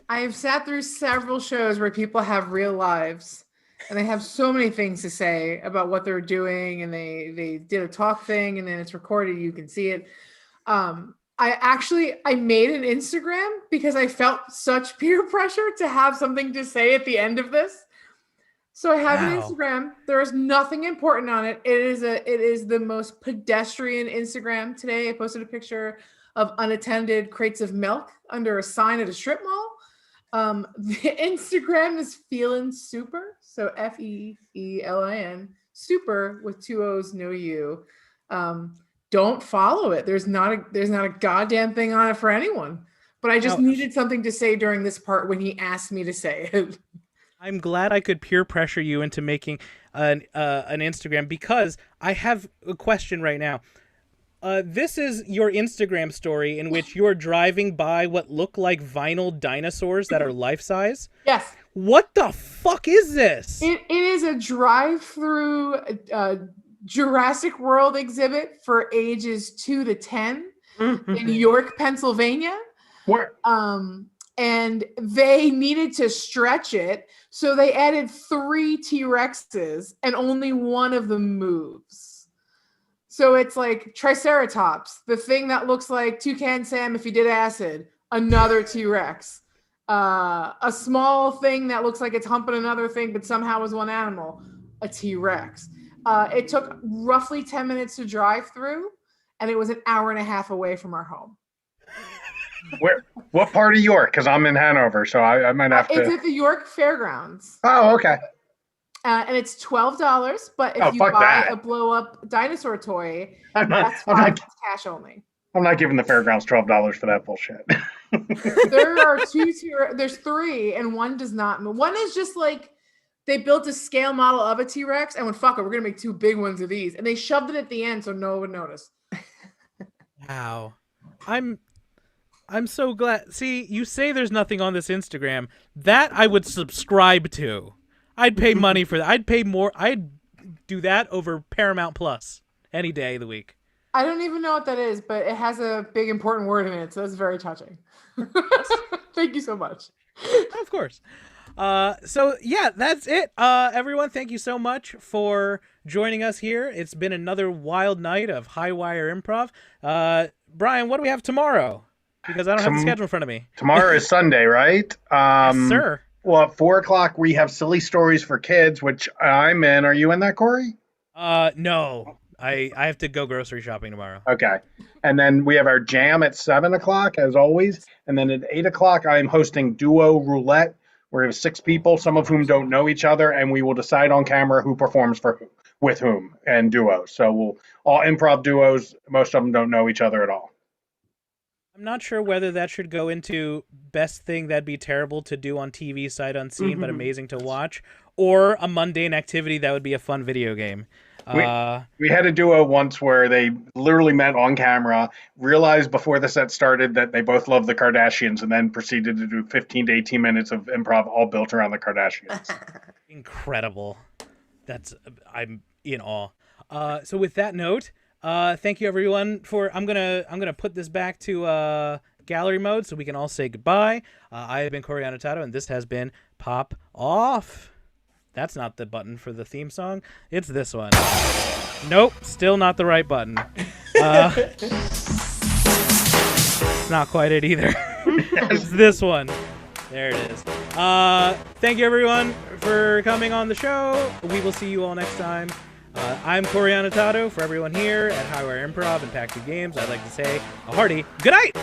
T: I've sat through several shows where people have real lives and they have so many things to say about what they're doing, and they did a talk thing and then it's recorded, you can see it. I made an Instagram because I felt such peer pressure to have something to say at the end of this. So I have an Instagram. There is nothing important on it. It is the most pedestrian Instagram. Today I posted a picture of unattended crates of milk under a sign at a strip mall. The Instagram is Feelin' Super. So FEELIN, super with 2 O's, no U. Don't follow it. There's not a goddamn thing on it for anyone. But I just needed something to say during this part when he asked me to say it.
F: I'm glad I could peer pressure you into making an Instagram, because I have a question right now. This is your Instagram story in which you're driving by what look like vinyl dinosaurs that are life-size.
T: Yes.
F: What the fuck is this?
T: It is a drive-through Jurassic World exhibit for ages 2 to 10 in York, Pennsylvania.
I: Where?
T: And they needed to stretch it, so they added 3 T-Rexes, and only one of them moves. So it's like Triceratops, the thing that looks like Toucan Sam if he did acid, another T-Rex. A small thing that looks like it's humping another thing, but somehow is one animal, a T-Rex. It took roughly 10 minutes to drive through, and it was an hour and a half away from our home.
I: What part of York? Because I'm in Hanover, so I might have to.
T: It's at the York Fairgrounds.
I: Oh, okay.
T: And it's $12, but if you buy a blow-up dinosaur toy, that's $5 cash only.
I: I'm not giving the fairgrounds $12 for that bullshit.
T: There are 2 there's 3, and one does not. One is just like they built a scale model of a T-Rex and went, fuck it, we're gonna make 2 big ones of these, and they shoved it at the end so no one would notice.
F: Wow, I'm so glad. See, you say there's nothing on this Instagram that I would subscribe to. I'd pay money for that. I'd pay more. I'd do that over Paramount Plus any day of the week.
T: I don't even know what that is, but it has a big important word in it, so that's very touching. Thank you so much.
F: Of course. So yeah, that's it. Everyone, thank you so much for joining us here. It's been another wild night of Highwire Improv. Brian, what do we have tomorrow? Because I don't have the schedule in front of me.
I: Tomorrow is Sunday, right?
F: Yes, sir.
I: Well, at 4:00 we have Silly Stories for Kids, which I'm in. Are you in that, Corey?
F: No. I have to go grocery shopping tomorrow.
I: Okay. And then we have our jam at 7 o'clock, as always. And then at 8 o'clock, I'm hosting Duo Roulette, where we have 6 people, some of whom don't know each other, and we will decide on camera who performs with whom and duos. So we'll all improv duos. Most of them don't know each other at all.
F: I'm not sure whether that should go into best thing that'd be terrible to do on TV sight unseen, but amazing to watch, or a mundane activity that would be a fun video game.
I: We had a duo once where they literally met on camera, realized before the set started that they both love the Kardashians, and then proceeded to do 15 to 18 minutes of improv all built around the Kardashians.
F: Incredible. I'm in awe. So with that note, thank you everyone for I'm gonna put this back to gallery mode so we can all say goodbye. I have been Corey Annotato, and this has been Pop Off. That's not the button for the theme song. It's this one. Nope, still not the right button. It's not quite it either. It's this one. There it is. Thank you everyone for coming on the show. We will see you all next time. I'm Corey Annotato. For everyone here at Highwire Improv and Pack 2 Games, I'd like to say a hearty good night.